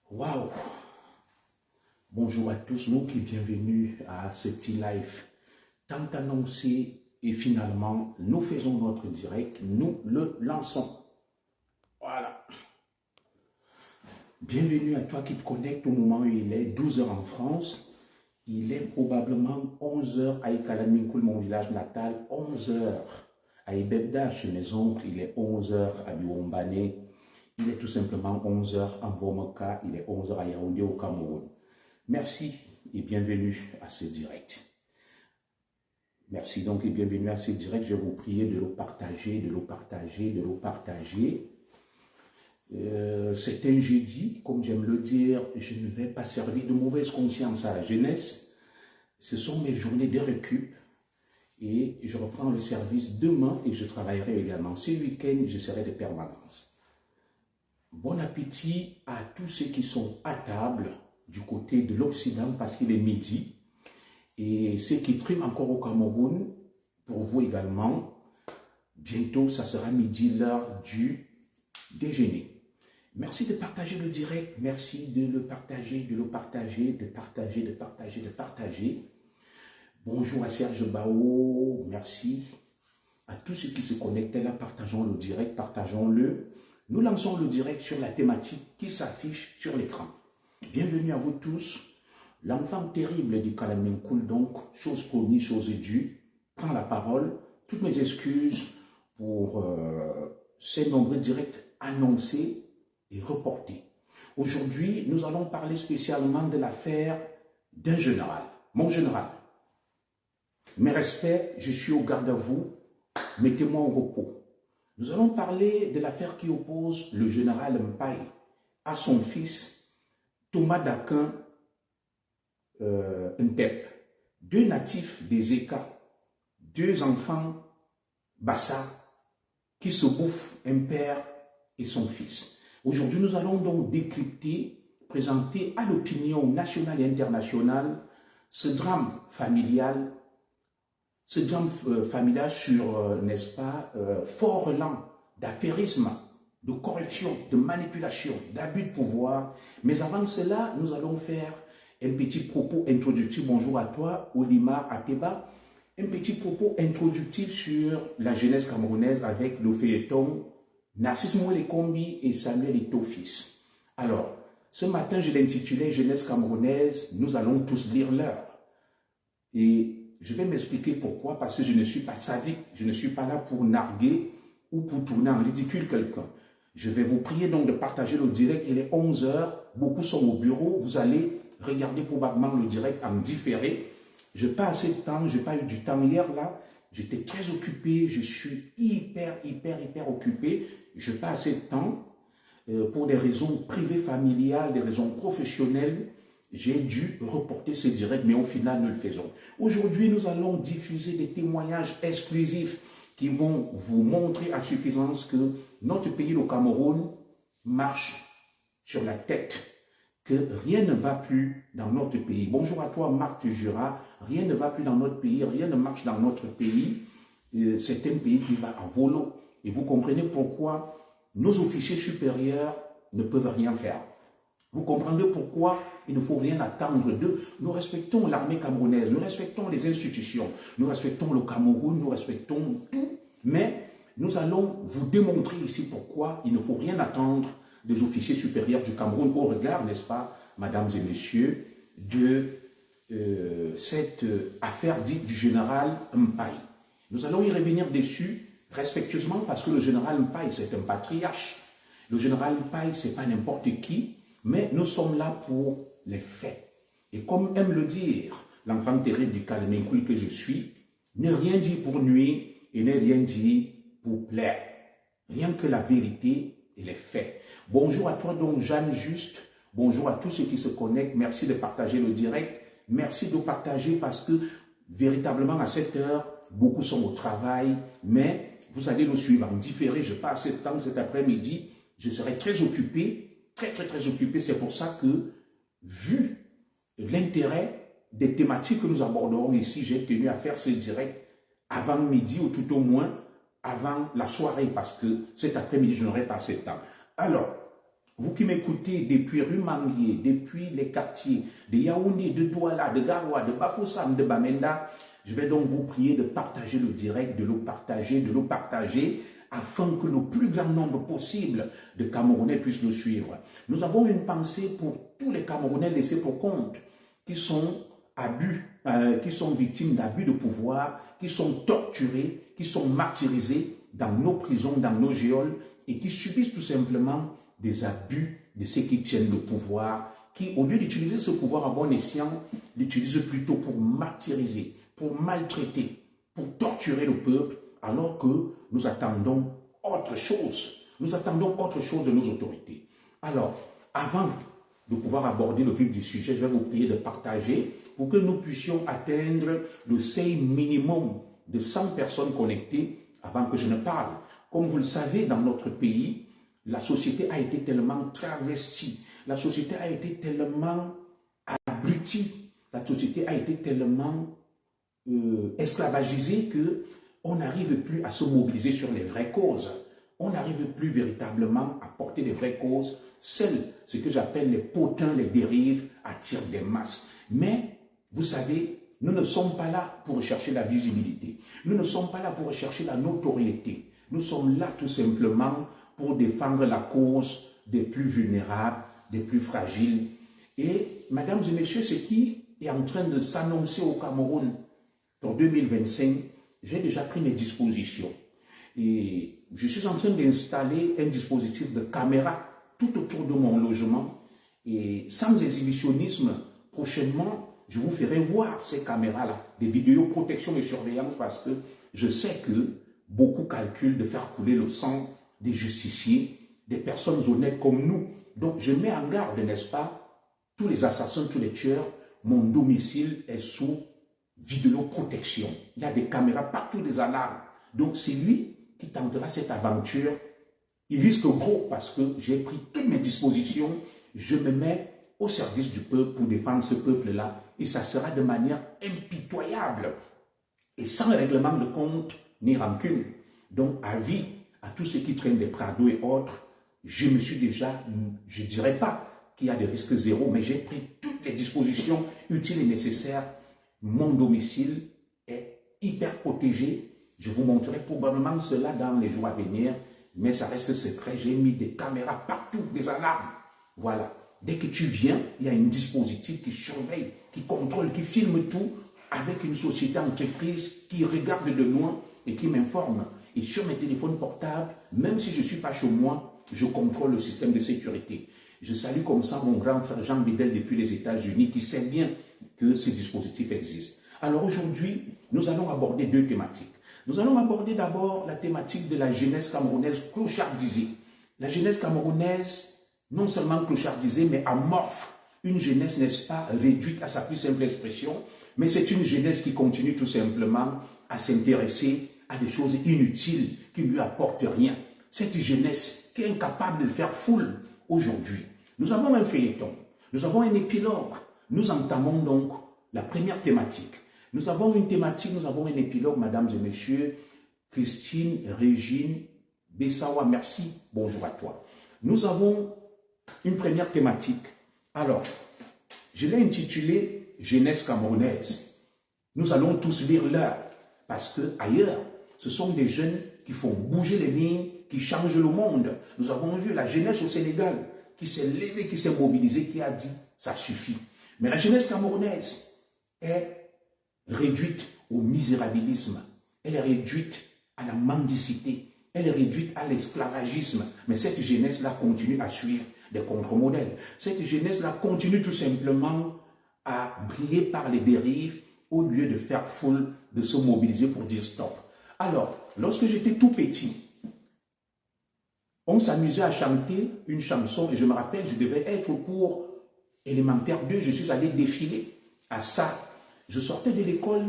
Waouh! Bonjour à tous, nous qui bienvenue à ce petit live tant annoncé et finalement nous faisons notre direct, nous le lançons. Voilà. Bienvenue à toi qui te connecte au moment où il est 12 h en France. Il est probablement 11 h à Ikalaminkoul, mon village natal, 11 h à Ibebda, chez mes oncles, il est 11 h à Biwombane, il est tout simplement 11 h en Vomoka, il est 11 h à Yaoundé au Cameroun. Merci et bienvenue à ce direct. Merci donc et bienvenue à ce direct. Je vais vous prier de le partager, de le partager, de le partager. C'est un jeudi, comme j'aime le dire, je ne vais pas servir de mauvaise conscience à la jeunesse. Ce sont mes journées de récup et je reprends le service demain et je travaillerai également. Ce week-end, je serai de permanence. Bon appétit à tous ceux qui sont à table du côté de l'Occident parce qu'il est midi. Et ceux qui triment encore au Cameroun, pour vous également, bientôt ça sera midi, l'heure du déjeuner. Merci de partager le direct, merci de le partager, de le partager, de partager, de partager, de partager. Bonjour à Serge Bao, merci à tous ceux qui se connectent là, partageons le direct, partageons-le. Nous lançons le direct sur la thématique qui s'affiche sur l'écran. Bienvenue à vous tous. L'enfant terrible du Ikalaminkoul, donc, chose promise, chose due, prend la parole. Toutes mes excuses pour ces nombreux directs annoncés et reportés. Aujourd'hui, nous allons parler spécialement de l'affaire d'un général. Mon général, mes respects, je suis au garde à vous, mettez-moi au repos. Nous allons parler de l'affaire qui oppose le général Mpaye à son fils Thomas Dakin Ntep, deux natifs des Eka, deux enfants Bassa qui se bouffent un père et son fils. Aujourd'hui, nous allons donc décrypter, présenter à l'opinion nationale et internationale ce drame familial sur, n'est-ce pas, fort lent d'affairisme, de corruption, de manipulation, d'abus de pouvoir. Mais avant cela, nous allons faire un petit propos introductif. Bonjour à toi, Olimar Ateba. Un petit propos introductif sur la jeunesse camerounaise avec le feuilleton Narcisse Mouelekombi et Samuel Eto'o-Fils. Alors, ce matin, je l'intitulais Jeunesse camerounaise, nous allons tous lire l'heure. Et je vais m'expliquer pourquoi, parce que je ne suis pas sadique, je ne suis pas là pour narguer ou pour tourner en ridicule quelqu'un. Je vais vous prier donc de partager le direct, il est 11 h, beaucoup sont au bureau, vous allez regarder probablement le direct en différé. Je n'ai pas assez de temps, je n'ai pas eu du temps hier là, j'étais très occupé, je suis hyper occupé, je n'ai pas assez de temps pour des raisons privées, familiales, des raisons professionnelles. J'ai dû reporter ce direct, mais au final, nous le faisons. Aujourd'hui, nous allons diffuser des témoignages exclusifs qui vont vous montrer à suffisance que notre pays, le Cameroun, marche sur la tête, que rien ne va plus dans notre pays. Bonjour à toi, Marc Jura. Rien ne va plus dans notre pays, rien ne marche dans notre pays. C'est un pays qui va à volo. Et vous comprenez pourquoi nos officiers supérieurs ne peuvent rien faire. Vous comprenez pourquoi il ne faut rien attendre d'eux. Nous respectons l'armée camerounaise, nous respectons les institutions, nous respectons le Cameroun, nous respectons tout. Mais nous allons vous démontrer ici pourquoi il ne faut rien attendre des officiers supérieurs du Cameroun au regard, n'est-ce pas, mesdames et messieurs, de cette affaire dite du général Mpaye. Nous allons y revenir dessus respectueusement parce que le général Mpaye, c'est un patriarche. Le général Mpaye, ce n'est pas n'importe qui. Mais nous sommes là pour les faits. Et comme aime le dire l'enfant terrible du Ikalaminkoul que je suis, ne rien dire pour nuire et ne rien dire pour plaire. Rien que la vérité et les faits. Bonjour à toi donc Jeanne Juste. Bonjour à tous ceux qui se connectent. Merci de partager le direct. Merci de partager parce que véritablement à cette heure, beaucoup sont au travail. Mais vous allez nous suivre en différé. Je passe ce temps cet après-midi. Je serai très occupé. Très occupé. C'est pour ça que, vu l'intérêt des thématiques que nous aborderons ici, j'ai tenu à faire ce direct avant midi ou tout au moins avant la soirée parce que cet après-midi, je n'aurai pas assez de temps. Alors, Vous qui m'écoutez depuis rue Manguier, depuis les quartiers de Yaoundé, de Douala, de Garoua, de Bafoussam, de Bamenda, je vais donc vous prier de partager le direct, de le partager, afin que le plus grand nombre possible de Camerounais puissent le suivre. Nous avons une pensée pour tous les Camerounais laissés pour compte, qui sont victimes d'abus de pouvoir, qui sont torturés, qui sont martyrisés dans nos prisons, dans nos geôles, et qui subissent tout simplement des abus de ceux qui tiennent le pouvoir, qui, au lieu d'utiliser ce pouvoir à bon escient, l'utilisent plutôt pour martyriser, pour maltraiter, pour torturer le peuple, alors que nous attendons autre chose. Nous attendons autre chose de nos autorités. Alors, avant de pouvoir aborder le vif du sujet, je vais vous prier de partager pour que nous puissions atteindre le seuil minimum de 100 personnes connectées avant que je ne parle. Comme vous le savez, dans notre pays, la société a été tellement travestie, la société a été tellement abrutie, la société a été tellement esclavagisée qu'on n'arrive plus à se mobiliser sur les vraies causes. On n'arrive plus véritablement à porter les vraies causes. Seuls ce que j'appelle les potins, les dérives, attirent des masses. Mais, vous savez, nous ne sommes pas là pour rechercher la visibilité. Nous ne sommes pas là pour rechercher la notoriété. Nous sommes là tout simplement pour défendre la cause des plus vulnérables, des plus fragiles. Et, mesdames et messieurs, ce qui est en train de s'annoncer au Cameroun pour 2025, j'ai déjà pris mes dispositions. Et je suis en train d'installer un dispositif de caméra tout autour de mon logement. Et sans exhibitionnisme, prochainement, je vous ferai voir ces caméras-là, des vidéos protection et surveillance, parce que je sais que beaucoup calculent de faire couler le sang des justiciers, des personnes honnêtes comme nous. Donc, je mets en garde, n'est-ce pas, tous les assassins, tous les tueurs. Mon domicile est sous vidéoprotection. Il y a des caméras partout, des alarmes. Donc, c'est lui qui tentera cette aventure. Il risque gros parce que j'ai pris toutes mes dispositions. Je me mets au service du peuple pour défendre ce peuple-là. Et ça sera de manière impitoyable et sans règlement de compte ni rancune. Donc, avis à tous ceux qui traînent des Prado et autres, je me suis déjà, je ne dirais pas qu'il y a des risques zéro, mais j'ai pris toutes les dispositions utiles et nécessaires. Mon domicile est hyper protégé. Je vous montrerai probablement cela dans les jours à venir, mais ça reste secret. J'ai mis des caméras partout, des alarmes. Voilà. Dès que tu viens, il y a un dispositif qui surveille, qui contrôle, qui filme tout, avec une société entreprise qui regarde de loin et qui m'informe. Et sur mes téléphones portables, même si je ne suis pas chez moi, je contrôle le système de sécurité. Je salue comme ça mon grand frère Jean Bidel depuis les États-Unis, qui sait bien que ces dispositifs existent. Alors aujourd'hui, nous allons aborder deux thématiques. Nous allons aborder d'abord la thématique de la jeunesse camerounaise clochardisée. La jeunesse camerounaise, non seulement clochardisée, mais amorphe. Une jeunesse, n'est-ce pas, réduite à sa plus simple expression, mais c'est une jeunesse qui continue tout simplement à s'intéresser à des choses inutiles qui ne lui apportent rien. Cette jeunesse qui est incapable de faire foule aujourd'hui. Nous avons un feuilleton, nous avons un épilogue. Nous entamons donc la première thématique. Nous avons une thématique, nous avons un épilogue, mesdames et messieurs. Christine, Régine, Bessawa, merci, bonjour à toi. Nous avons une première thématique. Alors, je l'ai intitulée « Jeunesse camerounaise ». Nous allons tous lire l'heure, parce que ailleurs, ce sont des jeunes qui font bouger les lignes, qui changent le monde. Nous avons vu la jeunesse au Sénégal qui s'est levée, qui s'est mobilisée, qui a dit « ça suffit ». Mais la jeunesse camerounaise est réduite au misérabilisme, elle est réduite à la mendicité, elle est réduite à l'esclavagisme. Mais cette jeunesse-là continue à suivre des contre-modèles. Cette jeunesse-là continue tout simplement à briller par les dérives au lieu de faire foule, de se mobiliser pour dire stop. Alors, lorsque j'étais tout petit, on s'amusait à chanter une chanson et je me rappelle, je devais être au cours élémentaire 2, je suis allé défiler à ça. Je sortais de l'école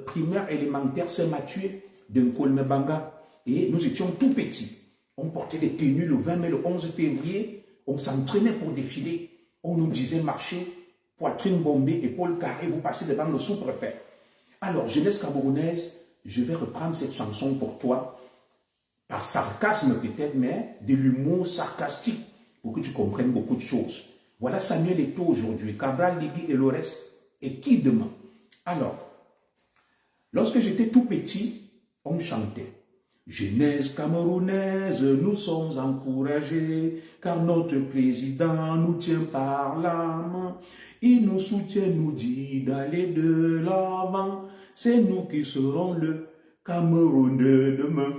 primaire élémentaire Saint-Mathieu de Nkolmebanga et nous étions tout petits. On portait des tenues le 20 mai, le 11 février, on s'entraînait pour défiler. On nous disait marcher, poitrine bombée, épaule carrée, vous passez devant le sous-préfet. Alors, jeunesse camerounaise, je vais reprendre cette chanson pour toi, par sarcasme peut-être, mais de l'humour sarcastique. pour que tu comprennes beaucoup de choses. Voilà Samuel Eto'o aujourd'hui, Cabral Libby et le reste. Et qui demain? Alors, lorsque j'étais tout petit, on chantait. Jeunesse camerounaise, nous sommes encouragés, car notre président nous tient par la main. Il nous soutient, nous dit d'aller de l'avant. C'est nous qui serons le Cameroun de demain.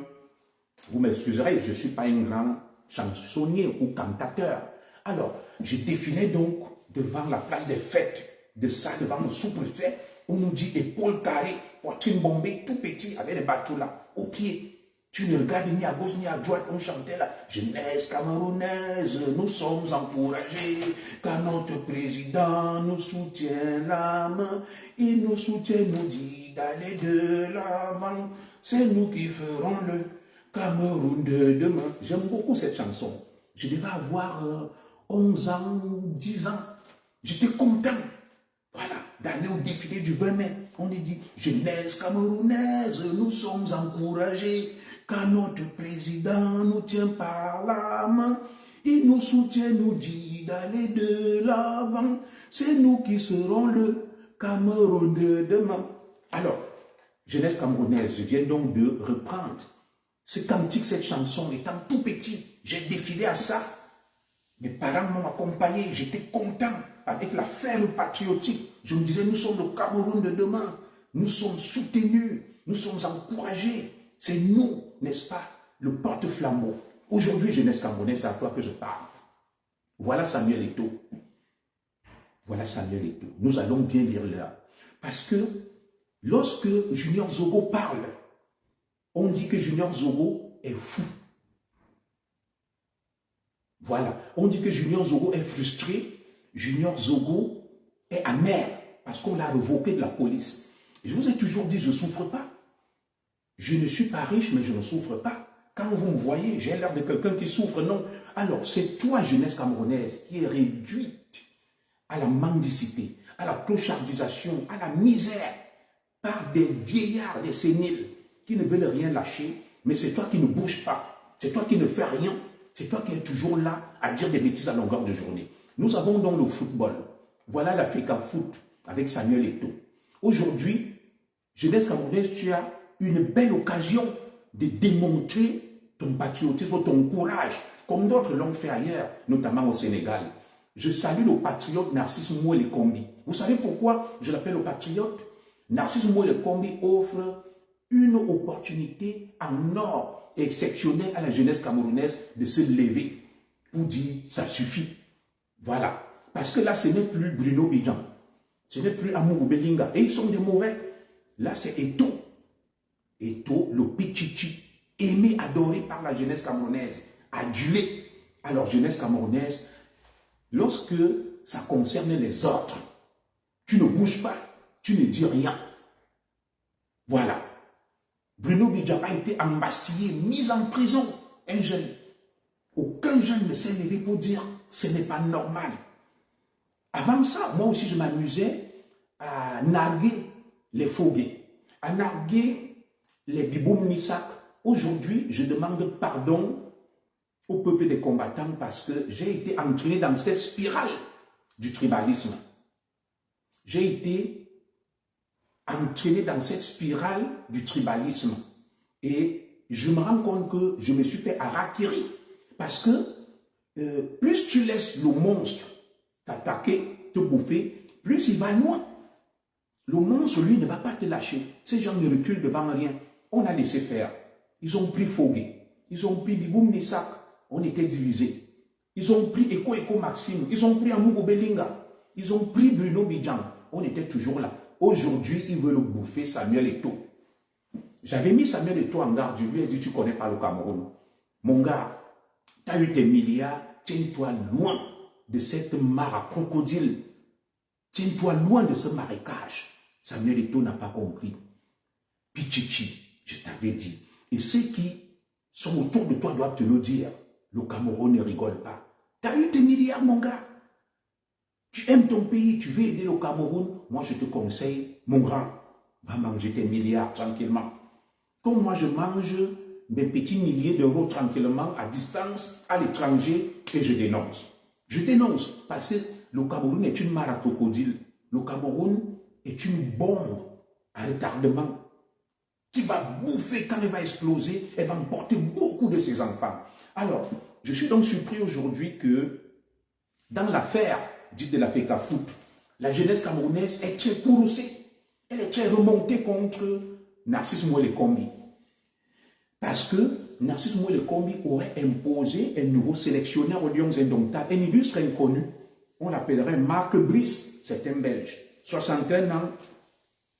Vous m'excuserez, je ne suis pas un grand chansonnier ou cantateur. Alors, je défilais donc devant la place des fêtes, de ça, devant le sous-préfet. On nous dit épaules carrées, poitrine bombée, tout petit, avec des bateaux là, au pied. Tu ne regardes ni à gauche ni à droite, on chantait là. Jeunesse camerounaise, nous sommes encouragés, car notre président nous soutient la main. Il nous soutient, nous dit d'aller de l'avant. C'est nous qui ferons le Cameroun de demain. J'aime beaucoup cette chanson. Je devais avoir 11 ans, 10 ans. J'étais content. Voilà, d'aller au défilé du 20 mai. On est dit, jeunesse camerounaise, nous sommes encouragés, car notre président nous tient par la main. Il nous soutient, nous dit d'aller de l'avant. C'est nous qui serons le Cameroun de demain. Alors, jeunesse camerounaise, je viens donc de reprendre ce cantique, cette chanson, étant tout petit. J'ai défilé à ça. Mes parents m'ont accompagné, j'étais content avec la ferme patriotique. Je me disais, nous sommes le Cameroun de demain. Nous sommes soutenus, nous sommes encouragés. C'est nous, n'est-ce pas, le porte-flambeau. Aujourd'hui, jeunesse camerounaise, c'est à toi que je parle. Voilà Samuel Eto'o. Voilà Samuel Eto'o. Nous allons bien lire là. Parce que lorsque Junior Zogo parle, on dit que Junior Zogo est fou. Voilà. On dit que Junior Zogo est frustré. Junior Zogo est amer parce qu'on l'a révoqué de la police. Je vous ai toujours dit, je ne souffre pas. Je ne suis pas riche, mais je ne souffre pas. Quand vous me voyez, j'ai l'air de quelqu'un qui souffre, non. Alors, c'est toi, jeunesse camerounaise, qui est réduite à la mendicité, à la clochardisation, à la misère, par des vieillards, des séniles, qui ne veulent rien lâcher, mais c'est toi qui ne bouges pas. C'est toi qui ne fais rien. C'est toi qui es toujours là à dire des bêtises à longueur de journée. Nous avons donc le football. Voilà la FECA Foot avec Samuel Eto'o. Aujourd'hui, jeunesse camerounaise, tu as une belle occasion de démontrer ton patriotisme, ton courage, comme d'autres l'ont fait ailleurs, notamment au Sénégal. Je salue le patriote Narcisse Moué Kombi. Vous savez pourquoi je l'appelle le patriote? Narcisse Moué Kombi offre une opportunité en or exceptionnelle à la jeunesse camerounaise de se lever pour dire ça suffit. Voilà. Parce que là, ce n'est plus Bruno Bidjan. Ce n'est plus Amourou Belinga. Et ils sont des mauvais. Là, c'est Eto'o. Eto'o, le Pichichi, aimé, adoré par la jeunesse camerounaise, adulé. Alors, jeunesse camerounaise, lorsque ça concerne les autres, tu ne bouges pas, tu ne dis rien. Voilà. Bruno Bidjan a été embastillé, mis en prison, un jeune. Aucun jeune ne s'est levé pour dire ce n'est pas normal. Avant ça, moi aussi je m'amusais à narguer les foguets, à narguer les biboum misak. Aujourd'hui, je demande pardon au peuple des combattants parce que j'ai été entraîné dans cette spirale du tribalisme. J'ai été entraîné dans cette spirale du tribalisme. Et je me rends compte que je me suis fait harakiri. Parce que plus tu laisses le monstre t'attaquer, te bouffer, plus il va loin. Le monstre, lui, ne va pas te lâcher. Ces gens ne reculent devant rien. On a laissé faire. Ils ont pris Fogué. Ils ont pris Biboum Nissak. On était divisés. Ils ont pris Eko Maxime. Ils ont pris Amourou Belinga. Ils ont pris Bruno Bidjan. On était toujours là. Aujourd'hui, ils veulent bouffer Samuel Eto'o. J'avais mis Samuel Eto'o en garde. Je lui ai dit, tu ne connais pas le Cameroun. Mon gars, tu as eu tes milliards. Tiens-toi loin de cette mare à crocodile. Tiens-toi loin de ce marécage. Samuel Eto'o n'a pas compris. Pichichi, je t'avais dit. Et ceux qui sont autour de toi doivent te le dire. Le Cameroun ne rigole pas. Tu as eu tes milliards, mon gars. Tu aimes ton pays, tu veux aider le Cameroun. Moi, je te conseille, mon grand, va manger tes milliards tranquillement. Comme moi, je mange mes petits milliers d'euros tranquillement à distance à l'étranger et je dénonce. Je dénonce parce que le Cameroun est une mare à crocodile. Le Cameroun est une bombe à retardement qui va bouffer quand elle va exploser, elle va emporter beaucoup de ses enfants. Alors, je suis donc surpris aujourd'hui que dans l'affaire dite de la FECAFOOT, la jeunesse camerounaise est très courroucée. Elle est très remontée contre Narcisse Mouele Kombi. Parce que Narcisse Mouele Kombi aurait imposé un nouveau sélectionneur aux Lions indomptables, un illustre inconnu. On l'appellerait Marc Brice, c'est un Belge. 61 ans,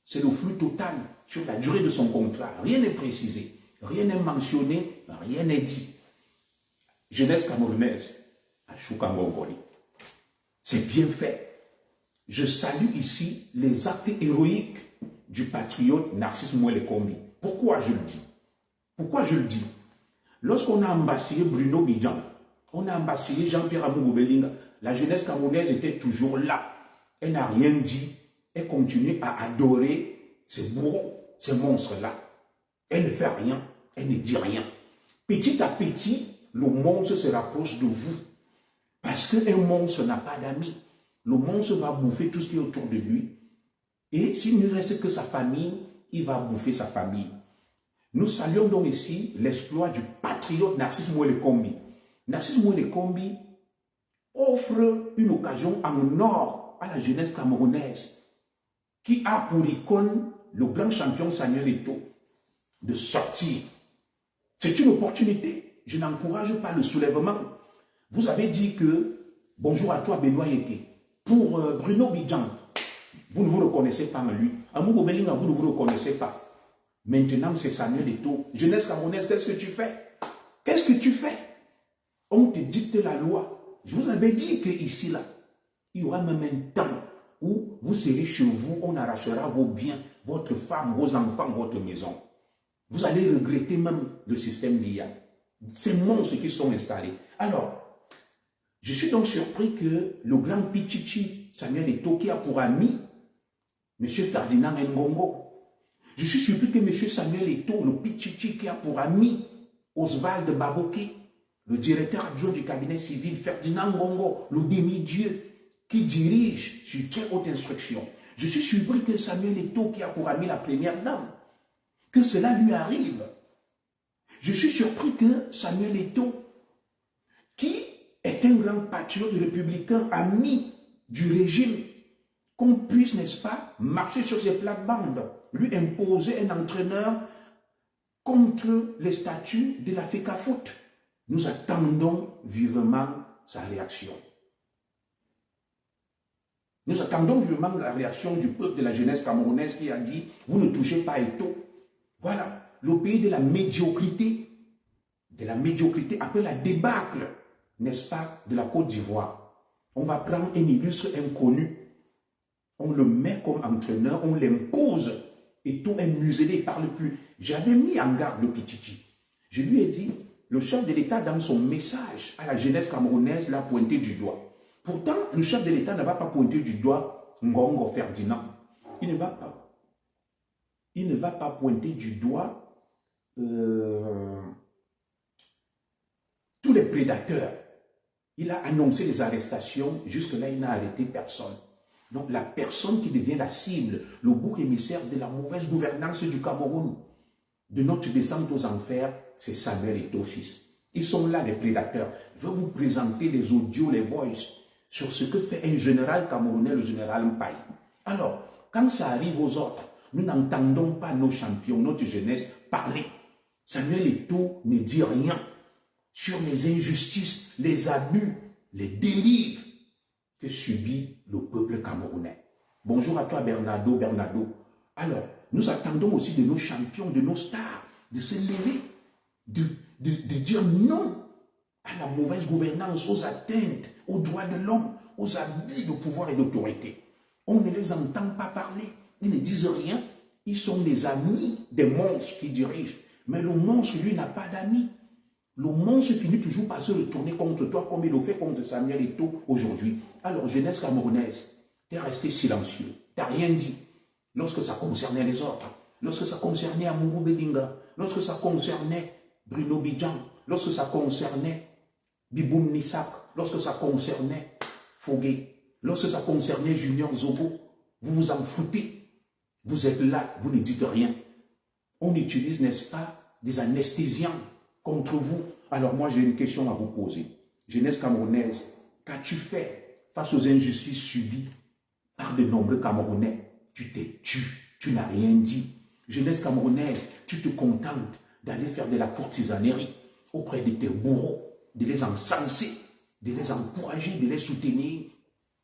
c'est le flou total sur la durée de son contrat. Rien n'est précisé, rien n'est mentionné, rien n'est dit. Jeunesse camerounaise, à Choukangongoli. C'est bien fait. Je salue ici les actes héroïques du patriote Narcisse Mouele Kombi. Pourquoi je le dis? Pourquoi je le dis? Lorsqu'on a embastillé Bruno Bidjan, on a embastillé Jean-Pierre Amoubou Belinga, la jeunesse camerounaise était toujours là. Elle n'a rien dit. Elle continue à adorer ces bourreaux, ces monstres-là. Elle ne fait rien, elle ne dit rien. Petit à petit, le monstre se rapproche de vous. Parce qu'un monstre n'a pas d'amis. Le monstre va bouffer tout ce qui est autour de lui. Et s'il ne reste que sa famille, il va bouffer sa famille. Nous saluons donc ici l'exploit du patriote Narcisse Mouele Kombi. Narcisse Mouele Kombi offre une occasion en or à la jeunesse camerounaise qui a pour icône le grand champion Samuel Eto'o de sortir. C'est une opportunité. Je n'encourage pas le soulèvement. Vous avez dit que, bonjour à toi Benoît Yeke, pour Bruno Bidjan, vous ne vous reconnaissez pas en lui. Amoubou Belinga, vous ne vous reconnaissez pas. Maintenant, c'est Samuel Eto'o. Jeunesse camerounaise, qu'est-ce que tu fais? Qu'est-ce que tu fais? On te dicte la loi. Je vous avais dit qu'ici, là, il y aura même un temps où vous serez chez vous, on arrachera vos biens, votre femme, vos enfants, votre maison. Vous allez regretter même le système d'IA. Ces monstres qui sont installés. Alors, je suis donc surpris que le grand Pichichi Samuel Eto'o, qui a pour ami M. Ferdinand Ngongo, je suis surpris que M. Samuel Eto'o, le Pichichi, qui a pour ami Oswald Baboké, le directeur adjoint du cabinet civil, Ferdinand Ngongo, le demi-dieu, qui dirige sur très haute instruction. Je suis surpris que Samuel Eto'o, qui a pour ami la première dame, que cela lui arrive. Je suis surpris que Samuel Eto'o, qui est un grand patriote républicain, ami du régime, qu'on puisse, n'est-ce pas, marcher sur ses plates-bandes, lui imposer un entraîneur contre les statuts de la FECAFOOT. Nous attendons vivement sa réaction. Nous attendons vivement la réaction du peuple de la jeunesse camerounaise qui a dit « Vous ne touchez pas Eto'o ». Voilà, le pays de la médiocrité après la débâcle, n'est-ce pas, de la Côte d'Ivoire. On va prendre un illustre inconnu, on le met comme entraîneur, on l'impose, Eto'o est muselé, il ne parle plus. J'avais mis en garde le Pichichi. Je lui ai dit, le chef de l'État, dans son message à la jeunesse camerounaise, l'a pointé du doigt. Pourtant, le chef de l'État ne va pas pointer du doigt Ngongo Ferdinand. Il ne va pas pointer du doigt tous les prédateurs. Il a annoncé les arrestations, jusque-là il n'a arrêté personne. Donc la personne qui devient la cible, le bouc émissaire de la mauvaise gouvernance du Cameroun, de notre descente aux enfers, c'est Samuel Eto'o fils. Ils sont là les prédateurs. Je vais vous présenter les audios, les voices, sur ce que fait un général camerounais, le général Mpaye. Alors, quand ça arrive aux autres, nous n'entendons pas nos champions, notre jeunesse parler. Samuel Eto'o ne dit rien sur les injustices, les abus, les dérives que subit le peuple camerounais. Bonjour à toi Bernardo. Alors, nous attendons aussi de nos champions, de nos stars, de se lever, de dire non à la mauvaise gouvernance, aux atteintes, aux droits de l'homme, aux abus de pouvoir et d'autorité. On ne les entend pas parler, ils ne disent rien, ils sont les amis des monstres qui dirigent. Mais le monstre, lui, n'a pas d'amis. Le monstre finit toujours par se retourner contre toi comme il le fait contre Samuel Eto'o aujourd'hui. Alors, jeunesse camerounaise, tu es resté silencieux, tu n'as rien dit. Lorsque ça concernait les autres, lorsque ça concernait Amoubou Belinga, lorsque ça concernait Bruno Bidjan, lorsque ça concernait Biboum Nissak, lorsque ça concernait Fogué, lorsque ça concernait Junior Zobo, vous vous en foutez. Vous êtes là, vous ne dites rien. On utilise, n'est-ce pas, des anesthésiants contre vous. Alors moi, j'ai une question à vous poser. Jeunesse camerounaise, qu'as-tu fait face aux injustices subies par de nombreux Camerounais? Tu t'es tu n'as rien dit. Jeunesse camerounaise, tu te contentes d'aller faire de la courtisanerie auprès de tes bourreaux, de les encenser, de les encourager, de les soutenir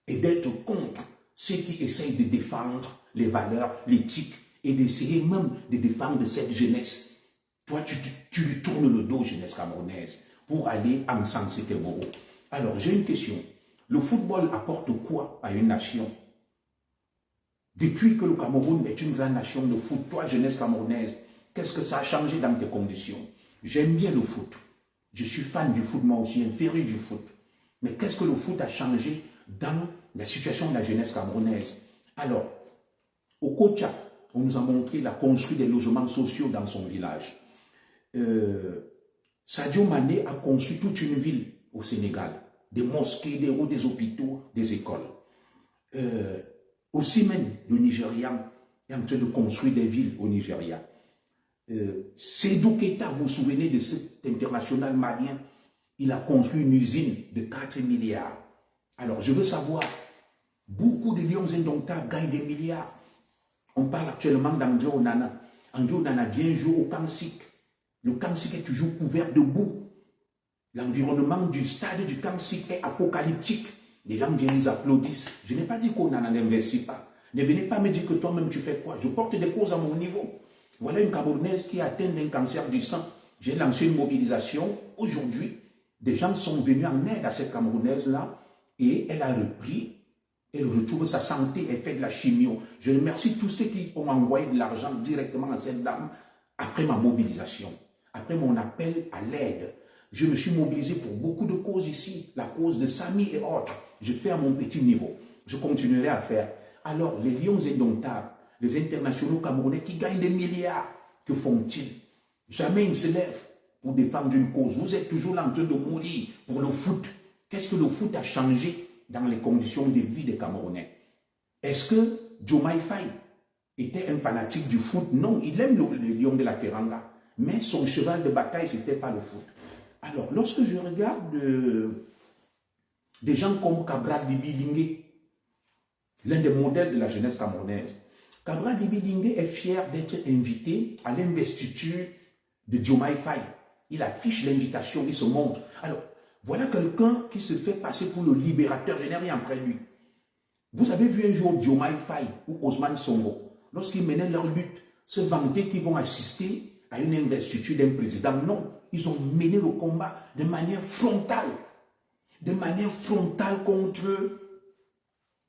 et d'être contre ceux qui essayent de défendre les valeurs, l'éthique et d'essayer même de défendre cette jeunesse. Toi, tu lui tournes le dos, jeunesse camerounaise, pour aller encenser tes bourreaux. Alors, j'ai une question. Le football apporte quoi à une nation? Depuis que le Cameroun est une grande nation de foot, toi, jeunesse camerounaise, qu'est-ce que ça a changé dans tes conditions? J'aime bien le foot. Je suis fan du foot, moi aussi, un féru du foot. Mais qu'est-ce que le foot a changé dans la situation de la jeunesse camerounaise? Alors, au Kocha, on nous a montré la construit des logements sociaux dans son village. Sadio Mané a construit toute une ville au Sénégal. Des mosquées, des routes, des hôpitaux, des écoles. Aussi même, le Nigérian est en train de construire des villes au Nigeria. Seydou Keita, vous vous souvenez de cet international malien? Il a construit une usine de 4 milliards. Alors, je veux savoir, beaucoup de Lions indomptables gagnent des milliards. On parle actuellement d'André Onana. André Onana vient jouer au Kansik. Le Kansik est toujours couvert de boue. L'environnement du stade du Kansik est apocalyptique. Les gens viennent, ils applaudissent. Je n'ai pas dit qu'Onana n'investit pas. Ne venez pas me dire que toi-même tu fais quoi. Je porte des causes à mon niveau. Voilà une Camerounaise qui a atteint d'un cancer du sang. J'ai lancé une mobilisation. Aujourd'hui, des gens sont venus en aide à cette Camerounaise-là et elle a repris, elle retrouve sa santé, elle fait de la chimio. Je remercie tous ceux qui ont envoyé de l'argent directement à cette dame après ma mobilisation, après mon appel à l'aide. Je me suis mobilisé pour beaucoup de causes ici, la cause de Samy et autres. Je fais à mon petit niveau. Je continuerai à faire. Alors, les Lions indomptables, les internationaux camerounais qui gagnent des milliards, que font-ils? Jamais ils ne se lèvent pour défendre une cause. Vous êtes toujours là en train de mourir pour le foot. Qu'est-ce que le foot a changé dans les conditions de vie des Camerounais? Est-ce que Diomaye Faye était un fanatique du foot? Non, il aime les Lions de la Teranga. Mais son cheval de bataille, ce n'était pas le foot. Alors, lorsque je regarde des gens comme Cabral Libi Lingué, l'un des modèles de la jeunesse camerounaise, Cabral Libi Lingué est fier d'être invité à l'investiture de Diomaye Faye. Il affiche l'invitation, il se montre. Alors, voilà quelqu'un qui se fait passer pour le libérateur. Je n'ai rien après lui. Vous avez vu un jour Diomaye Faye ou Ousmane Sonko, lorsqu'ils menaient leur lutte, se vanter qu'ils vont assister à une investiture d'un président? Non, ils ont mené le combat de manière frontale. De manière frontale contre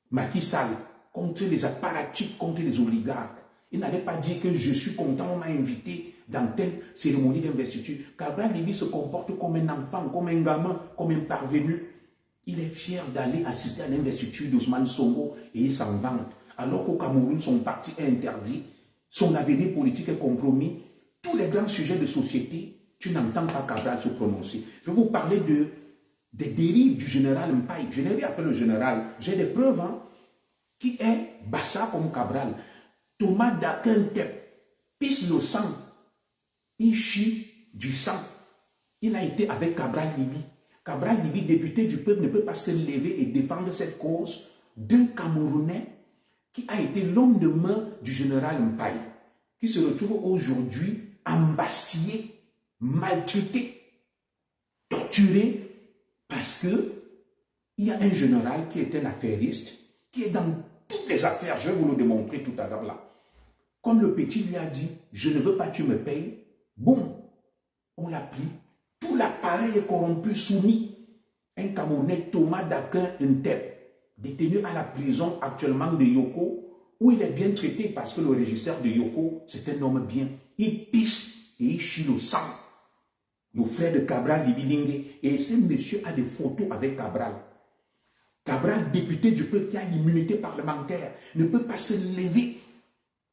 Macky Sall, contre les apparatchiks, contre les oligarques. Il n'allait pas dire que je suis content, on m'a invité dans telle cérémonie d'investiture. Cabral Libi se comporte comme un enfant, comme un gamin, comme un parvenu. Il est fier d'aller assister à l'investiture d'Ousmane Sonko et il s'en vante. Alors qu'au Cameroun, son parti est interdit, son avenir politique est compromis. Tous les grands sujets de société, tu n'entends pas Cabral se prononcer. Je vais vous parler des dérives du général Mpaye. Je n'ai rien appelé le général. J'ai des preuves, hein, qui est Bassa comme Cabral. Thomas Dakintep pisse le sang. Il chie du sang. Il a été avec Cabral Libi. Cabral Libi, député du peuple, ne peut pas se lever et défendre cette cause d'un Camerounais qui a été l'homme de main du général Mpaye, qui se retrouve aujourd'hui embastillé, maltraité, torturé, parce que il y a un général qui est un affairiste, qui est dans toutes les affaires. Je vais vous le démontrer tout à l'heure là. Comme le petit lui a dit, je ne veux pas que tu me payes, boum, on l'a pris. Tout l'appareil est corrompu, soumis. Un Camerounais, Thomas Dakin Ntep, détenu à la prison actuellement de Yoko, où il est bien traité parce que le régisseur de Yoko, c'est un homme bien. Il pisse et il chie le sang. Le frère de Cabral Libi Lingué. Et ce monsieur a des photos avec Cabral. Cabral, député du peuple qui a l'immunité parlementaire, ne peut pas se lever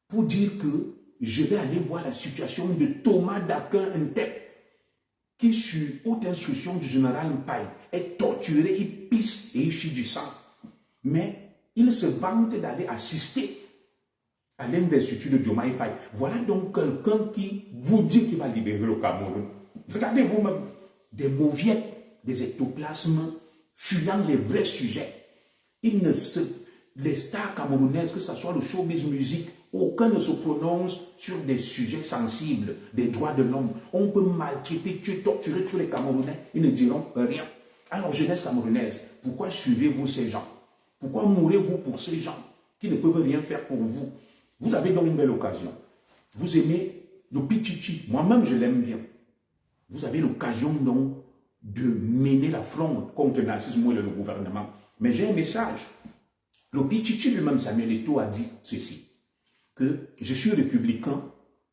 pour dire que je vais aller voir la situation de Thomas Dakin Ntep. qui, sur haute instruction du général Mpaye, est torturé, il pisse et il chie du sang. Mais il se vante d'aller assister à l'investiture de Diomaye Faye. Voilà donc quelqu'un qui vous dit qu'il va libérer le Cameroun. Regardez vous-même, des mauviettes, des ectoplasmes, fuyant les vrais sujets. Les stars camerounaises, que ce soit le showbiz musique, aucun ne se prononce sur des sujets sensibles, des droits de l'homme. On peut maltraiter, tuer, torturer tous les Camerounais, ils ne diront rien. Alors, jeunesse camerounaise, pourquoi suivez-vous ces gens? Pourquoi mourrez-vous pour ces gens qui ne peuvent rien faire pour vous? Vous avez donc une belle occasion. Vous aimez le Pichichi, moi-même je l'aime bien. Vous avez l'occasion donc de mener la fronde contre le nazisme et le gouvernement. Mais j'ai un message. Le Pichichi lui-même, Samuel Eto'o, a dit ceci, que je suis républicain,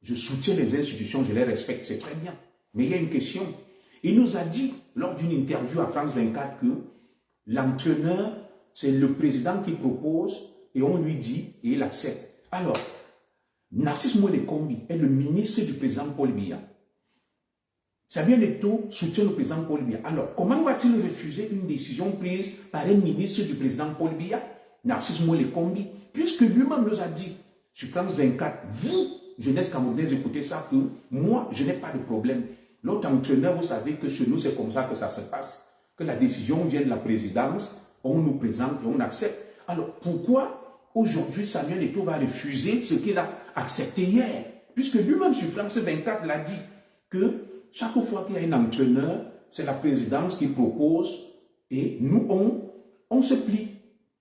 je soutiens les institutions, je les respecte, c'est très bien. Mais il y a une question. Il nous a dit, lors d'une interview à France 24, que l'entraîneur, c'est le président qui propose et on lui dit et il accepte. Alors, Narcisse Moïle Kombi est le ministre du président Paul Biya. Samuel Eto'o soutient le président Paul Biya. Alors, comment va-t-il refuser une décision prise par un ministre du président Paul Biya, Narcisse Moïle Kombi, puisque lui-même nous a dit sur France 24, vous, jeunesse camerounaise, écoutez ça, que moi, je n'ai pas de problème. L'autre entraîneur, vous savez que chez nous, c'est comme ça que ça se passe. Que la décision vient de la présidence, on nous présente et on accepte. Alors, pourquoi aujourd'hui Samuel Eto'o va refuser ce qu'il a accepté hier? Puisque lui-même sur France 24 l'a dit, que chaque fois qu'il y a un entraîneur, c'est la présidence qui propose et nous, on se plie.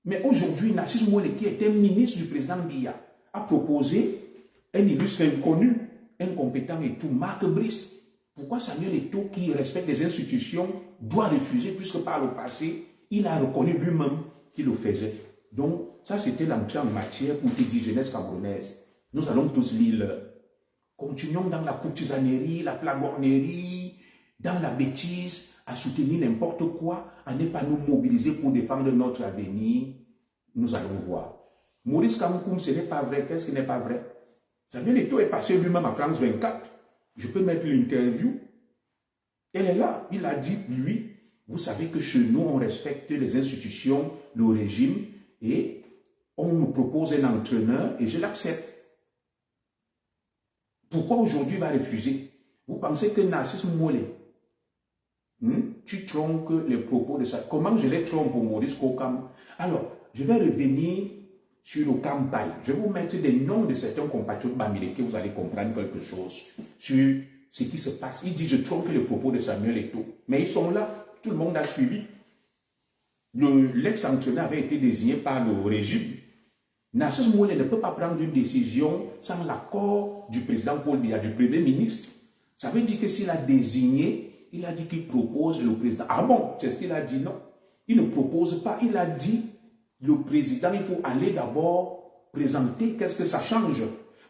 Mais aujourd'hui, Narcisse Moïle, qui était ministre du président Biya, a proposé un illustre inconnu, incompétent et tout, Marc Brice. Pourquoi Samuel Eto'o, qui respecte les institutions, doit refuser, puisque par le passé, il a reconnu lui-même qu'il le faisait? Donc, ça c'était l'entrée en matière pour te dire, jeunesse camerounaise. Nous allons tous lire. Continuons dans la courtisanerie, la flagornerie, dans la bêtise, à soutenir n'importe quoi, à ne pas nous mobiliser pour défendre notre avenir. Nous allons voir. Maurice Kamkoum, ce n'est pas vrai. Qu'est-ce qui n'est pas vrai? Samuel Eto'o est passé lui-même à France 24. Je peux mettre l'interview. Elle est là. Il a dit, lui, vous savez que chez nous, on respecte les institutions, le régime, et on nous propose un entraîneur, et je l'accepte. Pourquoi aujourd'hui il va refuser? Vous pensez que Narcisse Moïle, tu trompes les propos de ça? Comment je les trompe pour Maurice Kokam? Alors, je vais revenir sur le campagne. Je vais vous mettre des noms de certains compatriotes bamileke, vous allez comprendre quelque chose sur ce qui se passe. Il dit, je trompe les propos de Samuel Eto'o. Mais ils sont là, tout le monde a suivi. L'ex-entraîneur avait été désigné par le régime. Narcisse Moïle ne peut pas prendre une décision sans l'accord du président Paul Biya, du premier ministre. Ça veut dire que s'il a désigné, il a dit qu'il propose le président. Ah bon, c'est ce qu'il a dit, non. Il ne propose pas, il a dit, le président, il faut aller d'abord présenter qu'est-ce que ça change.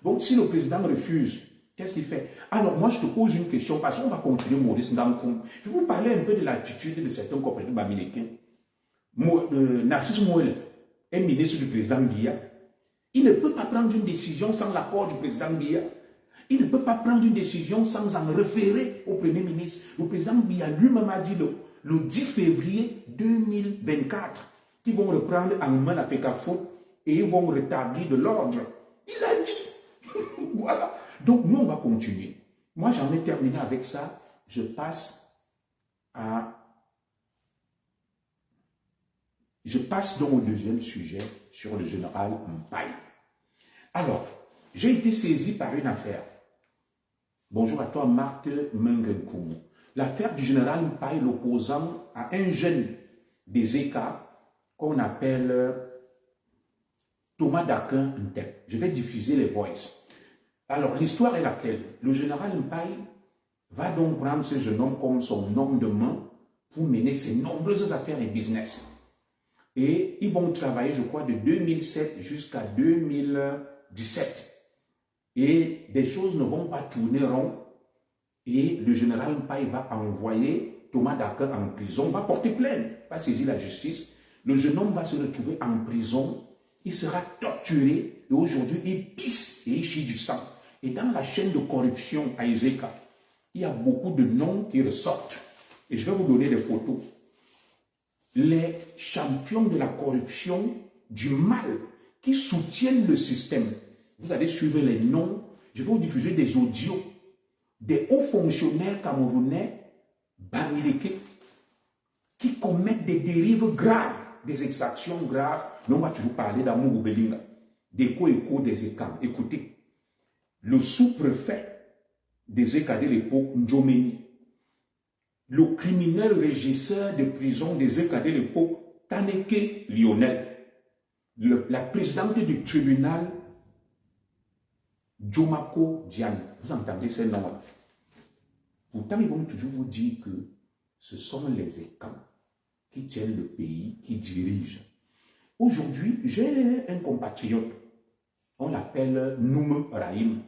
Donc si le président refuse, qu'est-ce qu'il fait? Alors moi je te pose une question, parce qu'on va continuer Maurice Ndankoum. Je vais vous parler un peu de l'attitude de certains compatriotes bamilekins. Narcisse Moïle est ministre du président Biya. Il ne peut pas prendre une décision sans l'accord du président Biya. Il ne peut pas prendre une décision sans en référer au Premier ministre. Le président Biya lui-même a dit le 10 février 2024 qu'ils vont reprendre en main la FECAFOOT et ils vont rétablir de l'ordre. Il a dit. Voilà. Donc nous, on va continuer. Moi, j'en ai terminé avec ça. Je passe donc au deuxième sujet sur le général Mpaye. Alors, j'ai été saisi par une affaire. Bonjour à toi, Marc Mengenkoumou. L'affaire du général Mpaye, l'opposant à un jeune des ECA qu'on appelle Thomas Dakin Ntep. Je vais diffuser les voices. Alors, l'histoire est laquelle? Le général Mpaye va donc prendre ce jeune homme comme son homme de main pour mener ses nombreuses affaires et business. Et ils vont travailler, je crois, de 2007 jusqu'à 2017. Et des choses ne vont pas tourner rond. Et le général Mpaye va envoyer Thomas Dakin en prison, va porter plainte, va saisir la justice. Le jeune homme va se retrouver en prison, il sera torturé et aujourd'hui il pisse et il chie du sang. Et dans la chaîne de corruption à Ezeka, il y a beaucoup de noms qui ressortent. Et je vais vous donner des photos. Les champions de la corruption, du mal, qui soutiennent le système. Vous allez suivre les noms. Je vais vous diffuser des audios des hauts fonctionnaires camerounais, Bamileke, qui commettent des dérives graves, des exactions graves. Mais on va toujours parler d'Amour Belinga, des co-échos des ECAM. Écoutez, le sous-préfet des ECA de l'époque, Ndjomeni, le criminel régisseur de prison des ECA de l'époque, Taneke Lionel, la présidente du tribunal, Djomako Diane. Vous entendez ces noms-là? Pourtant, ils vont toujours vous dire que ce sont les ECAM qui tiennent le pays, qui dirigent. Aujourd'hui, j'ai un compatriote, on l'appelle Noum Rahim.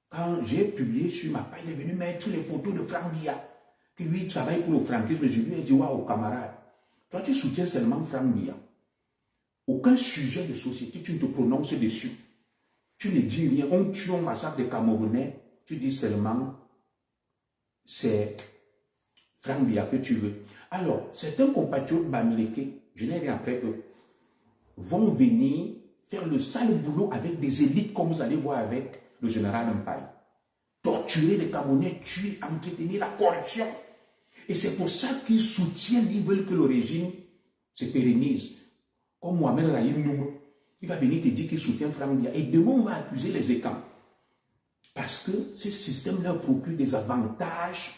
Quand j'ai publié sur ma page, il est venu mettre les photos de Franck Biya, que lui travaille pour le franquisme. Je lui ai dit, waouh, camarade, toi tu soutiens seulement Franck Biya. Aucun sujet de société, tu ne te prononces dessus. Tu ne dis rien. On tue, on massacre des Camerounais, tu dis seulement, c'est Franck Biya que tu veux. Alors, certains compatriotes Bamileke, je n'ai rien après eux, vont venir faire le sale boulot avec des élites, comme vous allez voir avec le général Mpaye. Torturer les Camerounais, tuer, entretenir la corruption. Et c'est pour ça qu'ils soutiennent, ils veulent que le régime se pérennise. Comme Mohamed Rahim Noum, il va venir te dire qu'il soutient Franck Biya. Et demain, on va accuser les ECAM. Parce que ce système leur procure des avantages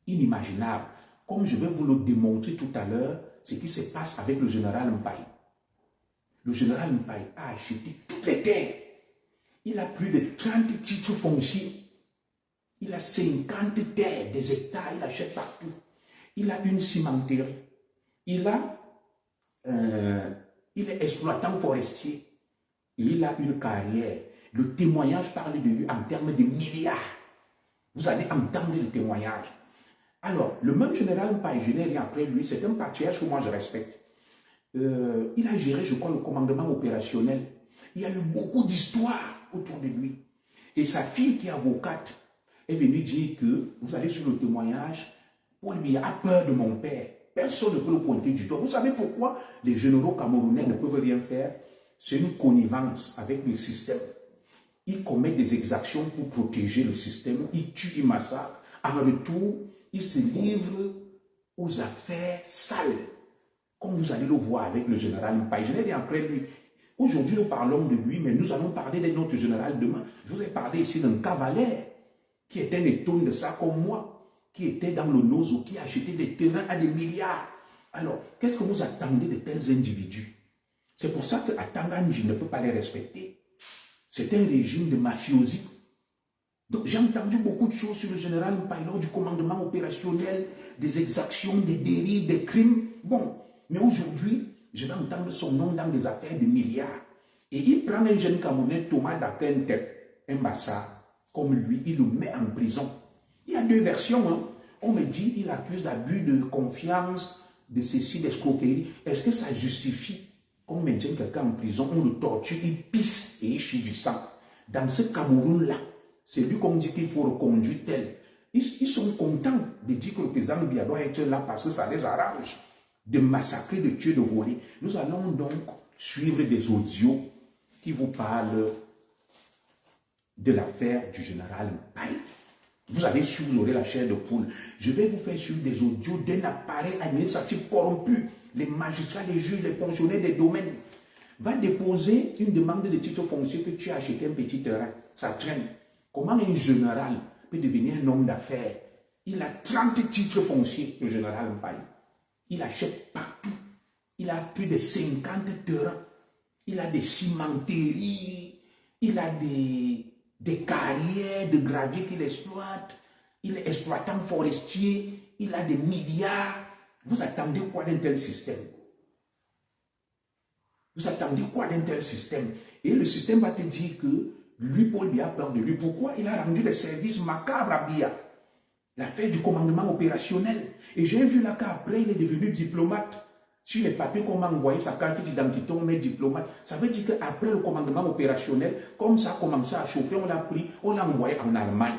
inimaginables. Comme je vais vous le démontrer tout à l'heure, ce qui se passe avec le général Mpaye. Le général Mpaye a acheté toutes les terres. Il a plus de 30 titres fonciers. Il a 50 terres, des hectares, il achète partout. Il a une cimenterie. Il est exploitant forestier. Il a une carrière. Le témoignage parle de lui en termes de milliards. Vous allez entendre le témoignage. Alors, le même général Mpaye, je n'ai rien après lui, c'est un patriarche que moi je respecte. Il a géré, je crois, le commandement opérationnel. Il y a eu beaucoup d'histoires autour de lui. Et sa fille, qui est avocate, est venue dire que, vous allez sur le témoignage, Paul Biya a peur de mon père. Personne ne peut le pointer du doigt. Vous savez pourquoi les généraux camerounais ne peuvent rien faire? C'est une connivence avec le système. Ils commettent des exactions pour protéger le système. Ils tuent, ils massacrent. En retour, ils se livrent aux affaires sales. Comme vous allez le voir avec le général Mpaye. Je n'ai rien après lui. Aujourd'hui, nous parlons de lui, mais nous allons parler d'un autre général demain. Je vous ai parlé ici d'un cavalier qui était un étonne de ça comme moi, qui était dans le Nozo, qui achetait des terrains à des milliards. Alors, qu'est-ce que vous attendez de tels individus? C'est pour ça qu'à Tanganji ne peut pas les respecter. C'est un régime de mafiosi. Donc, j'ai entendu beaucoup de choses sur le général Mpaye lors du commandement opérationnel, des exactions, des dérives, des crimes. Bon, mais aujourd'hui, je vais entendre son nom dans des affaires de milliards. Et il prend un jeune Camerounais, Thomas Dakentep, un Bassa, comme lui, il le met en prison. Il y a deux versions. Hein. On me dit qu'il accuse d'abus de confiance, de ceci, d'escroquerie. Est-ce que ça justifie qu'on maintienne quelqu'un en prison, on le torture, il pisse et il chie du sang? Dans ce Cameroun-là, c'est lui qu'on dit qu'il faut reconduire tel. Ils sont contents de dire que le président Biya doit être là parce que ça les arrange de massacrer, de tuer, de voler. Nous allons donc suivre des audios qui vous parlent de l'affaire du général Mpaye. Vous allez suivre, vous aurez la chair de poule. Je vais vous faire suivre des audios d'un appareil administratif corrompu. Les magistrats, les juges, les fonctionnaires des domaines va déposer une demande de titre foncier que tu as acheté un petit terrain. Ça traîne. Comment un général peut devenir un homme d'affaires? Il a 30 titres fonciers, le général Mpaye. Il achète partout. Il a plus de 50 terrains. Il a des cimenteries. Il a des carrières de gravier qu'il exploite. Il est exploitant forestier. Il a des milliards. Vous attendez quoi d'un tel système? Vous attendez quoi d'un tel système? Et le système va te dire que lui, Paul Biya, a peur de lui. Pourquoi? Il a rendu des services macabres à Biya. L'affaire du commandement opérationnel. Et j'ai vu là qu'après, il est devenu diplomate. Sur les papiers qu'on m'a envoyé, sa carte d'identité, on met diplomate. Ça veut dire qu'après le commandement opérationnel, comme ça a commencé à chauffer, on l'a pris, on l'a envoyé en Allemagne.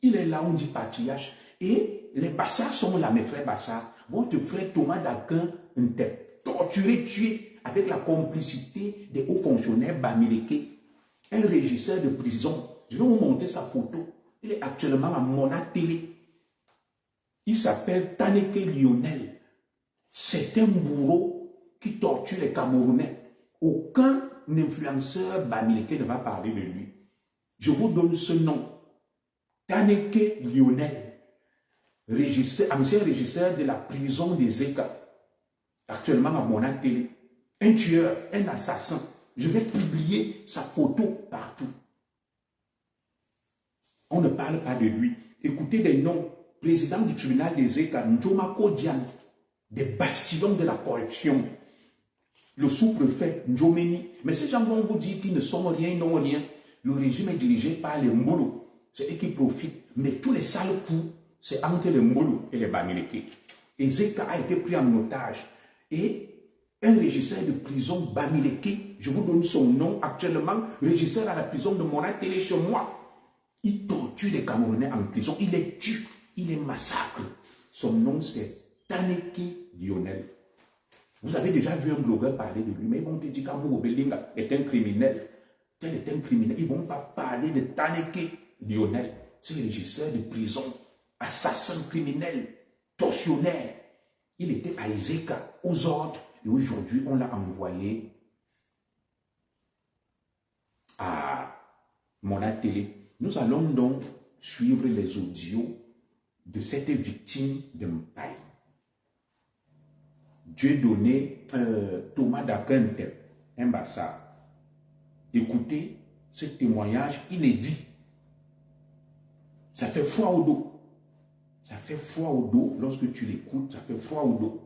Il est là, on dit patriarche. Et les Bassards sont là, mes frères Bassards. Votre frère Thomas d'Aquin était torturé, tué avec la complicité des hauts fonctionnaires Bamileke, un régisseur de prison. Je vais vous montrer sa photo. Il est actuellement à Mona Télé. Il s'appelle Taneke Lionel. C'est un bourreau qui torture les Camerounais. Aucun influenceur Bamileke ne va parler de lui. Je vous donne ce nom. Taneke Lionel, ancien régisseur de la prison des Eka, actuellement à Mona Télé. Un tueur, un assassin. Je vais publier sa photo partout. On ne parle pas de lui. Écoutez des noms. Président du tribunal des Eka, Ndjoma Kodian, des bastions de la corruption. Le sous-préfet Ndjomeni. Mais ces gens vont vous dire qu'ils ne sont rien, ils n'ont rien. Le régime est dirigé par les Mbolo. C'est eux qui profitent. Mais tous les sales coups, c'est entre les Mbolo et les Bamileke. Et Zeka a été pris en otage. Et un régisseur de prison Bamileke, je vous donne son nom actuellement, régisseur à la prison de Mona Télé chez moi. Il torture les Camerounais en prison, il les tue, il les massacre. Son nom c'est Taneke Lionel. Vous avez déjà vu un blogueur parler de lui, mais ils vont te dire qu'Amour Belinga est un criminel. Tel est un criminel. Ils ne vont pas parler de Taneke Lionel. C'est un régisseur de prison, assassin criminel, tortionnaire. Il était à Ezeka, aux ordres, et aujourd'hui on l'a envoyé à Mona Télé. Nous allons donc suivre les audios de cette victime de Mpaï. Dieu donné Thomas d'Aquin, un Bassard. Écoutez ce témoignage inédit. Ça fait froid au dos. Ça fait froid au dos lorsque tu l'écoutes, ça fait froid au dos.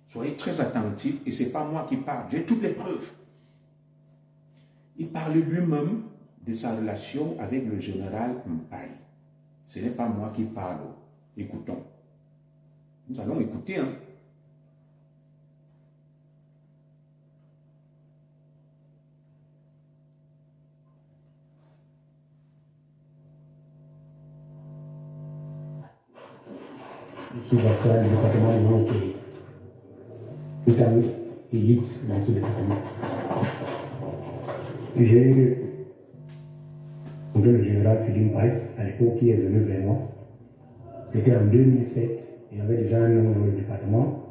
Soyez très attentifs et ce n'est pas moi qui parle, j'ai toutes les preuves. Il parle lui-même de sa relation avec le général Mpaï. Ce n'est pas moi qui parle. Écoutons. Nous allons écouter. Hein. Ici, voici le département de Nord qui est une élite dans ce département. J'ai eu le général Philippe Mpaï, à l'époque, qui est venu vers moi. C'était en 2007. Il y avait déjà un nom dans le département.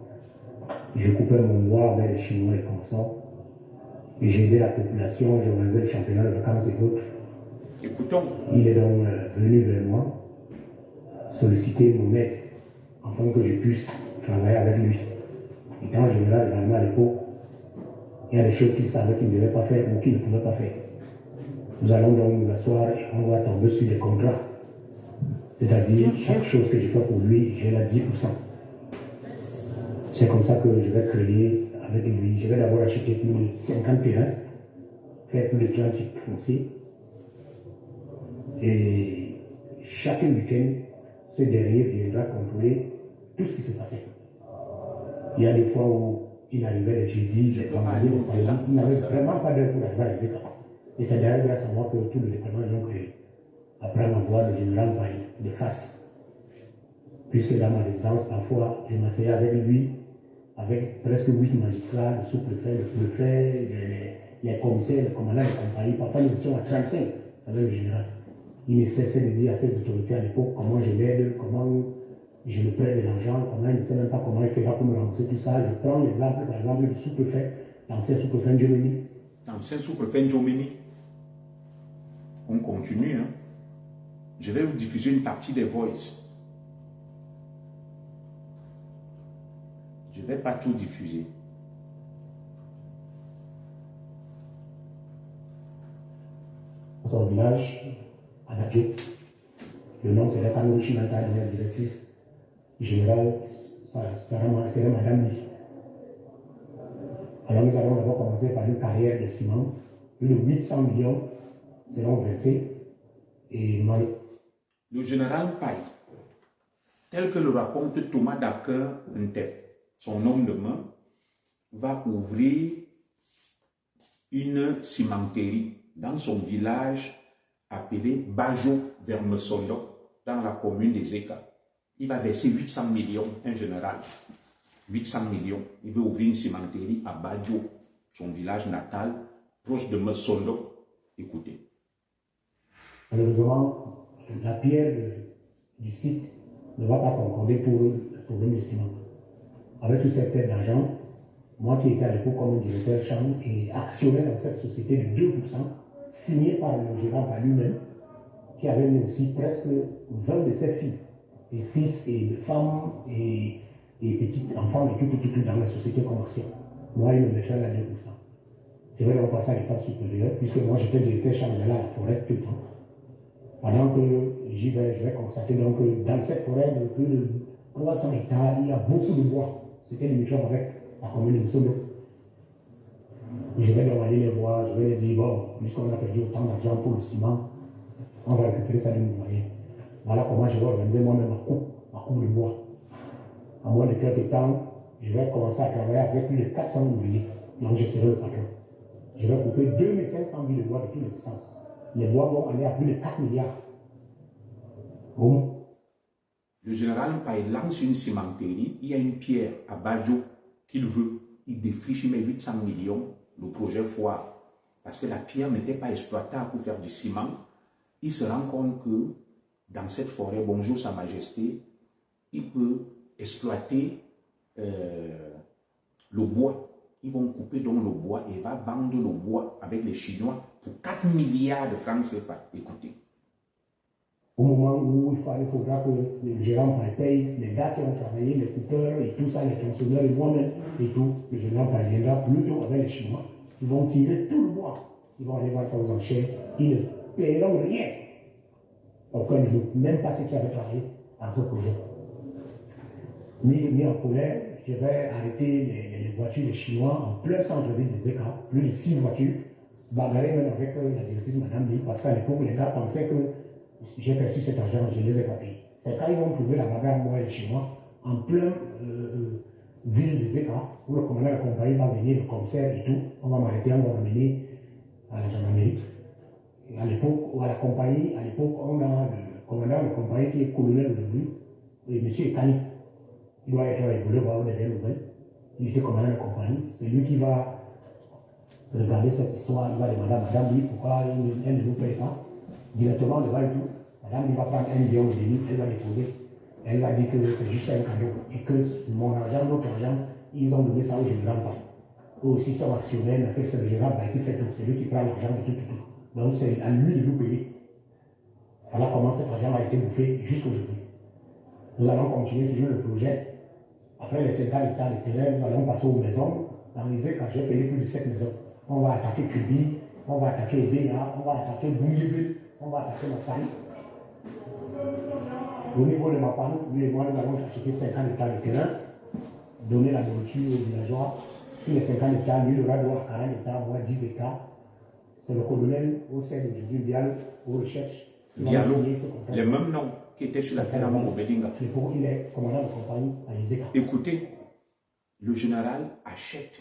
Je coupais mon bois avec les Chinois et consorts. Et j'ai aidé la population, j'ai organisé le championnat de vacances et autres. Écoutons. Il est donc venu vers moi, solliciter mon aide, afin que je puisse travailler avec lui. Étant général également à l'époque, il y a des choses qu'il savait qu'il ne devait pas faire ou qu'il ne pouvait pas faire. Nous allons donc nous asseoir et on va tomber sur des contrats. C'est-à-dire, chaque chose que je fais pour lui, j'ai la 10%. C'est comme ça que je vais créer avec lui. Je vais d'abord acheter plus de 50 terrains, faire plus de 30 titres fonciers. Et chaque week-end, ce dernier viendra contrôler tout ce qui se passait. Il y a des fois où il arrivait le jeudi, les vendredis, les samedis, il n'avait vraiment pas d'heure pour arriver à les états. Et c'est d'ailleurs grâce à moi que tout le département est créé. Après m'avoir le général Mpaï de face. Puisque dans ma résidence, parfois, je m'asseyais avec lui, avec presque 8 magistrats, le sous-préfet, le préfet, les commissaires, les commandants de compagnie. Parfois, nous étions à 35 avec le général. Il ne cessait de dire à ses autorités à l'époque comment je l'aide, comment je le prête de l'argent, comment il ne sait même pas comment il fera pour me rembourser tout ça. Je prends l'exemple, par exemple, du sous-préfet, l'ancien sous-préfet Ndjomeni. L'ancien sous-préfet Ndjomeni. On continue. Hein. Je vais vous diffuser une partie des voices. Je ne vais pas tout diffuser. Son village, à Nadjo. Le nom c'est la Kanouri Chimanta, la directrice générale, c'est Madame Lee. Alors nous allons d'abord commencer par une carrière de ciment. Plus de 800 millions seront versés. Et le général Mpaï, tel que le raconte Thomas d'Aquin Ntep, son homme de main, va ouvrir une cimenterie dans son village appelé Bajo Vermesondo, dans la commune des Eka. Il va verser 800 millions, un général. 800 millions. Il veut ouvrir une cimenterie à Badjo, son village natal, proche de Messondo. Écoutez. Malheureusement, la pierre du site ne va pas concorder pour le problème du ciment. Avec tout cette aide d'argent, moi qui étais à l'époque comme directeur chambre et actionnaire dans cette société de 2%, signé par le gérant par lui-même, qui avait mis aussi presque 20 de ses filles, et fils et femmes et petits enfants et tout dans la société commerciale. Moi, il me mettait à 2%. Je vais donc passer à l'étape supérieure, puisque moi j'étais directeur chambre à la forêt tout le temps. Pendant que j'y vais, je vais constater donc que dans cette forêt de plus de 300 hectares, il y a beaucoup de bois. C'était limitrophe avec la commune de Moussolo. Je vais donc aller les voir, je vais leur dire, bon, puisqu'on a perdu autant d'argent pour le ciment, on va récupérer ça d'une moyen. Voilà comment je vais organiser moi-même ma coupe de bois. En moins de quelques temps, je vais commencer à travailler avec plus de 400 ouvriers. Donc je serai le patron. Je vais couper 2500 billes de bois de tous les sens. Les bois vont aller à plus de 4 milliards. Bon. Le général Mpaye lance une cimenterie, il y a une pierre à Badjo qu'il veut. Il défriche, il met 800 millions, le projet foire. Parce que la pierre n'était pas exploitable pour faire du ciment. Il se rend compte que dans cette forêt, bonjour Sa Majesté, il peut exploiter le bois. Ils vont couper donc le bois et il va vendre le bois avec les Chinois pour 4 milliards de francs CFA. Écoutez. Au moment où il faudra que le gérant paye les gars qui ont travaillé, les coupeurs et tout ça, les tronçonneurs et moi-même et tout, le gérant viendra plutôt avec les Chinois. Ils vont tirer tout le bois. Ils vont aller vendre ça aux enchères. Ils ne paieront rien. Aucun de nous, même pas ceux qui avaient travaillé dans ce projet. Mis en colère, je vais arrêter les voitures des Chinois en plein centre-ville des Eka, plus de 6 voitures, bagarrer même avec la directrice Madame Lee, parce qu'à l'époque, les gars pensaient que j'ai perçu cet argent, je ne les ai pas payés. C'est quand ils ont trouvé la bagarre, moi et les Chinois, en plein ville des Eka, où le commandant de la compagnie va venir, le commissaire et tout, on va m'arrêter, on va m'amener à la gendarmerie. À l'époque, ou à la compagnie, à l'époque, on a le commandant de la compagnie qui est colonel aujourd'hui, et M. Kani. Il doit être évolué voir derrière le nouvelles. Il était commandant de la compagnie. C'est lui qui va regarder cette histoire. Il va demander à Madame Lee pourquoi elle ne nous paye pas. Directement devant le tout. Madame Lee va prendre 1 million de livres, elle va déposer. Elle va dire que c'est juste un cadeau. Et que mon argent, notre argent, ils ont donné ça au général pas. Eux aussi sont actionnaires, mais c'est le général qui fait tout. C'est lui qui prend l'argent de tout. Donc c'est à lui de nous payer. Voilà comment cet argent a été bouffé jusqu'aujourd'hui. Nous allons continuer toujours le projet. Après les 50 hectares de terrain, nous allons passer aux maisons. Dans les Eka, j'ai payé plus de 7 maisons. On va attaquer Kubi, on va attaquer Ebea, on va attaquer Bouyébé, on va attaquer Mapane. Au niveau de Mapane, lui et moi, nous allons acheter 50 hectares de terrain, donner la nourriture aux villageois. Sur les 50 hectares, lui, il aura droit à 40 hectares, voire 10 hectares. C'est le colonel au sein d'aujourd'hui, Diallo, aux recherches. Diallo, les mêmes noms qui étaient sur la ferme au Bedinga. Il est commandant de compagnie à Iseka. Écoutez, le général achète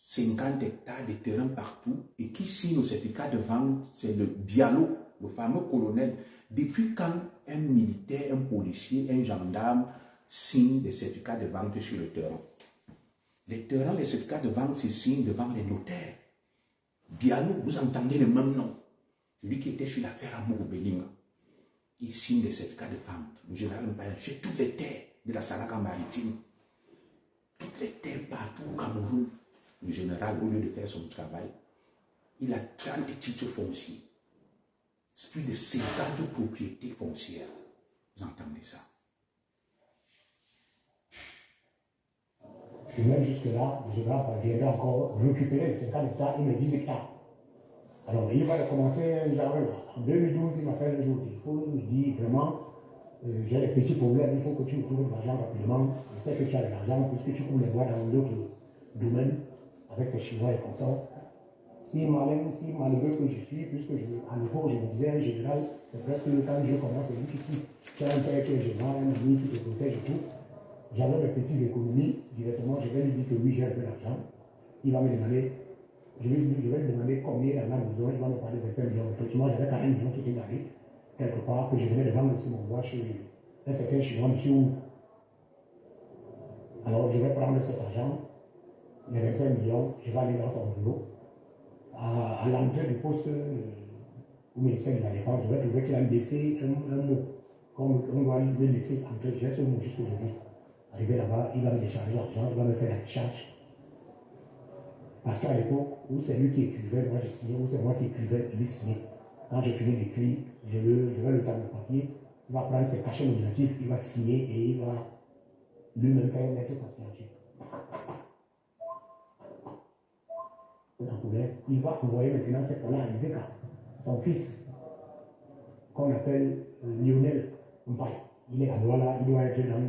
50 hectares de terrain partout et qui signe le certificat de vente, c'est le Diallo, le fameux colonel. Depuis quand un militaire, un policier, un gendarme signe des certificats de vente sur le terrain? Les terrains, les certificats de vente se signent devant les notaires. Diallo, vous entendez le même nom. Celui qui était sur l'affaire à Mourbelinga. Il signe des certificats de vente. Le général Mpaye achète toutes les terres de la Salaka maritime. Toutes les terres partout au Cameroun. Le général, au lieu de faire son travail, il a 30 titres fonciers. C'est plus de 50 propriétés foncières. Vous entendez ça? Et même jusque-là, le général viendra encore récupérer les 50 hectares et les 10 hectares. Alors, il va commencer en 2012, il m'a fait un jour téléphone, il me dit vraiment, j'ai des petits problèmes, il faut que tu me trouves de l'argent rapidement. Je sais que tu as de l'argent puisque tu coupes les bois dans d'autres domaines avec les Chinois et comme ça. Si malheureux que je suis, puisque à l'époque je me disais, en général, c'est presque quand je commence, c'est lui qui suit. Tu as un père qui est général, un ami qui te protège et tout. J'avais mes petites économies, directement, je vais lui dire que oui, j'ai un peu d'argent. Il va me demander. Je vais lui demander combien il y en a besoin, il va me parler de 25 millions. Effectivement, j'avais 40 millions qui étaient gardés. quelque part, que je venais de vendre aussi mon bois chez un certain Chinois, monsieur. Alors, je vais prendre cet argent, les 25 millions, je vais aller dans son boulot. À l'entrée du poste au ministère de la Défense, je vais trouver qu'il a laissé un mot. Comme on doit le laisser entrer, j'ai ce mot jusqu'aujourd'hui. Arrivé là-bas, il va me décharger l'argent, il va me faire la décharge. Parce qu'à l'époque, où c'est lui qui écrivait, moi je signais, où c'est moi qui écrivais, lui signait. Quand j'ai fini d'écrire, je vais le taper le papier, il va prendre ses cachets nominatifs, il va signer et il va lui-même faire mettre sa signature. Il va envoyer maintenant cette fois-là à Iseka, son fils, qu'on appelle Lionel Mbaye. Il est à Douala, il doit être dans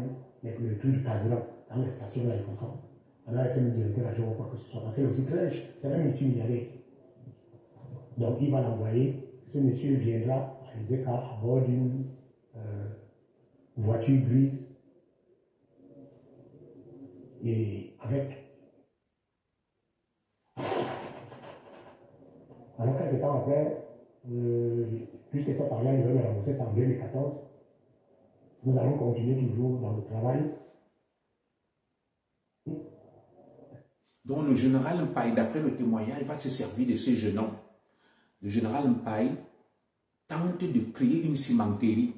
le truc du carburant, dans les stations là, il comprend. Il doit être le directeur adjoint ou quoi que ce soit, parce qu'il est aussi très riche, c'est un multimilliardaire. Donc il va l'envoyer, ce monsieur viendra à Iseka à bord d'une voiture grise et avec. Alors, quelques temps après, puisque cet argent, il va me rembourser ça en 2014, nous allons continuer toujours dans le travail. Donc, le général Mpaye, d'après le témoignage, va se servir de ces jeunes hommes. Le général Mpaye tente de créer une cimenterie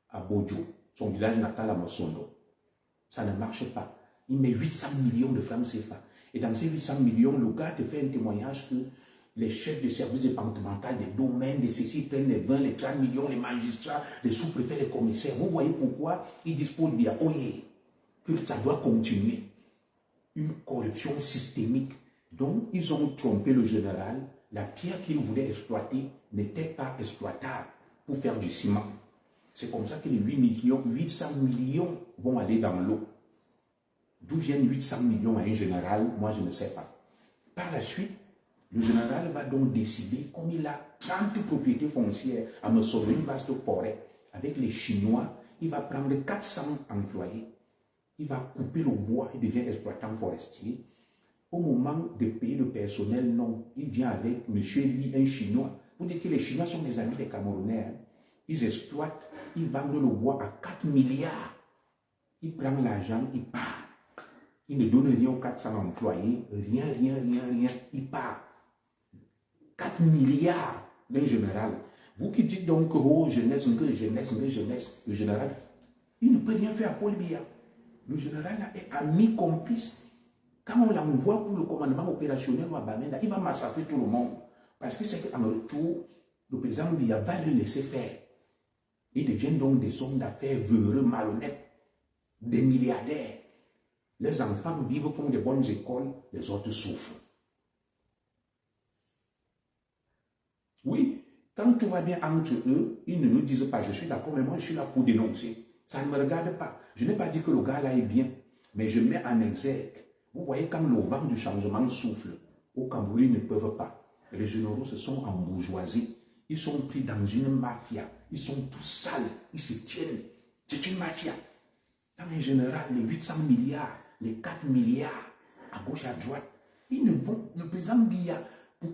à Bodjo, son village natal à Mosondo. Ça ne marche pas. Il met 800 millions de francs CFA. Et dans ces 800 millions, le gars te fait un témoignage que les chefs de services départementaux, des domaines, des ceci prennent les 20, les 30 millions, les magistrats, les sous-préfets, les commissaires. Vous voyez pourquoi ils disposent bien, que ça doit continuer. Une corruption systémique. Donc, ils ont trompé le général. La pierre qu'ils voulaient exploiter n'était pas exploitable pour faire du ciment. C'est comme ça que les 800 millions vont aller dans l'eau. D'où viennent 800 millions à un général? Moi, je ne sais pas. Par la suite, le général va donc décider, comme il a 30 propriétés foncières à me sauver une vaste forêt, avec les Chinois, il va prendre 400 employés, il va couper le bois, il devient exploitant forestier. Au moment de payer le personnel, non, il vient avec M. Li, un Chinois. Vous dites que les Chinois sont des amis des Camerounais. Hein? Ils exploitent, ils vendent le bois à 4 milliards. Il prend l'argent, il part. Il ne donne rien aux 400 employés, rien, il part. 4 milliards d'un général. Vous qui dites donc, oh, jeunesse, le général, il ne peut rien faire à Paul Biya. Le général est ami complice. Quand on l'envoie pour le commandement opérationnel à Bamenda, il va massacrer tout le monde. Parce que c'est qu'en retour, le président Biya va le laisser faire. Ils deviennent donc des hommes d'affaires véreux, malhonnêtes, des milliardaires. Les enfants vivent, font des bonnes écoles, les autres souffrent. Oui, quand tout va bien entre eux, ils ne nous disent pas, je suis d'accord, mais moi je suis là pour dénoncer. Ça ne me regarde pas. Je n'ai pas dit que le gars là est bien, mais je mets en exergue. Vous voyez, quand le vent du changement souffle, au Cameroun, ils ne peuvent pas. Les généraux se sont embourgeoisés. Ils sont pris dans une mafia. Ils sont tous sales. Ils se tiennent. C'est une mafia. Dans un général, les 800 milliards, les 4 milliards, à gauche, à droite, ils ne vont, le président Biya,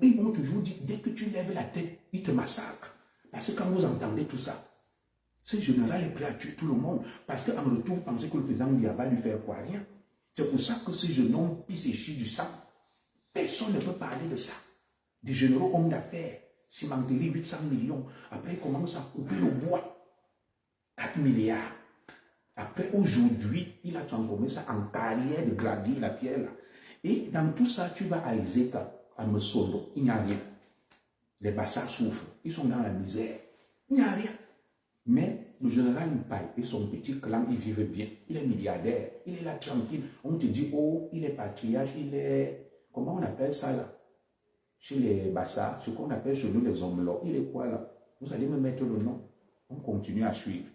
ils vont toujours dire, dès que tu lèves la tête, ils te massacrent. Parce que quand vous entendez tout ça, ce général est prêt à tuer tout le monde. Parce qu'en retour, vous pensez que le président Biya va lui faire quoi? Rien. C'est pour ça que ce jeune homme pisse et chie du sang. Personne ne peut parler de ça. Des généraux hommes d'affaires, cimenterie 800 millions. Après, il commence à couper le bois. 4 milliards. Après, aujourd'hui, il a transformé ça en carrière de gravir la pierre là. Et dans tout ça, tu vas à Iseka, à Mesondo, il n'y a rien. Les Bassas souffrent, ils sont dans la misère. Il n'y a rien. Mais le général Mpaye et son petit clan, ils vivent bien. Il est milliardaire, il est là tranquille. On te dit, oh, il est patriarche, il est... Comment on appelle ça là? Chez les Bassas, ce qu'on appelle chez nous les hommes là. Il est quoi là? Vous allez me mettre le nom. On continue à suivre.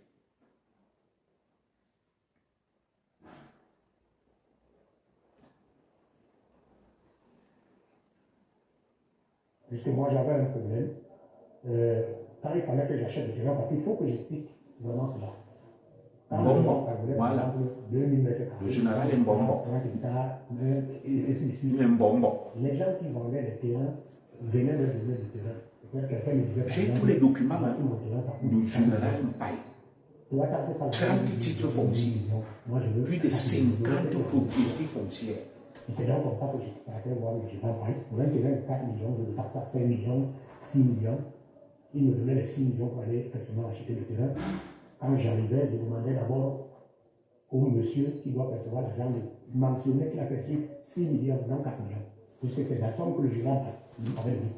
Puisque moi j'avais un problème, quand il fallait que j'achète des terrains, parce qu'il faut que j'explique vraiment cela. Mbombo, voilà. 2000 mètres carrés. Le général est Mbombo. Et ainsi de suite. Mbombo. Les gens qui vendaient les terrains venaient me donner des terrains. Quelqu'un me disait, J'ai tous les documents du général Mpaye. 30 titres fonciers, plus de 50 propriétés foncières. C'est donc comme ça que je partais voir le général Mpaye. Pour un terrain de 4 millions, je le taxe à 5 millions, 6 millions. Il me donnait les 6 millions pour aller effectivement acheter le terrain. Quand j'arrivais, je demandais d'abord au monsieur qui doit percevoir l'argent de mentionner qu'il a perçu 6 millions, non 4 millions. Puisque c'est la somme que le général avait donnée.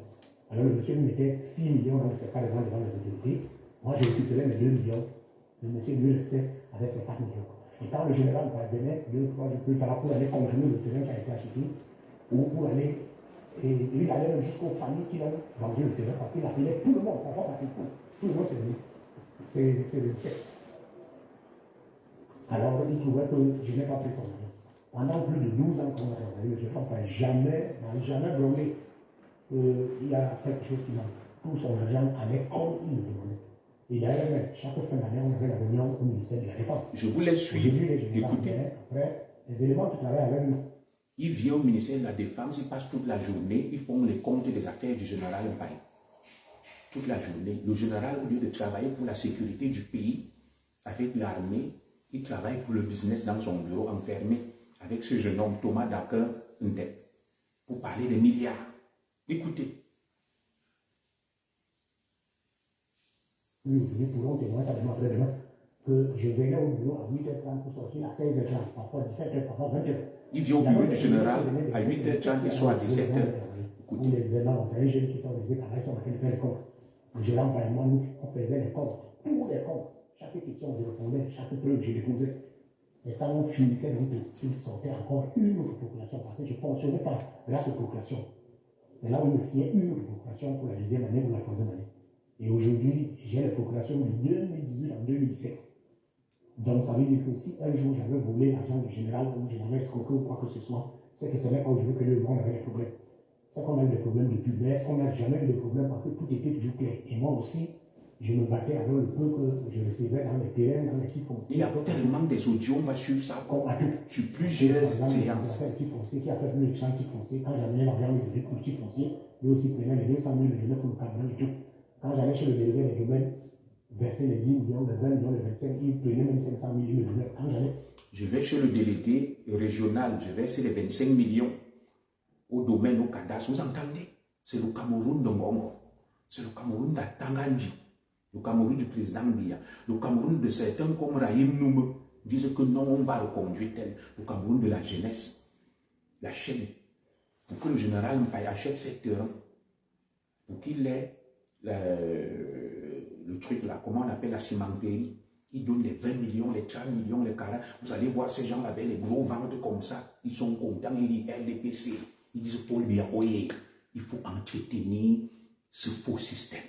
Alors le monsieur mettait 6 millions dans le certificat de vente devant les autorités. Moi, j'ai récupéré mes 2 millions. Le monsieur lui restait avec ses 4 millions. Et quand le général venait 2 fois plus tard pour aller contrôler le terrain qui a été acheté, ou pour aller, et il allait même jusqu'aux familles qui ont vendu le terrain, parce qu'il appelait tout le monde, tout le monde s'est venu. C'est le chef. Alors il trouvait que je n'ai pas pris son argent. Pendant plus de 12 ans qu'on a travaillé, je n'ai jamais blâmé. Il y a quelque chose qui manque. Tout son argent allait comme il le demandait. Et d'ailleurs, chaque fin d'année, on avait la réunion au ministère de la Défense. Je vous laisse suivre. Écoutez. Après, les éléments qui travaillent avec nous. Il vient au ministère de la Défense, il passe toute la journée, ils font les comptes des affaires du général Mpaye. Toute la journée. Le général, au lieu de travailler pour la sécurité du pays, avec l'armée, il travaille pour le business dans son bureau, enfermé avec ce jeune homme, Thomas Dakin Ndep, pour parler des milliards. Écoutez. Nous pourrons témoigner ça demain après-demain que je venais au bureau à 8h30 pour sortir à 16h30, parfois 17h, parfois 20h. Il vient au bureau du général à 8h30, il soit à 17h. Écoutez. Les événements, c'est un jeune qui sort des états, ils sont en train de faire les comptes. Le général, par exemple, nous, on faisait les comptes, tous les comptes. Chaque question, je répondais, chaque preuve, je déposais. Et quand on finissait, donc, il sortait encore une autre procuration, parce que je ne fonctionnais pas grâce aux procurations. C'est là où il me signait une autre procuration pour la deuxième année ou la troisième année. Et aujourd'hui, j'ai les procurations de 2018 en 2017. Donc, ça veut dire que si un jour j'avais volé l'argent du général ou je l'avais escroqué ou quoi que ce soit, c'est que ce n'est pas aujourd'hui que le monde avait des problèmes. C'est qu'on a eu des problèmes depuis, mais on n'a jamais eu de problème parce que tout était toujours clair. Et moi aussi, je me battais avec le peu que je recevais dans les terrains, dans les petits fonciers. Il y a tellement des audios, on va suivre ça sur plusieurs séances. Il y a un petit foncier qui a fait le champ petit foncier. Quand j'amenais l'argent, il faisait pour le petit foncier. Lui aussi prenait les 200 000, il donnait pour le camion et tout. Quand j'allais chez le délégué des domaines, verser les 10 millions, les 20 millions, les 25, il prenait même 500 000, il me donnait. Quand j'allais. Je vais chez le délégué régional, je vais verser les 25 millions au domaine, au cadastre. Vous entendez? C'est le Cameroun de Ngongo. C'est le Cameroun d'Atanganji. Le Cameroun du président Biya. Le Cameroun de certains comme Rahim Noum disent que non, on va reconduire tel. Le Cameroun de la jeunesse. La chaîne. Pour que le général Mpaye achète cette terrain. Pour qu'il ait le truc là, comment on appelle la cimenterie. Il donne les 20 millions, les 30 millions, les 40. Vous allez voir ces gens avec les gros ventres comme ça. Ils sont contents. Ils disent LDPC. Ils disent Paul Biya, oye, il faut entretenir ce faux système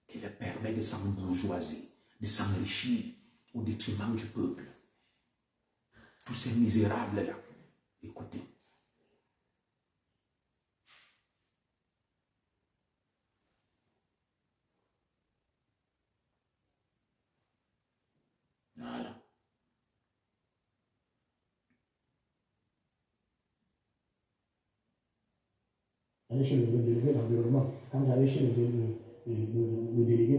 qui leur permet de s'embourgeoiser, de s'enrichir au détriment du peuple. Tous ces misérables-là, écoutez. Voilà. J'allais chez le délégué de l'environnement. Quand j'allais chez le délégué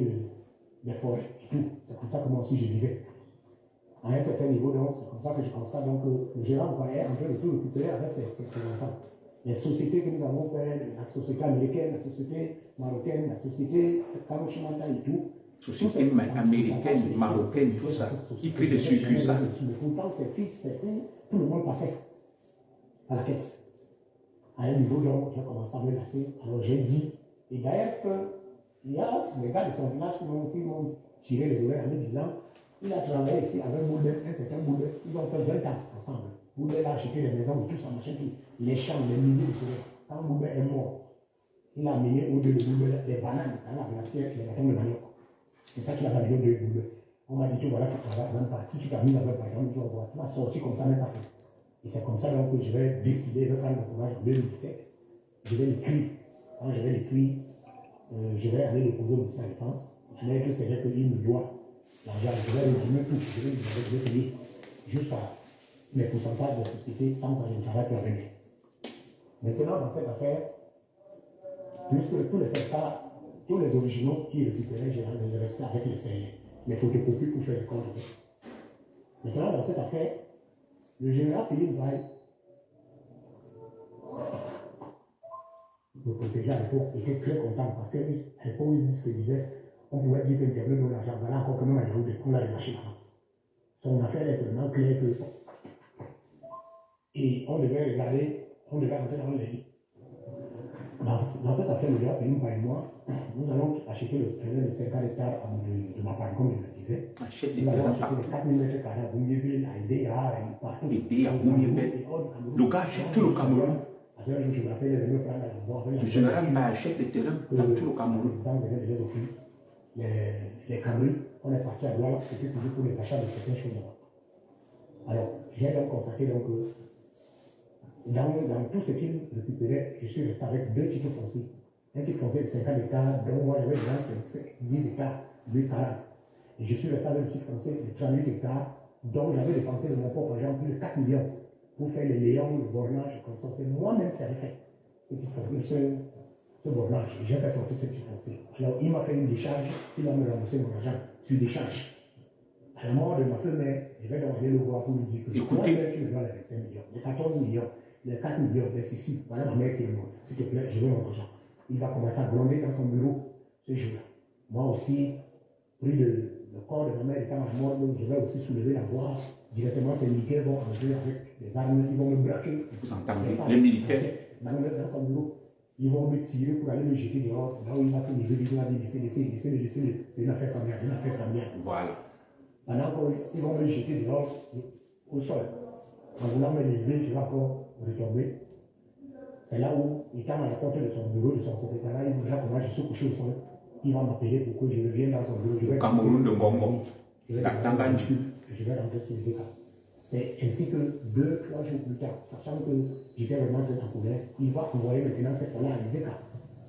des forêts et tout, c'est comme ça que moi aussi je vivais. À un certain niveau, donc, c'est comme ça que je constate donc, que le gérant est en train de tout récupérer avec ses enfants. Les sociétés que nous avons fait, la société américaine, la société marocaine, la société Kamoshimata et tout. Société américaine, marocaine, tout ça. Ils créent des circuits ça. Pourtant, ses fils, ses filles, tout le monde passait à la caisse. À un niveau, donc, j'ai commencé à me lasser. Alors j'ai dit, et d'ailleurs, il y a des gars de son village qui m'ont tiré les oreilles en me disant, il a travaillé ici avec Boudet, un certain Boudet. Ils ont fait 20 ans ensemble. Boudet a acheté les maisons, tout ça, machin, tout. Les champs, les milliers de soleil. Quand Boudet est mort, il a amené au-delà de Boudet des bananes dans la glacière, les bâtons de manioc. C'est ça qu'il a amené au-delà de Boudet. On m'a dit que voilà, tu travailles même pas. Si tu t'amuses avec par exemple, tu vas voir, tu vas sortir comme ça, même pas ça. Et c'est comme ça donc que je vais décider de prendre le courage en 2017. Je vais l'écrire. Quand je vais l'écrire, je vais aller déposer au ministère de la Défense. Mais que c'est vrai qu'il me doit l'argent. Je vais résumer tout. Je vais payer juste à mes pourcentages de la société. Sans ça, je ne travaille plus avec lui. Maintenant, dans cette affaire, puisque tous les secteurs tous les originaux qui récupéraient, je restais avec les photocopies pour faire le compte. Maintenant, dans cette affaire, le général Philippe Vaille me protégeait à l'époque, était très content parce qu'à l'époque, il se disait, on pouvait dire qu'Internet donne l'argent, voilà encore que même à Yaoundé, on a les machines là. Son affaire est tellement claire que. Et on devait regarder, on devait rentrer dans les lits. Dans cette affaire, le gars Philippe Vaille et moi, nous allons acheter le terrain de 50 hectares de ma part, comme je le disais. Nous allons acheter les 4000 mètres carrés à Boumiébé, à Idéa, partout. Idéa, Boumiébé. Le gars achète tout le Cameroun. Le général achète des terrains dans tout le Cameroun. Les Cameroun, on est parti à Douala, c'était toujours pour les achats de certaines choses là-bas. Alors, j'ai donc constaté donc, dans tout ce qu'il récupérait, je suis resté avec 2 titres fonciers. Un titre foncier de 50 hectares, dont moi j'avais 10 hectares, 8 40. Et je suis resté avec un titre foncier de 38 hectares, dont j'avais dépensé de mon propre argent plus de 4 millions pour faire les léons, le bornage, comme ça. C'est moi-même qui avais fait ce bornage. J'ai fait sortir ce titre foncier. Alors il m'a fait une décharge, il va me rembourser mon argent sur décharge. À la mort de ma femme, je vais donc aller le voir pour lui dire que écoutez, tu me dois les 25 millions, les 14 millions, les 4 millions, les 6, voilà ma mère qui est morte. S'il te plaît, je veux mon argent. Il va commencer à gronder dans son bureau ce jour-là. Moi aussi, pris le corps de ma mère étant à mort, je vais aussi soulever la voix. Directement, ces militaires vont entrer avec des armes, ils vont me braquer. Vous entendez, les militaires. Dans son bureau, ils vont me tirer pour aller me jeter dehors. Là où il va se lever, il va dire laissez, c'est une affaire familiale, c'est une affaire familiale. Voilà. Maintenant, ils vont me jeter dehors au sol. En voulant me lever, je vais encore retomber. C'est là où, étant à la porte de son bureau, de son secrétariat, il voudra que moi je suis couché au sol. Il va m'appeler pour que je revienne dans son bureau. Le Cameroun de Ngongo. La Tanganji. Je vais rentrer sur les écarts. C'est ainsi que 2-3 jours plus tard, sachant que j'étais vraiment très en colère, il va envoyer maintenant cette fois-là à Iseka,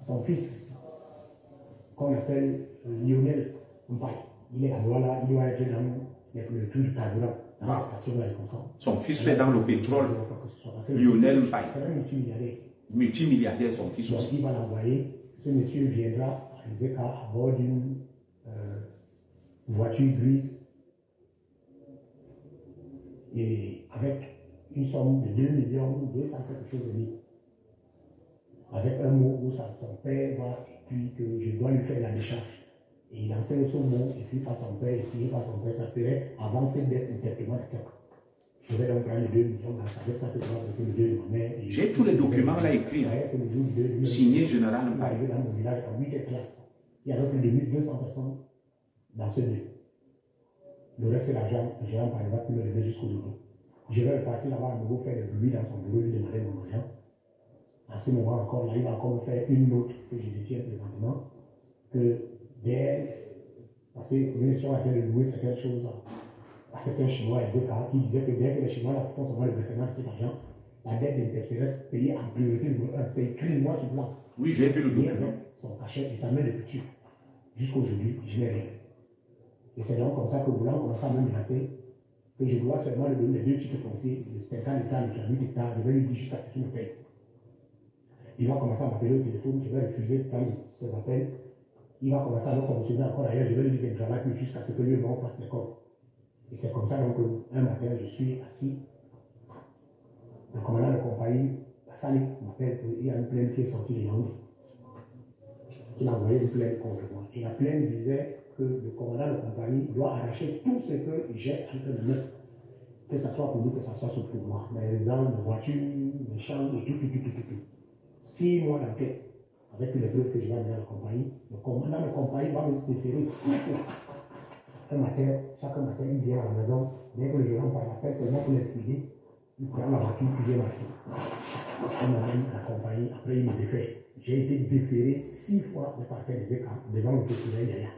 son fils, qu'on appelle Lionel Mpaye. Il est à Douala, il doit être dans le tour du carburant, dans la station là, comme ça. Son fils fait dans le pétrole. Lionel Mpaye. C'est un multimilliardaire. Multimilliardaire, son fils Donc, aussi. il va l'envoyer. Ce monsieur viendra à Iseka à bord d'une voiture grise et avec une somme de 2 millions 200 quelque chose de livres. Avec un mot où son père va, et puis que je dois lui faire la décharge. Et il enseigne ce mot, et puis par son père, et signé par son père, ça serait avancer d'être interprétant de quelqu'un. Je vais donc prendre les 2 millions dans sa tête, ça peut être le 2 de ma mère. J'ai tous les documents là écrits. Signé Général Mpaye. Arrivé dans mon village à 8 hectares. Il y avait plus de 1200 personnes dans ce lieu. Le reste de l'argent, le gérant Mpaye va plus le lever jusqu'aujourd'hui. Je vais repartir là-bas à nouveau faire le bruit dans son bureau, lui demander mon argent. À ce moment encore, là, il va encore me faire une note que je détiens présentement, que parce que nous sommes en train de louer certaines choses à certains Chinois, qui disaient que dès que les Chinois font seulement le versement de cet argent, la dette d'interférence payée en priorité numéro 1, c'est écrit noir sur blanc. Oui, j'ai vu le document. Son cachet et sa main de couture. Jusqu'aujourd'hui, je n'ai rien. Et c'est donc comme ça que voulant commencer à me menacer, que je dois seulement lui donner les 2 titres fonciers, le 50 hectares, le 38 hectares, je vais lui dire jusqu'à ce qu'il me paye. Il va commencer à m'appeler au téléphone, je vais refuser de prendre ses appels. Il va commencer à me commissionner encore ailleurs, je vais lui dire que je travaille plus jusqu'à ce que lui me fasse l'école. Et c'est comme ça donc un matin, je suis assis. Le commandant de compagnie, Sali, m'appelle, il y a une plainte qui est sortie de Yaoundé. Il a envoyé une plainte contre moi. Et la plainte disait que le commandant de compagnie doit arracher tout ce que j'ai entre les mains. Que ce soit pour lui, que ce soit pour moi. Les armes, les voitures, les champs, et tout. 6 mois d'enquête, avec les preuves que je vais amener à la compagnie. Le commandant de compagnie va me déférer 6 fois. Un matin, chaque matin, il vient à la maison, dès que le gérant par l'appel, seulement pour l'expliquer, il prend la voiture, il vient marcher. Il m'amène à la compagnie, après il me défait. J'ai été déféré 6 fois de parquet des écarts devant le procureur Yaya.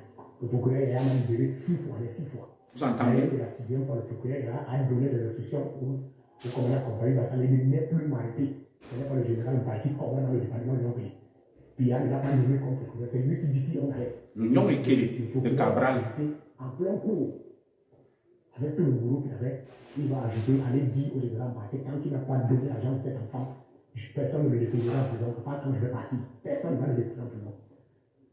Le procureur Yaya m'a libéré 6 fois, les 6 fois. Vous entendez? La 6e fois, le procureur Yaya a donné des instructions où le commandant de compagnie va s'en aller, n'est plus marqué. Ce n'est pas le général Mpaye qui commande dans le département de l'Empire. Puis il n'a pas nommé comme procureur, c'est lui qui dit qu'on arrête. Le nom est quel? Le Cabral. En plein cours, avec tout le boulot qu'il avait, il va ajouter, aller dire au général Mpaye, tant qu'il n'a pas donné l'argent de cet enfant, personne ne me le défendra en prison, pas quand je vais partir. Personne ne va le défendre en prison.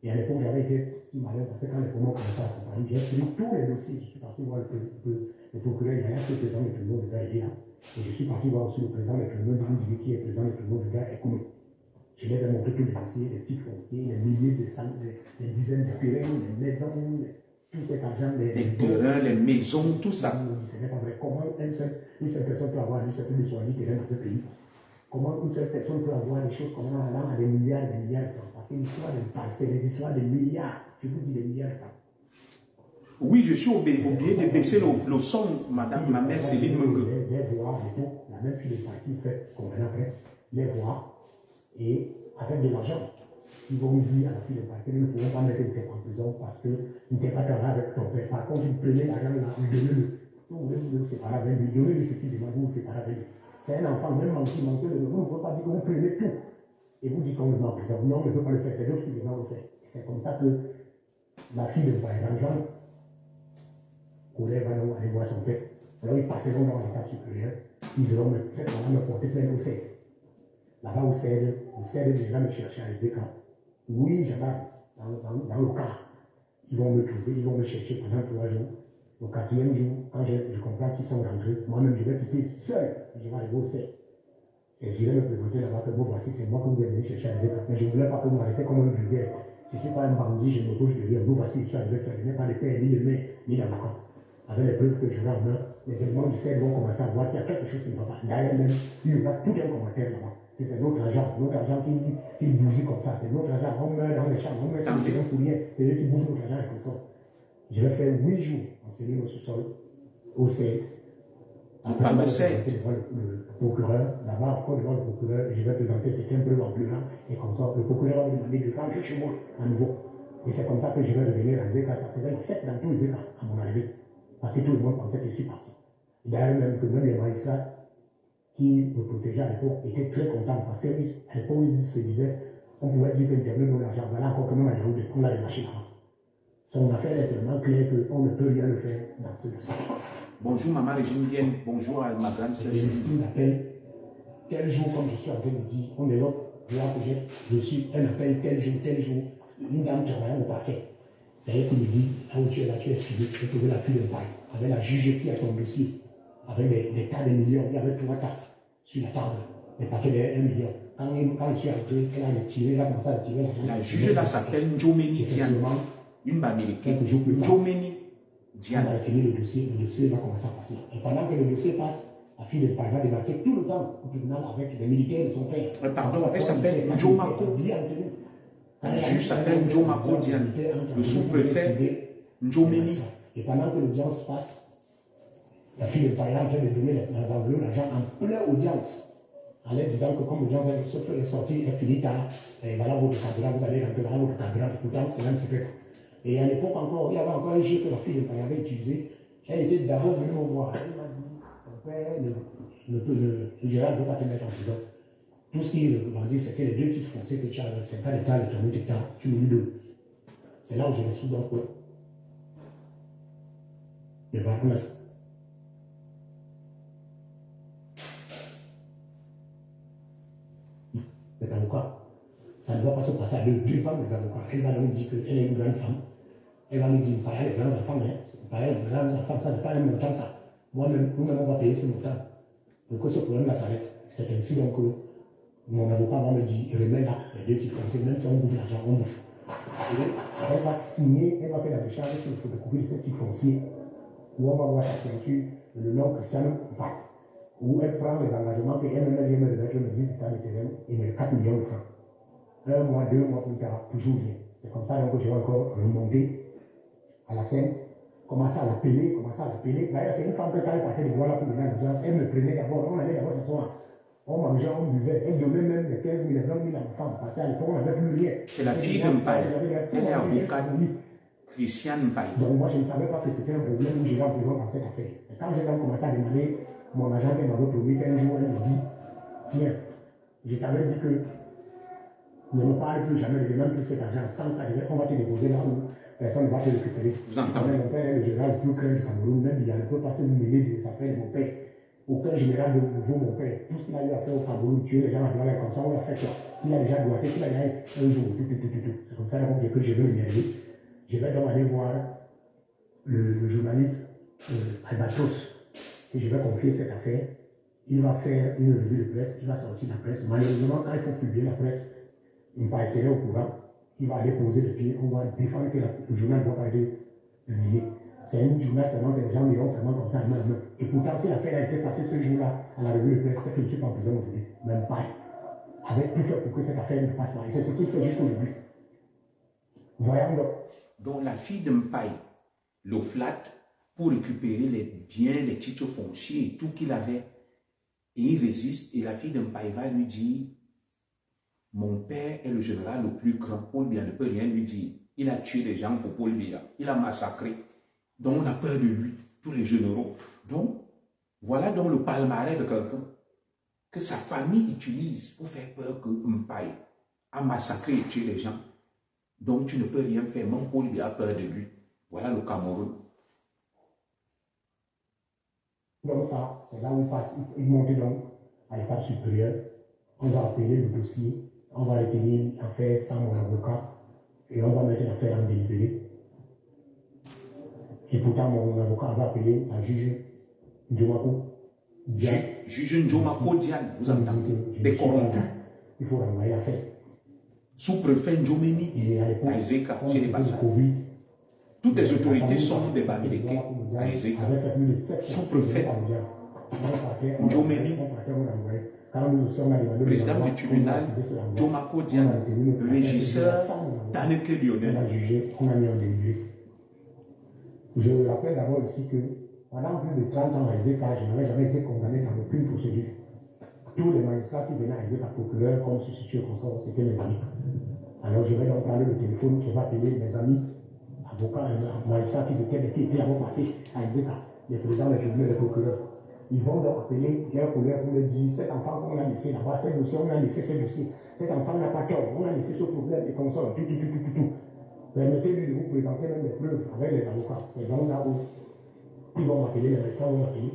Et à l'époque, j'avais été si malin parce que quand les promos commençaient à accompagner, j'ai pris tous les dossiers. Je suis parti voir le procureur Yaya, qui est président des tribunaux de gars, il est là. Et je suis parti voir aussi le président des tribunaux du qui est président des tribunaux de gars, et comment. Je les ai montré tous les dossiers, les titres fonciers, les milliers de salles, les dizaines de terrains, les maisons, tout cet argent, les terrains, les maisons, tout ça. Ce n'est pas vrai. Comment une seule personne peut avoir une certaine de 70 terrains dans ce pays? Comment une seule personne peut avoir des choses comme ça à des milliards et des milliards de francs? Parce que l'histoire de c'est des histoires de milliards. Je vous dis des milliards de francs. Oui, je suis obligé de baisser le son, madame, ma mère Céline Mengue. Les voix, la même fille de parti fait qu'on après, les voix, et avec de l'argent. Ils vont dire à la fille de parti, nous ne pouvons pas mettre une tête en prison parce que tu n'es pas travaillé avec ton père. Par contre, vous prenez l'argent là, vous donnez-le. Vous voulez vous séparer avec lui, donnez-lui ce qu'il demande, vous vous séparez avec lui. C'est un enfant, même qui manque de vous ne pouvez pas dire que vous prenez tout. Et vous dites qu'on le met en prison. Non, on ne peut pas le faire, c'est l'autre qui vient le faire. C'est comme ça que la fille de l'argent, Colère va aller voir son père. Alors ils passeront dans l'étape supérieure. Ils iront me porter plein au CED. Là-bas au CED déjà me chercher à les écrans. Oui, j'avais dans le cas. Ils vont me trouver, ils vont me chercher pendant 3 jours. Au 4e jour, quand je comprends qu'ils sont rentrés, moi-même je vais quitter seul. Je vais arriver au CED. Et je vais me présenter là-bas que bon, voici, c'est moi que vous êtes venu chercher à les écrans. Mais je ne voulais pas que vous m'arrêtez comme un vulgaire. Je ne suis pas un bandit, je me touche de rien. Vous voici, je suis arrivé seul. Je n'ai pas de père, ni de mère, ni d'avocat. Avec les preuves que je vais en main, les éléments du CED vont commencer à voir qu'il y a quelque chose qui ne va pas. D'ailleurs, même, il y aura tout un commentaire là-bas. C'est notre argent qui bousille comme ça. C'est notre argent, on meurt dans les chambres, on meurt sans maison pour rien. C'est eux qui bougent notre argent et comme ça. Je vais faire 8 jours en cellule au sous-sol, au CED. Après, je vais présenter devant le procureur, là-bas encore devant le procureur, et je vais présenter certaines preuves en pleurant. Et comme ça, le procureur va me demander de rentrer chez moi à nouveau. Et c'est comme ça que je vais revenir à Zeka. Ça serait une fête dans tous les États à mon arrivée. Parce que tout le monde pensait que je suis parti. D'ailleurs, même les magistrats qui me protégeaient à l'époque étaient très contents parce qu'à l'époque, ils se disaient, on pouvait dire qu'Internet donne l'argent, voilà encore que même à Yaoundé, on l'a lâché là. Son affaire est tellement claire qu'on ne peut rien le faire dans ce dossier. Bonjour maman Régine, bonjour à ma grande sœur. L'estime appelle tel jour, comme je suis en train de dire, on est là, que j'ai reçu un appel tel jour, une dame travaillant au parquet. C'est elle qui me dit, ah oui, tu es là, tu es excusé, tu peux trouver la fille de paille, avec la juge qui a ton dossier, avec des cas de millions, il y avait 3 cas sur la table, des paquets de 1 million. Quand je suis rentré, elle a retiré, elle a commencé à retirer l'argent. La juge là s'appelle Njomeni Diane, une américaine. Quelques jours plus tard, Njomeni Diane. on a fini le dossier va commencer à passer. Et pendant que le dossier passe, la fille de paille va débarquer tout le temps au tribunal avec des militaires de son père. Pardon, elle s'appelle Njomako. La juge s'appelle Njomako Diane, le sous-préfet Njomeni. Et pendant que l'audience passe, la fille de Payan vient de donner les enveloppes l'argent en pleine audience, en leur disant que comme l'audience est sortie, est finie tard, et voilà votre carburant, vous allez rentrer dans votre carburant. Pourtant, c'est même secret. Et à l'époque encore, il y avait encore un jeu que la fille de Payan avait utilisé. Elle était d'abord venue me voir. Elle m'a dit, ton père, le gérant ne peut pas te mettre en prison. Tout ce qu'il m'a dit, c'est que les 2 titres fonciers que tu as, c'est pas l'État, le tournoi d'État, tu me donnes. C'est là où je me suis donc le Barnas. Les avocats, ça ne va pas se passer à devant les avocats. Elle va nous dire qu'elle est une grande femme. Elle va nous dire, pas les grands enfants, mais c'est pas les grands enfants, ça n'est pas un montant, ça. Moi-même, nous-mêmes, on va payer ce montant pour que ce problème-là s'arrête. C'est ainsi donc que mon avocat va me dire, remets là les 2 titres fonciers, même si on bouffe l'argent, on bouffe. Et elle va signer, elle va faire la décharge sur le photocopie de ce titre foncier, où on va voir sa ceinture, le nom Cristiano Mpac, où elle prend les engagements qu'elle-même vient me remettre le 10 hectares de terrain et mes 4 millions de francs. 1 mois, 2 mois plus tard, toujours rien. C'est comme ça donc que je vais encore remonter à la scène, commencer à l'appeler. D'ailleurs, c'est une femme que quand elle partait de voir là pour venir à l'audience, elle me prenait d'abord, on allait d'abord s'asseoir. On mangeait, on buvait, elle donnait même les 15 000, les 20 000 à ma femme, parce qu'à l'époque, on n'avait plus rien. C'est la fille de Mpaye, elle est avocate, Christiane Mpaye. Donc moi, je ne savais pas que c'était un problème où j'étais en prison dans cette affaire. C'est quand j'ai commencé à demander mon agent qui m'avait promis qu'un jour, elle me dit, tiens, je t'avais dit que ne me parle plus jamais, ne demande plus cet argent, sans ça, on va te déposer là où personne ne va te récupérer. Vous entendez? Mon père est le général le plus craint du Cameroun, même il ne peut pas se mêler de s'appeler mon père. Aucun général de nouveau, mon père, tout ce qu'il a eu à faire au Cameroun, tuer les gens à travers comme ça, on l'a fait quoi. il a déjà doigté, il a déjà un jour, c'est comme ça que je vais m'énerver. Je vais donc aller voir le journaliste Albatros, et je vais confier cette affaire. Il va faire une revue de presse, il va sortir la presse. Malheureusement, quand il faut publier la presse, il va essayer au courant, il va aller poser le pied, on va défendre que le journal ne doit pas être publié. C'est un journal seulement que les gens diront seulement comme ça, main à main. Et pourtant, si l'affaire a été passée ce jour-là à la revue de presse, c'est que je ne suis pas en prison aujourd'hui. Même pas. Avec tout fait pour que cette affaire ne passe pas. Et c'est ce qu'il fait juste au début. Voyons donc. Donc la fille de Mpaye le flatte pour récupérer les biens, les titres fonciers et tout qu'il avait. Et il résiste et la fille de Mpaye va lui dire, mon père est le général le plus grand, Paul Biya ne peut rien lui dire. Il a tué des gens pour Paul Biya, il a massacré. Donc on a peur de lui, tous les généraux. Donc voilà donc le palmarès de quelqu'un que sa famille utilise pour faire peur que Mpaye a massacré et tué les gens. Donc tu ne peux rien faire, même Paul Biya a peur de lui. Voilà le Cameroun. Donc ça, c'est là où il monte donc à l'étape supérieure. On va appeler le dossier, on va retenir l'affaire sans mon avocat et on va mettre l'affaire en délibéré. Et pourtant, mon avocat va appeler la juge Njomako Diane. Juge Njomako Diane, vous entendez, des corrompus. Il faut renvoyer l'affaire. Sous-préfet Njomeni, Et à l'époque, chez les Bassas. Toutes les autorités sont des Bamileke à Ezeka. Sous-préfet Njomeni, président du tribunal Njomako Diane, régisseur Daneke Lionel. On a mis en délibéré. Je rappelle d'abord ici que pendant plus de 30 ans à Ezeka, je n'avais jamais été condamné dans aucune procédure. Tous les magistrats qui venaient à Ezeka, procureur, comme substitut au consort, c'était mes amis. Alors je vais donc prendre le téléphone, je vais appeler mes amis, avocats, magistrats qui étaient avant passés à Ezeka, les présidents des tribunaux, les procureurs. Ils vont donc appeler leur collègue pour leur dire cet enfant qu'on a laissé là-bas, ce dossier, on a laissé ce dossier. Cet enfant n'a pas tort, on a laissé ce problème et consort, tout. Permettez-lui de vous présenter même les preuves avec les avocats. C'est donc là où ils vont m'appeler, les magistrats vont m'appeler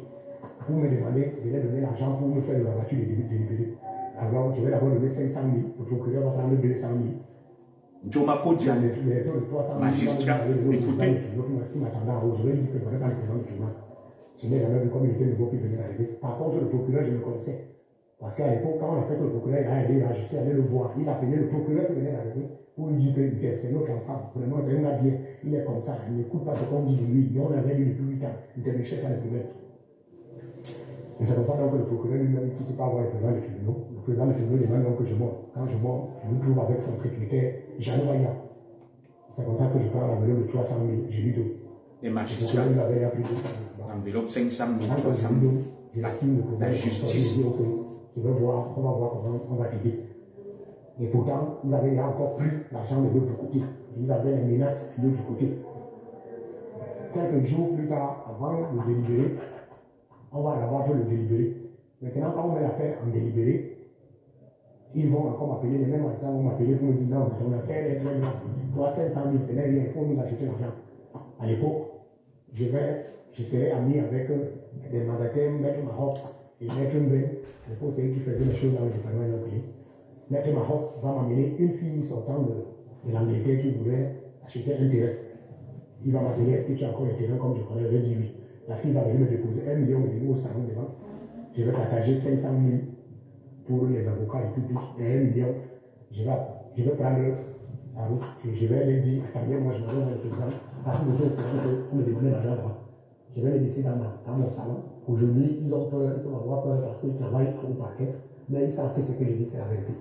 pour me demander de leur donner l'argent pour me faire la voiture de délibéré. Alors je vais d'abord donner 500 000, le procureur va prendre 200 000. Njomako Diane, magistrat, écoutez. Qui m'attendait en haut, je vais lui dire que je ne pas le président du tribunal. Je n'ai jamais vu comme il était nouveau qui venait d'arriver. Par contre, le procureur, je le connaissais. Parce qu'à l'époque, quand on a fait que le procureur a aidé, je suis allé le voir. Il a payé le procureur qui venait d'arriver pour lui dire que c'est notre enfant. Vraiment, c'est un gars bien. Il est comme ça. Il n'écoute pas ce qu'on dit de lui. Mais on avait lu depuis 8 ans. Il était méchant à l'époque. Et c'est comme ça donc que le procureur lui-même ne quitte pas voir le président des tribunaux. Le président des tribunaux demande donc que je monte. Quand je monte, je me trouve avec son secrétaire, Jean Waya. C'est comme ça que je prends l'enveloppe de 300 000. Je lui donne. Les magistrats, enveloppe 500 000, 300 000. La justice. Je vais voir, on va voir comment on va t'aider. Et pourtant, ils avaient encore plus l'argent de l'autre côté. Ils avaient les menaces de l'autre côté. Quelques jours plus tard, avant le délibéré, on va rabattre le délibéré. Maintenant, quand on met l'affaire en délibéré, ils vont encore m'appeler, les mêmes magistrats vont m'appeler pour me dire non, ton affaire est très grave. Toi, 500 000, ce n'est rien, il faut nous acheter l'argent. À l'époque, je serais ami avec des mandataires, Maître Maroc et Maître Mben. À l'époque, c'est eux qui faisaient les choses dans le département de pays. Maître Maroc va m'amener une fille sortant de l'Angleterre qui voulait acheter un terrain. Il va m'appeler, est-ce que tu as encore un terrain comme je connais? Je vais dire oui. La fille va venir me déposer 1 million de euros au salon devant. Je vais partager 500 000 pour les avocats et tout, et 1 million. Je vais prendre la route et je vais leur dire, attendez, moi je me donne le président, parce que vous me demandez l'argent là. Je vais les laisser dans mon salon. Aujourd'hui, ils ont peur, ils vont avoir peur parce qu'ils travaillent au parquet, mais ils savent que ce que je dis, c'est la vérité.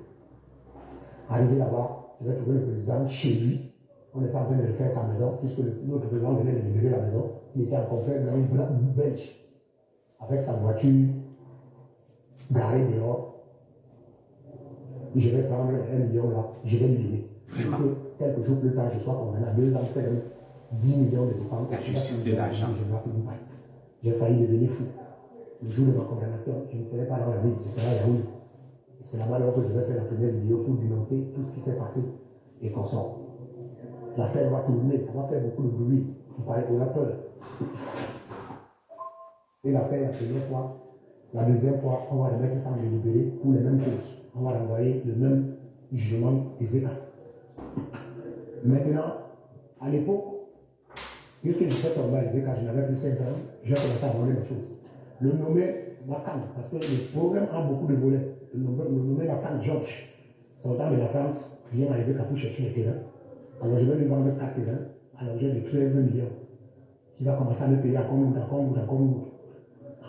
Arrivé là-bas, je vais trouver le président chez lui. On était en train de le faire sa maison, puisque notre président venait de livrer la maison. Il était en complet dans une belge, avec sa voiture garée dehors. Je vais prendre 1 million là, je vais lui donner. Quelques jours plus tard, je sois condamné à 2 ans de ferme, 10 millions de dépenses. La justice de l'argent. J'ai failli devenir fou. Le jour de ma condamnation, je ne serai pas dans la vie, je serai à Yaoundé. C'est là-bas que je vais faire la première vidéo pour dénoncer tout ce qui s'est passé et qu'on sort. L'affaire va tourner, ça va faire beaucoup de bruit. Il paraît qu'on a peur. Et l'affaire, la première fois, la deuxième fois, on va le mettre sans délibérer pour les mêmes choses. On va renvoyer le même jugement des États. Maintenant, à l'époque, puisque je fais tomber les États, je n'avais plus 5 ans, j'ai commencé à voler les choses. Le nommé Macan, parce que le problème a beaucoup de volets. Le nommé Macan George, sortant de la France, vient à les États pour chercher les terrains. Alors je vais lui vendre 4 terrains, alors j'ai de 13 millions. Il va commencer à me payer à compte,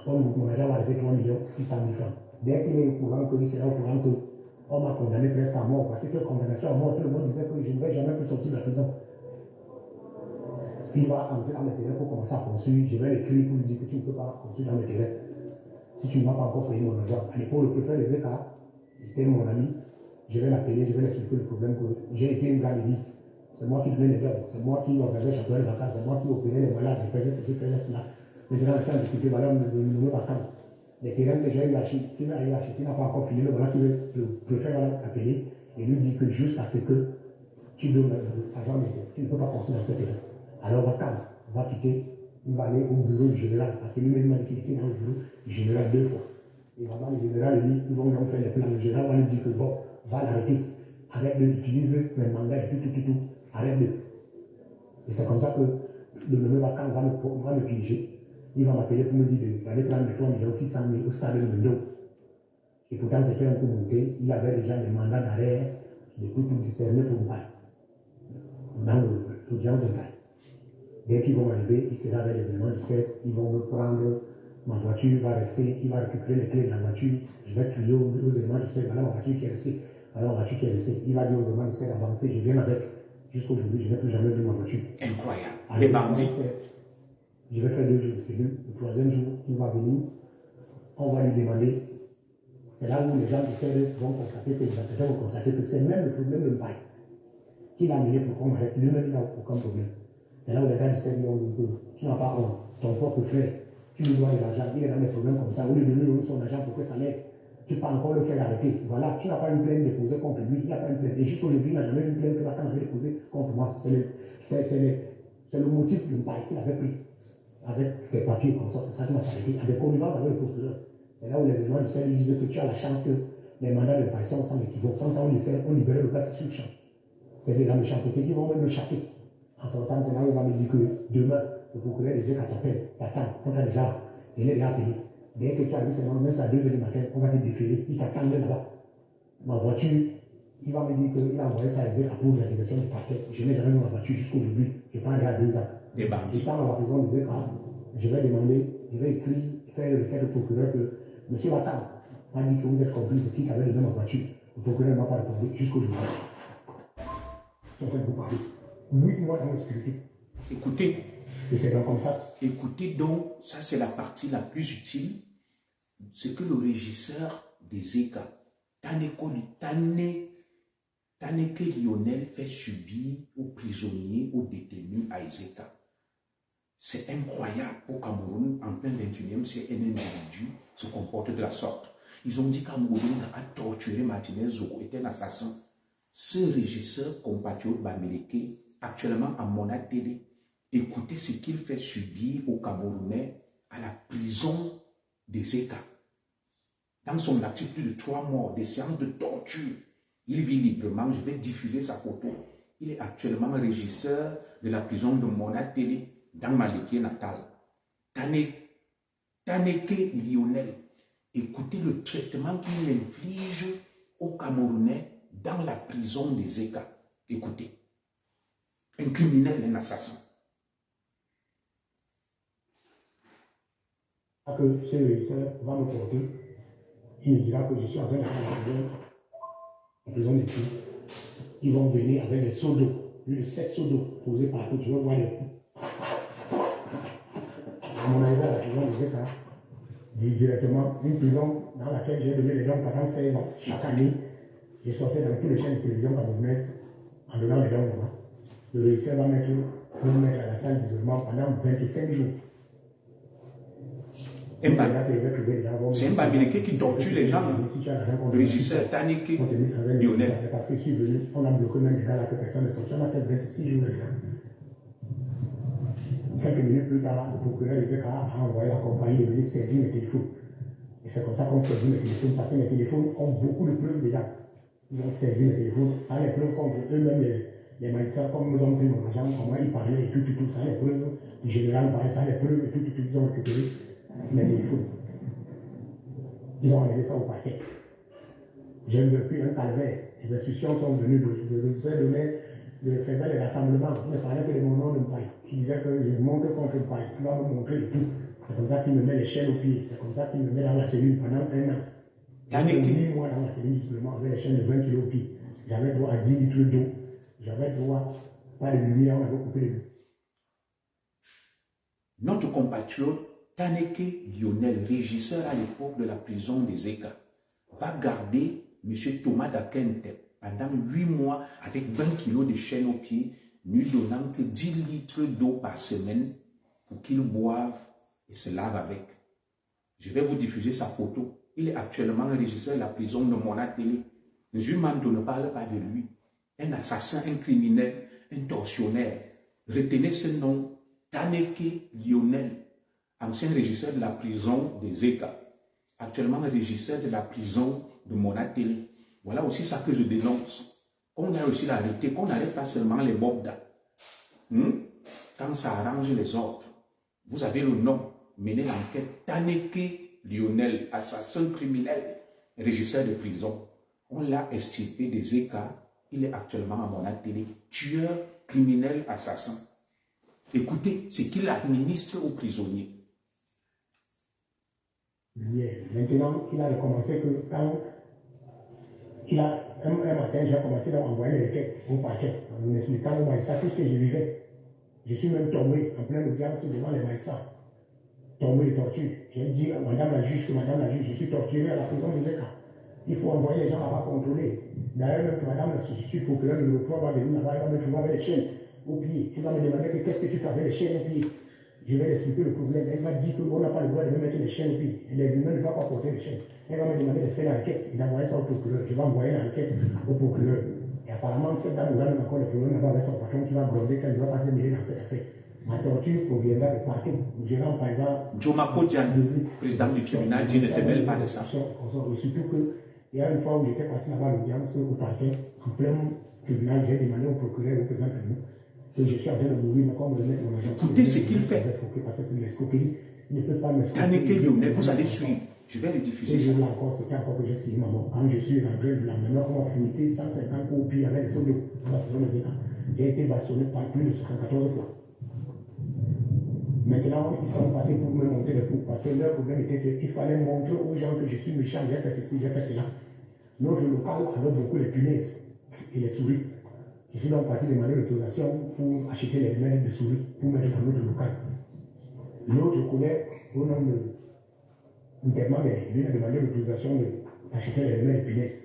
mon agent va rester 3 millions 600 000 francs. Dès qu'il est au courant que il sera au courant qu'on m'a condamné presque à mort, parce que condamnation à mort, tout le monde disait que je ne vais jamais plus sortir de la prison. Il va entrer dans mes terrains pour commencer à construire. Je vais l'écrire pour lui dire que tu ne peux pas construire dans mes terrains si tu ne m'as pas encore payé mon argent. À l'époque, le préfet des États, c'était mon ami. Je vais l'appeler, je vais lui expliquer le problème que j'ai été une grande élite. C'est moi qui donnais les jobs, c'est moi qui organisais les championnats de vacances, c'est moi qui opérais les malades, je faisais ceci, je faisais cela. Les gens qui ont discuté, voilà, me nommer vacances. Les terrains que j'ai eu achetés, qui n'a pas encore fini, le voilà qui le préfet va l'appeler et lui dit que jusqu'à ce que tu donnes l'argent, tu ne peux pas construire dans ce terrain. Alors Vakam va quitter, il va aller au bureau du général, parce que lui-même m'a dit qu'il était dans le bureau du général 2 fois. Et vraiment, le général, lui, ils vont donc faire les plans. Le général va lui dire que bon, va l'arrêter. Arrête d'utiliser mes mandats et tout. Arrête de. Et c'est comme ça que le nommé Vakam va me piéger. Il va m'appeler pour me dire d'aller prendre les 3 600 000 au stade de Mendo. Et pourtant, c'était un peu monté. Il avait déjà des mandats d'arrêt, des trucs pour discerner pour moi. Dans l'audience de Paris. Dès qu'ils vont arriver, il sera avec les éléments du CEP, ils vont me prendre, ma voiture va rester, il va récupérer les clés de la voiture, je vais crier aux éléments du CEP, voilà ma voiture qui est restée, voilà ma voiture qui est restée. Il va dire aux éléments du CEP d'avancer, je viens avec, jusqu'aujourd'hui, je n'ai plus jamais vu ma voiture. Incroyable. Les bandits. Je vais faire 2 jours de cellule, le 3e jour, il va venir, on va lui demander, c'est là où les gens du CEP vont constater que les enquêteurs vont constater que c'est même le problème de Mbaye qu'il a amené pour qu'on arrête, lui-même il n'a aucun problème. C'est là où les gars du CEP ont dit que tu n'as pas honte, ton propre frère, tu lui dois de l'argent, il est dans des problèmes comme ça, au lieu de lui donner son argent pour que ça l'aide, tu peux encore le faire arrêter. Voilà, tu n'as pas une plainte déposée contre lui, il n'a pas une plainte. Et jusqu'aujourd'hui, il n'a jamais eu une plainte que Vacan avait déposée contre moi. C'est le motif d'une paille qu'il avait pris avec ses papiers comme ça, c'est ça qui m'a arrêté, avec connivence avec le procureur. C'est là où les éléments du CEP disaient que tu as la chance que les mandats de paille sont sans équivoque, sans ça on libérait le cas sur le champ. C'est de la méchanceté qui vont même le chasser. En sortant, c'est là où on va me dire que demain, le procureur des États t'attend, on t'a déjà, il est déjà appelé. Dès que tu arrives, c'est même à 2 h du matin, on va te déférer, il t'attend là-bas. Ma voiture, il va me dire qu'il a envoyé ça à États pour la direction du parquet. Je n'ai jamais eu ma voiture jusqu'aujourd'hui, je prends déjà 2 ans. Des bandits. Et quand à la prison des États, je vais demander, je vais écrire, faire le procureur que M. Vacan m'a dit que vous êtes complice, c'est qui qui avait donné ma voiture. Le procureur ne m'a pas répondu jusqu'aujourd'hui. Je suis en train de vous parler. 8 mois dans l'obscurité. Écoutez. Et c'est donc comme ça. Écoutez donc, ça c'est la partie la plus utile. C'est que le régisseur des ECA, Taneke Lionel fait subir aux prisonniers, aux détenus à Ezeka. C'est incroyable au Cameroun, en plein 21e siècle, un individu se comporte de la sorte. Ils ont dit qu'Amourou a torturé Martinez Zoko, était un assassin. Ce régisseur compatriote Bamileke, actuellement à Mona Télé, écoutez ce qu'il fait subir aux Camerounais à la prison des États. Dans son actif, plus de 3 morts, des séances de torture. Il vit librement, je vais diffuser sa photo. Il est actuellement régisseur de la prison de Mona Télé, dans Maliki natal. Taneke Lionel, écoutez le traitement qu'il inflige aux Camerounais dans la prison des États. Écoutez, un criminel, un assassin. Que ce régisseur va me porter, il me dira que je suis en train de faire la prison des filles. Ils vont venir avec des seaux d'eau, plus de 7 seaux d'eau posés partout, tu vas voir les coups. À mon arrivée à la prison des États, directement, une prison dans laquelle j'ai donné les dons pendant 16 ans. Chaque année, je sortais dans tous les chaînes de télévision camerounaises en donnant les dons là-bas. Le régisseur va me mettre à la salle d'isolement pendant 25 jours. C'est un Bamileke qui torture les gens. Le régisseur Taneke Lionel. Parce que je suis venu, on a bloqué même les gars là que personne ne sortit. On a fait 26 jours là. Quelques minutes plus tard, le procureur des États a envoyé la compagnie de venir saisir mes téléphones. Et c'est comme ça qu'on saisit mes téléphones, parce que mes téléphones ont beaucoup de preuves déjà. Ils ont saisi le téléphone, ça a les preuves contre eux-mêmes, les magistrats, comme nous avons pris mon agent, comment ils parlaient et tout, ça a les preuves. Le général parlait, ça a les preuves et tout, ils ont récupéré les téléphones. Ils ont enlevé ça au parquet. J'ai vécu un calvaire. Les institutions sont venues de faire des rassemblements. Il ne parlait que de mon nom de Mpaï. Qui disait que je montre contre Mpaï. Il va me montrer le tout. C'est comme ça qu'il me met les chaînes aux pieds. C'est comme ça qu'il me met dans la cellule pendant 1 an. J'avais 8 mois dans la cellule justement avec les chaînes de 20 kg au pied. J'avais droit à 10 litres d'eau. J'avais droit pas de lumière, on avait coupé les lumières. Notre compatriote Taneke Lionel, régisseur à l'époque de la prison des Eka, va garder M. Thomas Dakente pendant 8 mois avec 20 kilos de chaîne au pied, lui donnant que 10 litres d'eau par semaine pour qu'il boive et se lave avec. Je vais vous diffuser sa photo. Il est actuellement régisseur de la prison de Mona Télé. Jumando ne parle pas de lui. Un assassin, un criminel, un tortionnaire. Retenez ce nom, Taneke Lionel, ancien régisseur de la prison des Eka, actuellement régisseur de la prison de Mona Télé. Voilà aussi ça que je dénonce. On a aussi l'arrêté, qu'on n'arrête pas seulement les bobdas. Quand ça arrange les autres, vous avez le nom, menez l'enquête, Taneke Lionel, assassin criminel, régisseur de prison. On l'a extirpé des Eka, il est actuellement à Mona Télé, tueur, criminel, assassin. Écoutez, c'est qu'il administre aux prisonniers. Maintenant, il a recommencé que quand un matin, j'ai commencé à envoyer les requêtes au parquet en m'expliquant aux magistrats tout ce que je vivais. Je suis même tombé en pleine audience devant les magistrats. Tombé de torture. J'ai dit à madame la juge que madame la juge, je suis torturé à la prison de Zeka. Il faut envoyer les gens là-bas contrôler. D'ailleurs, même madame la substitut procureur de l'Europe va venir là-bas, il va me trouver avec les chaînes au pied. Il va me demander qu'est-ce que tu fais avec les chaînes au pied. Je vais expliquer le problème. Elle m'a dit qu'on n'a pas le droit de me mettre les chaînes au pied. Les humains ne vont pas porter les chaînes. Elle va me demander de faire l'enquête et d'envoyer ça au procureur. Je vais envoyer l'enquête au procureur. Et apparemment, cette dame va même encore le problème là-bas avec son patron qui va gronder qu'elle ne va pas se mêler dans cette affaire. Ma torture proviendra de partout. Gérant par exemple. Jomako Diagne, président du tribunal, dit ne te mêle pas de ça. Surtout qu'il y a une fois où j'étais parti là-bas à l'audience au parquet, en plein tribunal, j'ai demandé au procureur, au président de nous, que je suis en train de mourir, mais comme remettre mon agent. Écoutez ce qu'il fait. Parce que c'est l'escroquerie. Il ne peut pas me Taneke Lionel, vous allez suivre. Je vais le diffuser. Et je encore, c'était encore que j'ai signé ma mort. Quand je suis rentré de la maintenant, on m'a fouillé 150 coups au pied avec les soldats dans la prison des États. J'ai été bastonné par plus de 74 fois. Maintenant, ils sont passés pour me monter les coups parce que leur problème était qu'il fallait montrer aux gens que je suis méchant, j'ai fait ceci, j'ai fait cela. Notre local adopte beaucoup les punaises et les souris. Je suis donc parti demander l'autorisation pour acheter les remèdes de souris pour mettre dans notre local. L'autre, je connais au nom de Internement, mais lui a demandé l'autorisation d'acheter les remèdes de punaises.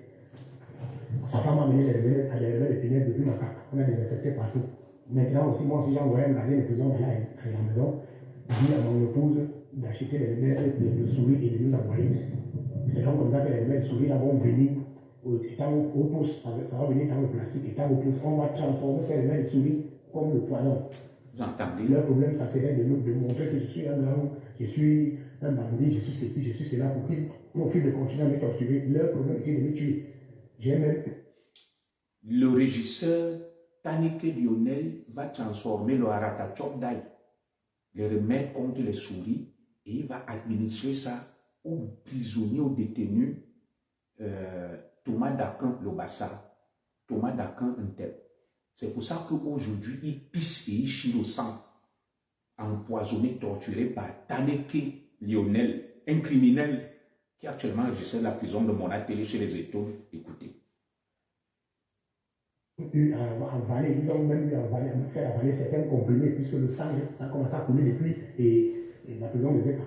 Sa femme a amené les remèdes de punaises depuis ma carte. On a désinfecté partout. Maintenant aussi, moi aussi, j'ai envoyé un gardien de prison à la maison, dit à mon épouse d'acheter les remèdes de souris et de nous envoyer. C'est donc comme ça que les remèdes de souris là vont venir, étant au pouce, ça va venir dans le plastique, étant au pouce. On va transformer ces remèdes de souris comme le poison. Vous entendez? Leur problème, ça serait de montrer que je suis un homme, je suis un bandit, je suis ceci, je suis cela, pour qu'ils profitent de continuer à me torturer. Leur problème est de me tuer. J'ai même. Le régisseur Taneke Lionel va transformer le Haratachok Dai, le remède contre les souris, et il va administrer ça aux prisonniers, aux détenus Thomas Dakan Lobassa, Thomas Dakan Ntep. C'est pour ça qu'aujourd'hui, il pisse et il chie le sang, empoisonné, torturé par Taneke Lionel, un criminel qui est actuellement régisseur de la prison de Mona Télé chez les Étoiles. Écoutez. Ils ont même fait avaler certains comprimés, puisque le sang, ça a commencé à couler depuis la prison des États.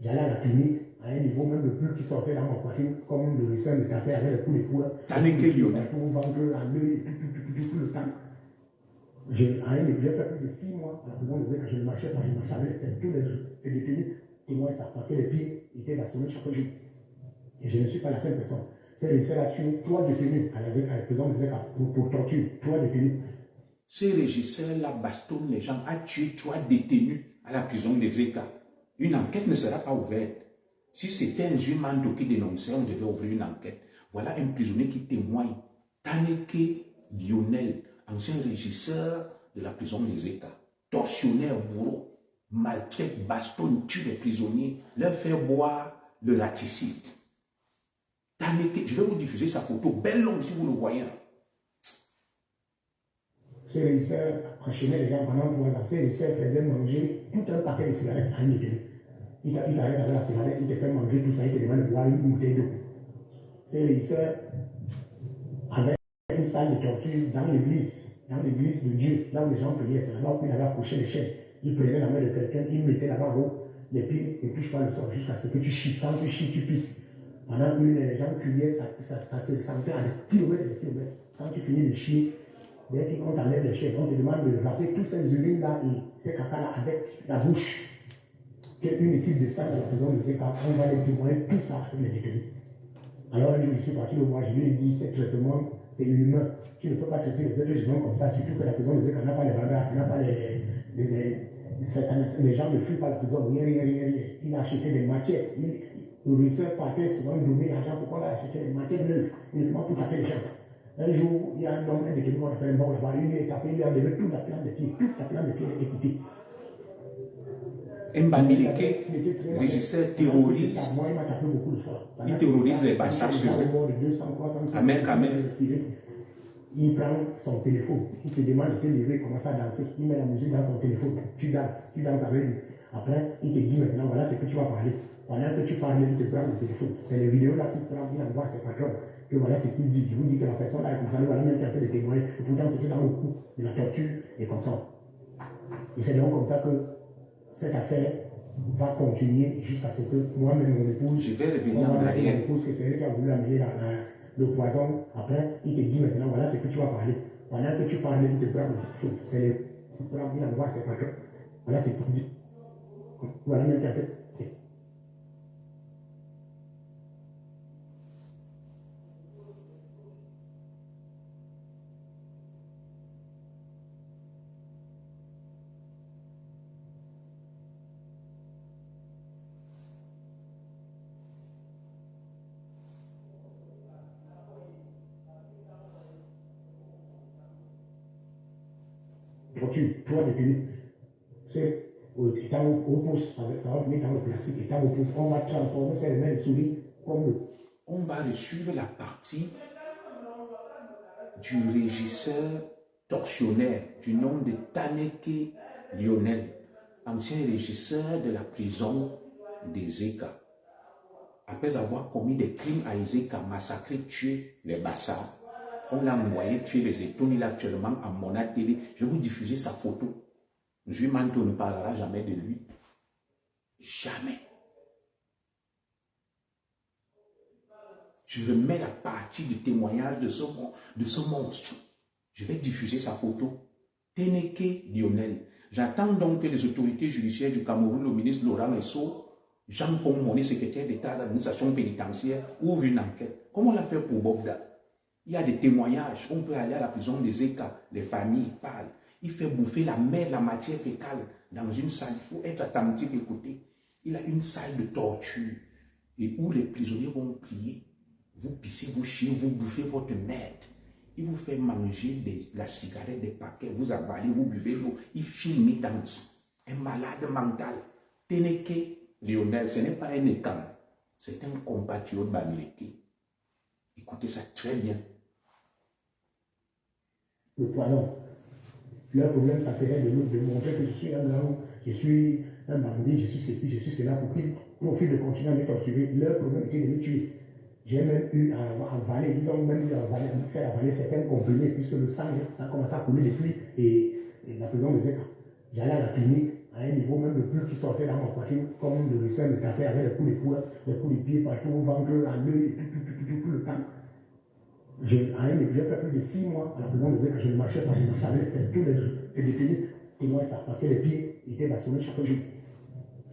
J'allais à la clinique, à un niveau même de pus qui sortait dans ma poitrine, comme le ricin de café avec les coups de poing. Taneke Lionel. Tout le ventre, à l'œil, tout le temps. J'ai fait plus de 6 mois à la prison des États, je ne marchais pas, je marchais avec les tests. Tous les détenus témoignent ça, parce que les pieds étaient bastonnés chaque jour. Et je ne suis pas la seule personne. C'est la tué 3 détenus à la prison des États pour torture, 3 détenus. Ce régisseur-là bastonne les gens, a tué 3 détenus à la prison des États. Une enquête ne sera pas ouverte. Si c'était un Jumando qui dénonçait, on devait ouvrir une enquête. Voilà un prisonnier qui témoigne. Taneke Lionel, ancien régisseur de la prison des États, tortionnaire, bourreau, maltraite, bastonne, tue les prisonniers, leur fait boire le raticide. Taneke, je vais vous diffuser sa photo, belle longue si vous le voyez. Ce régisseur enchaînait les gens pendant 3 ans. Ce régisseur faisait manger tout un paquet de cigarettes à une détenue. Il arrête avec la cigarette, il te fait manger tout ça, il te demande de boire une bouteille d'eau. Ce régisseur avait une salle de torture dans l'église de Dieu, là où les gens priaient, c'est là où il avait accroché les chaînes. Il prenait la main de quelqu'un, il mettait là-bas en haut, les pieds ne touchent pas le sol jusqu'à ce que tu chies. Quand tu chies, tu pisses. Pendant que les gens criaient, ça se sentait à des kilomètres et des kilomètres. Quand tu finis de chier, dès qu'on t'enlève les chaînes, on te demande de rappeler tous ces urines-là et ces caca-là avec la bouche. Une équipe de sang de la prison de Zeka, on va les témoigner tout ça avec les détenus. Alors un jour, je suis parti le voir, je lui ai dit, ce traitement, c'est humain. Tu ne peux pas traiter les êtres humains comme ça, surtout que la prison de Zeka n'a pas les bagages, n'a pas les gens ne fuient pas la prison, rien. Il a acheté des matières. Le régisseur partait souvent donner l'argent pour qu'on a acheté des matières neuves, uniquement pour taper les gens. Un jour, il y a un homme, un détenu qu'on appelle mort là-bas, il est tapé, il a enlevé toute la plante de pied, toute la plante de pied est quittée. Mbamileke, régisseur terroriste, il terrorise les Bassa chez eux. Amen. Il prend son téléphone, il te demande de te lever, commence à danser, il met la musique dans son téléphone, tu danses avec lui. Après, il te dit maintenant, voilà ce que tu vas parler. Pendant que tu parles, il te prend le téléphone. C'est les vidéos là qu'il prend, il envoie à ses patrons. Que voilà ce qu'il dit. Il vous dit que la personne là est comme ça, voilà même qui a fait des témoins. Et pourtant, c'était dans le coup de la torture et comme ça. Et c'est donc comme ça que cette affaire va continuer jusqu'à ce que moi-même, mon épouse, je vais revenir en arrière. Mon épouse, que c'est elle qui a voulu amener le poison. Après, il te dit maintenant, voilà ce que tu vas parler. Pendant que tu parles, il te prend le téléphone. C'est les il envoie à ses patrons. Voilà ce qu'il dit. Voilà même qui a fait. Toi, détenu, c'est étant au pouce, ça va venir dans le plastique, étant au pouce, on va transformer ces mains de souris comme le. On va suivre la partie du régisseur tortionnaire du nom de Taneke Lionel, ancien régisseur de la prison des États. Après avoir commis des crimes à Ezeka, massacré, tué les Bassa, on l'a envoyé tuer les Étoiles. Il est actuellement à Mona TV. Je vais vous diffuser sa photo. Jules Manto ne parlera jamais de lui. Jamais. Je remets la partie du témoignage de ce monstre. Je vais diffuser sa photo. Taneke Lionel. J'attends donc que les autorités judiciaires du Cameroun, le ministre Laurent Esso, Jean Pomone, secrétaire d'État d'administration pénitentiaire, ouvrent une enquête. Comme on l'a fait pour Bogda. Il y a des témoignages. On peut aller à la prison des États. Les familles parlent. Il fait bouffer la matière fécale dans une salle. Il faut être attentif, écouter. Il a une salle de torture et où les prisonniers vont prier. Vous pissez, vous chiez, vous bouffez votre merde. Il vous fait manger la cigarette, des paquets, vous avalez, vous buvez l'eau. Il filme, il danse. Un malade mental. Taneke Lionel, ce n'est pas un écam. C'est un compatriote Bamileke. Écoutez ça très bien. Le poison. Leur problème, ça serait de montrer que je suis un homme, je suis un bandit, je suis ceci, je suis cela, pour qu'ils profitent de continuer à me torturer. Leur problème était de me tuer. J'ai même eu à avaler, ils ont même eu à faire avaler certains comprimés, puisque le sang, ça a commencé à couler depuis la prison de Zeka. J'allais à la clinique, à un niveau même le plus qui sortait dans ma poitrine, comme le ressort me tapait avec les coups de poing, les coups de pied partout, au ventre, à l'œil, tout le temps. J'ai fait plus de 6 mois à la prison de Zeka, je ne marchais pas, je marchais avec les fesses, tous les détenus témoignent ça, parce que les pieds étaient bastonnés chaque jour.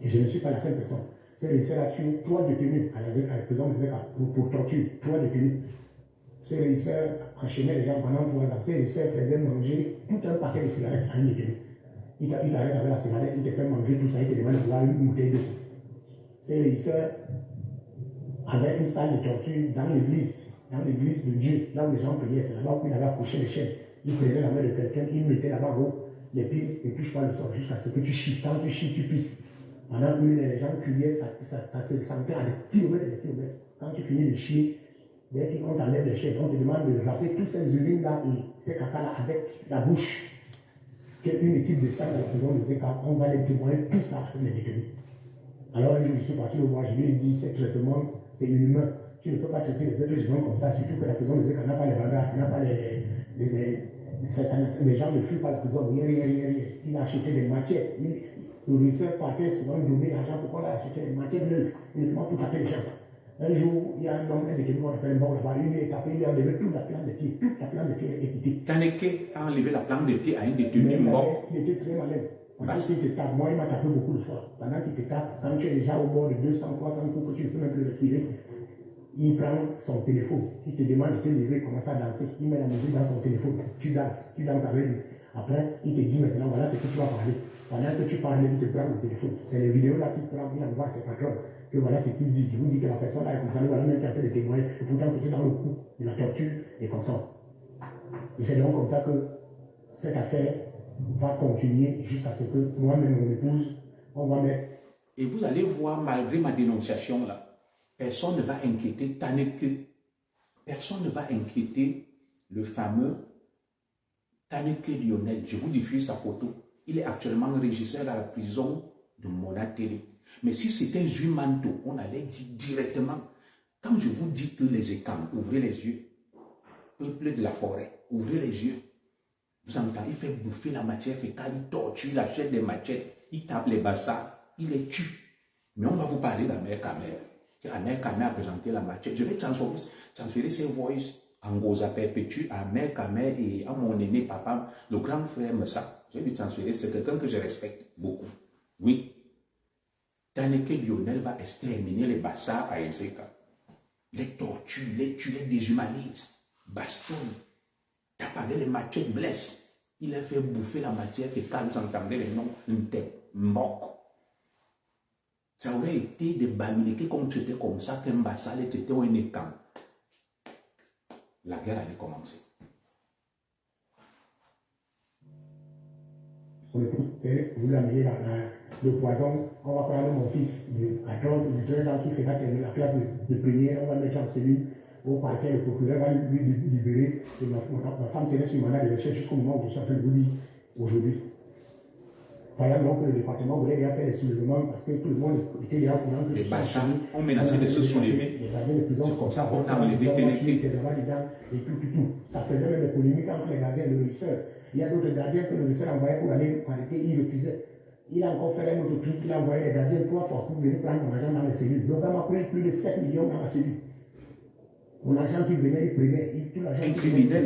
Et je ne suis pas la seule personne. C'est laissé là tuer 3 détenus à la prison de Zeka pour torture, 3 détenus. Ce régisseur enchaînait les gens pendant 3 ans. Ce régisseur faisait manger tout un paquet de cigarettes à un détenu. Il arrête avec la cigarette, il te fait manger tout ça, il te demande de boire une bouteille d'eau. Ce régisseur avait une salle de torture dans l'église dans l'église de Dieu, là où les gens priaient, c'est là-bas où il avait accroché les chaînes. Il prenait la main de quelqu'un, il mettait là-bas haut les pieds et touche pas le sol jusqu'à ce que tu chies. Quand tu chies, tu pisses. Pendant que les gens criaient, ça se sentait à des kilomètres et des kilomètres. Quand tu finis de chier, dès qu'on t'enlève les chaînes, on te demande de rappeler tous ces urines-là et ces caca-là avec la bouche. Qu'une équipe descend à la prison de Zeka, on va les témoigner tout ça avec les détenus. Alors un jour, je suis parti le voir, je lui ai dit, ce traitement, c'est inhumain. Tu ne peux pas traiter les êtres humains comme ça, surtout que la prison de Zeka n'a pas les bagages, n'a pas les gens ne fuient pas la prison, rien. Il a acheté des matières. Le ressort partait souvent donner l'argent pour qu'on a acheté des matières neuves, uniquement pour taper les gens. Un jour, il y a un homme, un détenu qu'on appelle mort là-bas, il est tapé, il a enlevé toute la plante de pied, toute la plante de pied est quittée. Taneke a enlevé la plante de pied à un détenu mort. Il était très malin. Pendant qu'il te tape, moi il m'a tapé beaucoup de fois. Pendant qu'il te tape, quand tu es déjà au bord de 200, 300 coups, que tu ne peux même plus respirer, il prend son téléphone, il te demande de te lever, commence à danser, il met la musique dans son téléphone, tu danses avec lui. Après, il te dit maintenant, voilà ce que tu vas parler. Pendant que tu parles, il te prend le téléphone. C'est les vidéos là qu'il prend, il envoie à ses patrons. Que voilà ce qu'il dit. Il vous dit que la personne là est comme ça, voilà même qui a fait des témoins. Et pourtant, c'était dans le coup de la torture et comme ça. Et c'est donc comme ça que cette affaire va continuer jusqu'à ce que moi-même, mon épouse, on va mettre. Et vous allez voir, malgré ma dénonciation là, personne ne va inquiéter Taneke. Personne ne va inquiéter le fameux Taneke Lionel. Je vous diffuse sa photo. Il est actuellement régisseur à la prison de Mona Télé. Mais si c'était Zumanto, on allait dire directement. Quand je vous dis que les écames, ouvrez les yeux. Peuple de la forêt, ouvrez les yeux. Vous entendez, il fait bouffer la matière fécale, il torture, il achète des machettes, il tape les bassins, il les tue. Mais on va vous parler d'Amère Kamer. Amère Kamer a présenté la machette. Je vais transférer ses voices en Goza Perpétue à Amère Kamer et à mon aîné papa, le grand frère Messa. Je vais lui transférer, c'est quelqu'un que je respecte beaucoup. Oui. Taneke Lionel va exterminer les bassins à Ezeka. Les tortures, les tue, les déshumanise. Baston. Tape avec les machettes, blesse. Il a fait bouffer la matière fécale. Vous entendez les noms? Mbok. Ça aurait été des bamilekés qu'on traitait comme ça, qu'un bassal était un écam. La guerre allait commencer. Vous l'amenez le poison, on va prendre mon fils de 14 ou 13 ans qui fera la classe de première, on va le mettre en cellule au parquet, le procureur va lui libérer. Et ma femme serait sur mandat de recherche jusqu'au moment où je suis en train de vous dire aujourd'hui. Par exemple, donc, le département voulait bien faire des soulèvements parce que tout le monde était déjà au courant que les bachas ont menacé de se soulever. C'est comme ça qu'on a enlevé Ténéké. Et tout. Ça faisait même des polémiques entre les gardiens et le régisseur. Il y a d'autres gardiens que le régisseur envoyait pour aller arrêter, il refusait. Il a encore fait un autre truc, il a envoyé les gardiens 3 fois pour venir prendre mon argent dans les cellules. Donc, on m'a pris plus de 7 millions dans la cellule. Mon argent qui venait, il prenait. Tout l'argent qui venait, il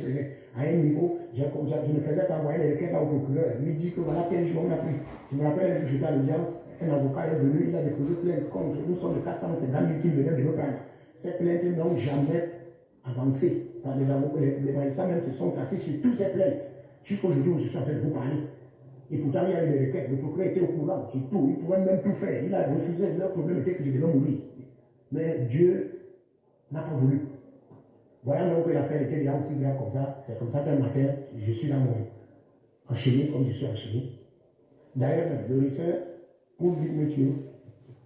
prenait. À un niveau, je ne faisais qu'envoyer les requêtes au procureur. Il me dit que voilà quel jour on a pris. Je me rappelle, j'étais à l'audience, un avocat est venu, il a déposé plainte contre nous sommes de 450 000 qui venaient de me prendre. Ces plaintes n'ont jamais avancé. Par les avocats, les magistrats même se sont cassés sur toutes ces plaintes. Jusqu'aujourd'hui où je suis en train de vous parler. Et pourtant, il y a eu des requêtes. Le procureur était au courant. Il pouvait même tout faire. Il a refusé. Leur problème était que je devais mourir. Mais Dieu n'a pas voulu. Voyant donc que l'affaire était déjà aussi grave comme ça, c'est comme ça qu'un matin, je suis dans mon enchaîné, comme je suis enchaîné. D'ailleurs, le régisseur, pour me tuer,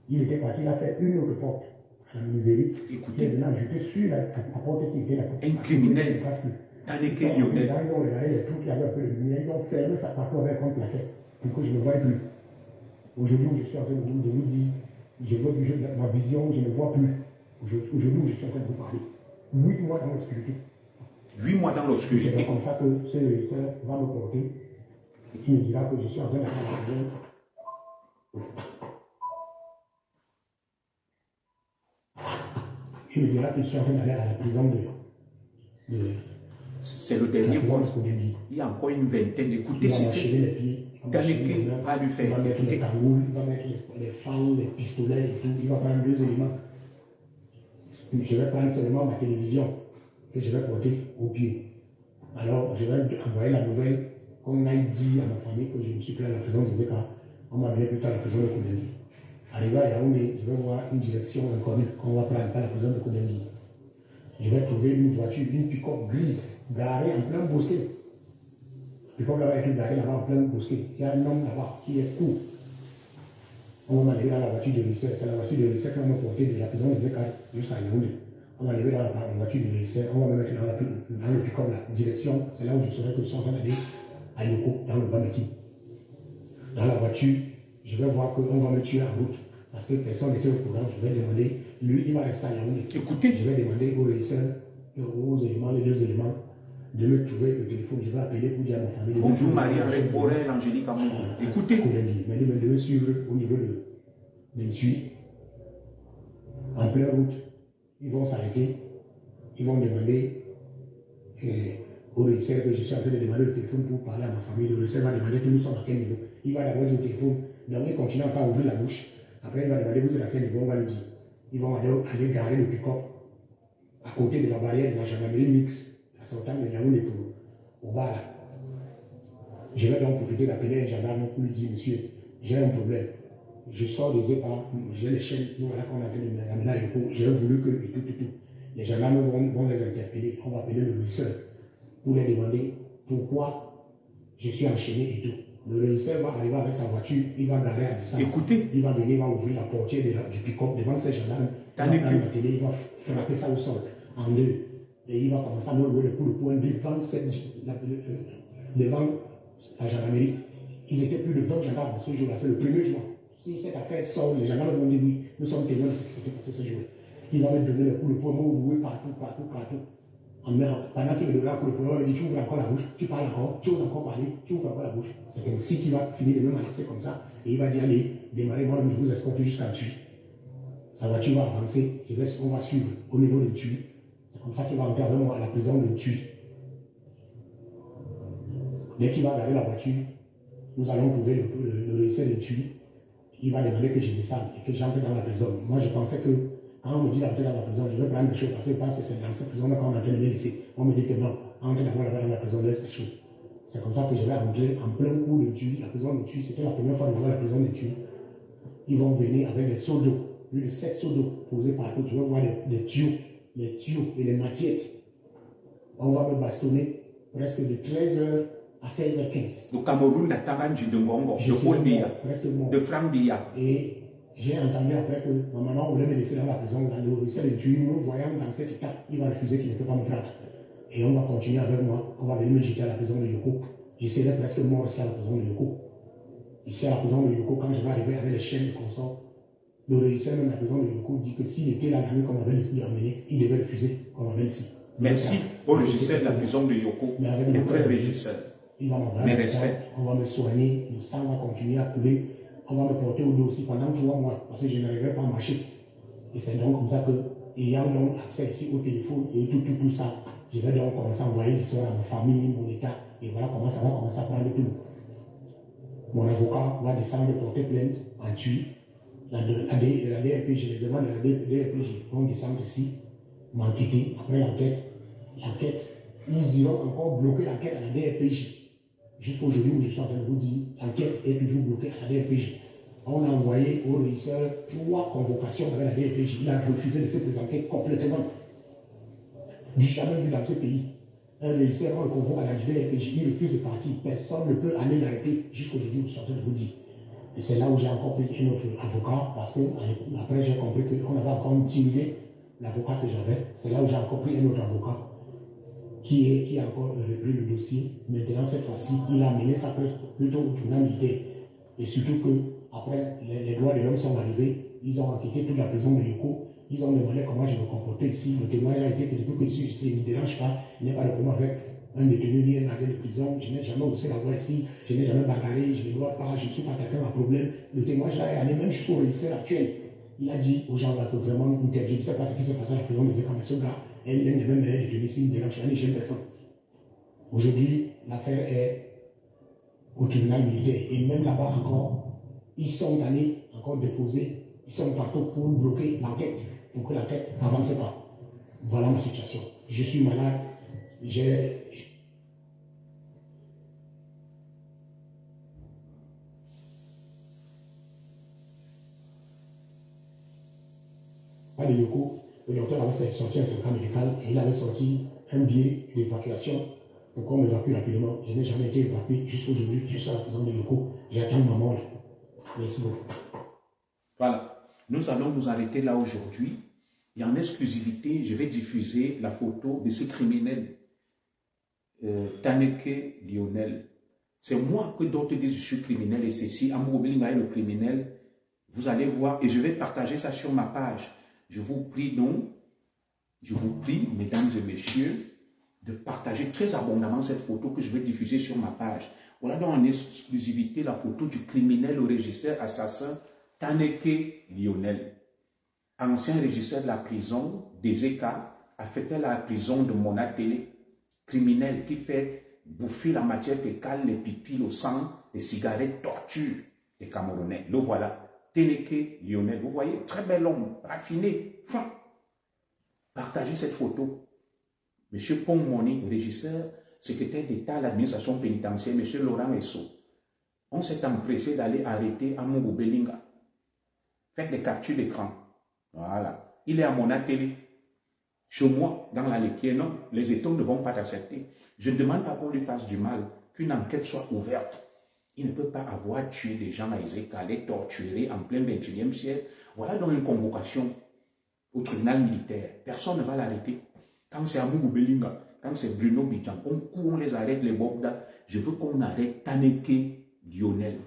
il était parti, il a fait une autre porte à la misérie. Écoutez, il est maintenant jeté sur la porte qui était la porte. Un criminel. Taneke Lionel. Ils ont regardé les trucs qui avaient un peu de lumière, ils ont fermé sa partout avec un plaquet pour que je ne voie plus. Aujourd'hui, je suis en train de vous dire, ma vision, je ne vois plus. Aujourd'hui, je suis en train de vous parler. 8 mois dans l'obscurité. 8 mois dans l'obscurité. C'est comme ça que ce régisseur va me porter et qui me dira que je suis en train d'aller qui me dira que je suis en train d'aller à la prison de c'est le dernier vol. Il y a encore une vingtaine. Écoutez, c'est que Taneke va lui faire. Il va mettre les cagoules, il va mettre les fans, les pistolets et tout. Il va prendre 2 éléments. Je vais prendre seulement ma télévision que je vais porter au pied. Alors, je vais envoyer la nouvelle qu'on aille dire à ma famille que je me suis pris à la prison de Zeka. On m'a amené plutôt à la prison de Koudengi. Arrivé à Yaoundé, je vais voir une direction inconnue qu'on va prendre à la prison de Koudengi. Je vais trouver une voiture, une pick-up grise, garée en plein bosquet. Pick-up là-bas est garée là-bas en plein bosquet. Il y a un homme là-bas qui est court. On va m'enlever dans la voiture de lycée. C'est la voiture de lycée qui va me porter de la prison des Écarts jusqu'à Yaoundé. On va m'enlever dans la voiture de lycée. On va me mettre dans le pick-up là. Direction, c'est là où je saurais que je suis en train d'aller à Yoko, dans le Bameki. Dans la voiture, je vais voir qu'on va me tuer en route. Parce que personne n'était au courant. Je vais demander, lui, il va rester à Yaoundé. Écoutez. Je vais demander aux lycéens, aux éléments, les deux éléments, de me trouver le téléphone. Je vais appeler pour dire à ma famille. Bonjour Marie-Henri Borel, Angélique Amour. Écoutez. Mais il me suivre au niveau de l'Intuit. En pleine route, ils vont s'arrêter. Ils vont demander au lycée que je suis en train de demander le téléphone pour parler à ma famille. Le lycée va demander que nous sommes à quel niveau. Il va d'abord dire au téléphone. Donc il continue encore à ouvrir la bouche. Après, il va demander vous êtes à quel niveau. On va lui dire. Ils vont aller garer le pick-up à côté de la barrière de la gendarmerie mixte. Sortant de Yaoundé au bar là. Je vais donc profiter d'appeler un gendarme pour lui dire, monsieur, j'ai un problème. Je sors des épargnes, j'ai les chaînes, nous voilà qu'on a fait de l'amener à l'épaule, j'ai voulu que, et tout. Les gendarmes vont les interpeller, on va appeler le régisseur pour leur demander pourquoi je suis enchaîné et tout. Le régisseur va arriver avec sa voiture, il va garer à distance. Écoutez. Il va venir, il va ouvrir la portière du pick-up devant ces gendarmes, il va prendre la télé, il va frapper ça au sol, en deux. Et il va commencer à me louer le coup de poing devant la gendarmerie. Ils étaient plus de 20 gendarmes ce jour-là, c'est le 1er juin. Si cette affaire sort, les gendarmes vont dire oui, nous sommes témoins de ce qui s'était passé ce jour-là. Il va me donner le coup de poing, me louer partout. Pendant qu'il me donnera un coup de poing, il va me dire tu ouvres encore la bouche, tu parles encore, tu oses encore parler, tu ouvres encore la bouche. C'est ainsi qu'il va finir de me menacer comme ça. Et il va dire allez, démarrez, moi je vous escorte jusqu'à Tui. Sa voiture va avancer, on va suivre au niveau de Tui. C'est comme ça qu'il va entrer avec moi à la prison de Tui. Dès qu'il va garer la voiture, nous allons trouver le lycée de Tui. Il va demander que je descende et que j'entre dans la prison. Moi, je pensais que quand on me dit d'entrer dans la prison, je vais prendre des choses parce que je pense que c'est dans cette prison-là qu'on est en train de me laisser. On me dit que non, entre d'abord là-bas dans la prison, laisse des choses. C'est comme ça que je vais entrer en plein cours de Tui. La prison de Tui, c'était la première fois que je vois la prison de Tui. Ils vont venir avec des seaux d'eau, plus de 7 seaux d'eau posés partout. Tu vas voir les tuyaux et les matiettes. On va me bastonner presque de 13h à 16h15. Le Cameroun n'a pas de Ngongo, de Pondia, de Frandia. Et j'ai entendu après que ma maman voulait me laisser dans la prison, dans le lycée de Tui, nous voyant dans cet état, il va refuser qu'il ne peut pas me prendre. Et on va continuer avec moi, on va venir me jeter à la prison de Yoko. Je serai presque mort ici à la prison de Yoko. Ici à la prison de Yoko, quand je vais arriver avec les chaînes de consort, le régisseur même de la prison de Yoko dit que s'il était là la nuit qu'on m'avait amené, il devait refuser qu'on m'amène ici. Merci au régisseur de la prison de Yoko, et très régisseur. Il va m'envoyer, on va me soigner, le sang va continuer à couler, on va me porter au dos aussi pendant 3 mois, parce que je n'arriverai pas à marcher. Et c'est donc comme ça que, ayant donc accès ici au téléphone et tout ça, je vais donc commencer à envoyer l'histoire à ma famille, mon état, et voilà comment ça va commencer à prendre tout. Mon avocat va descendre porter plainte en Tui. La DRPG, les demandes de la DRPG vont descendre ici, m'enquêter. Après l'enquête, ils iront encore bloquer l'enquête à la DRPJ. Jusqu'aujourd'hui où je suis en train de vous dire, l'enquête est toujours bloquée à la DRPJ. On a envoyé au régisseur 3 convocations avec la DRPJ. Il a refusé de se présenter complètement. Du jamais vu dans ce pays. Un régisseur, on le convoque à la DRPJ, il refuse de partir. Personne ne peut aller l'arrêter jusqu'aujourd'hui où je suis en train de vous dire. Et c'est là où j'ai encore pris un autre avocat, parce que après j'ai compris qu'on avait encore intimidé l'avocat que j'avais. C'est là où j'ai encore pris un autre avocat qui a encore repris le dossier. Maintenant, cette fois-ci, il a mené ça plutôt au tribunal militaire. Et surtout que, après, les droits de l'homme sont arrivés, ils ont enquêté toute la prison de Yoko, ils ont demandé comment je me comportais ici. Le témoignage a été que depuis que je ne me dérange pas, il n'y a pas de problème avec un détenu ni un gardien de prison, je n'ai jamais haussé la voix ici, je n'ai jamais bagarré, je ne dois pas, je ne suis pas quelqu'un à problème. Le témoignage là est allé même jusqu'au régisseur actuel. Il a dit aux gens là que vraiment interdit, je ne sais pas ce qui s'est passé à la prison de Zéka, mais ce gars, elle n'est même pas détenu ici, il ne dérange rien, il ne personne. Aujourd'hui, l'affaire est au tribunal militaire. Et même là-bas encore, ils sont allés encore déposer, ils sont partout pour bloquer l'enquête, pour que l'enquête n'avance pas. Voilà ma situation. Je suis malade, j'ai pas de Yoko, Le docteur avait sorti un certificat médical et il avait sorti un billet d'évacuation pour qu'on m'évacue rapidement. Je n'ai jamais été évacué jusqu'aujourd'hui, jusqu'à la prison des locaux. J'attends ma mort là. Merci beaucoup. Voilà. Nous allons nous arrêter là aujourd'hui. Et en exclusivité, je vais diffuser la photo de ce criminel, Taneke Lionel. C'est moi que d'autres disent je suis criminel et ceci. Amour Belinga est le criminel. Vous allez voir et je vais partager ça sur ma page. Je vous prie donc, je vous prie, mesdames et messieurs, de partager très abondamment cette photo que je vais diffuser sur ma page. Voilà donc en exclusivité la photo du criminel au régisseur assassin Taneke Lionel. Ancien régisseur de la prison d'Ezeka, affecté à la prison de Monatele, criminel qui fait bouffer la matière fécale, les pipis, le sang, les cigarettes, torture des Camerounais. Le voilà. Taneke Lionel, vous voyez, très bel homme, raffiné, fin. Partagez cette photo. Monsieur Pongmoni, régisseur, secrétaire d'État à l'administration pénitentiaire, monsieur Laurent Esso, on s'est empressé d'aller arrêter Amougou Belinga. Faites des captures d'écran. Voilà. Il est à Monatele. Chez moi, dans la Léquier, non, les États ne vont pas t'accepter. Je ne demande pas qu'on lui fasse du mal, qu'une enquête soit ouverte. Il ne peut pas avoir tué des gens à Ezeka, les torturer en plein 21e siècle. Voilà donc une convocation au tribunal militaire. Personne ne va l'arrêter. Quand c'est Amougou Belinga, quand c'est Bruno Bidjan, on les arrête, les Bobda. Je veux qu'on arrête Taneke Lionel.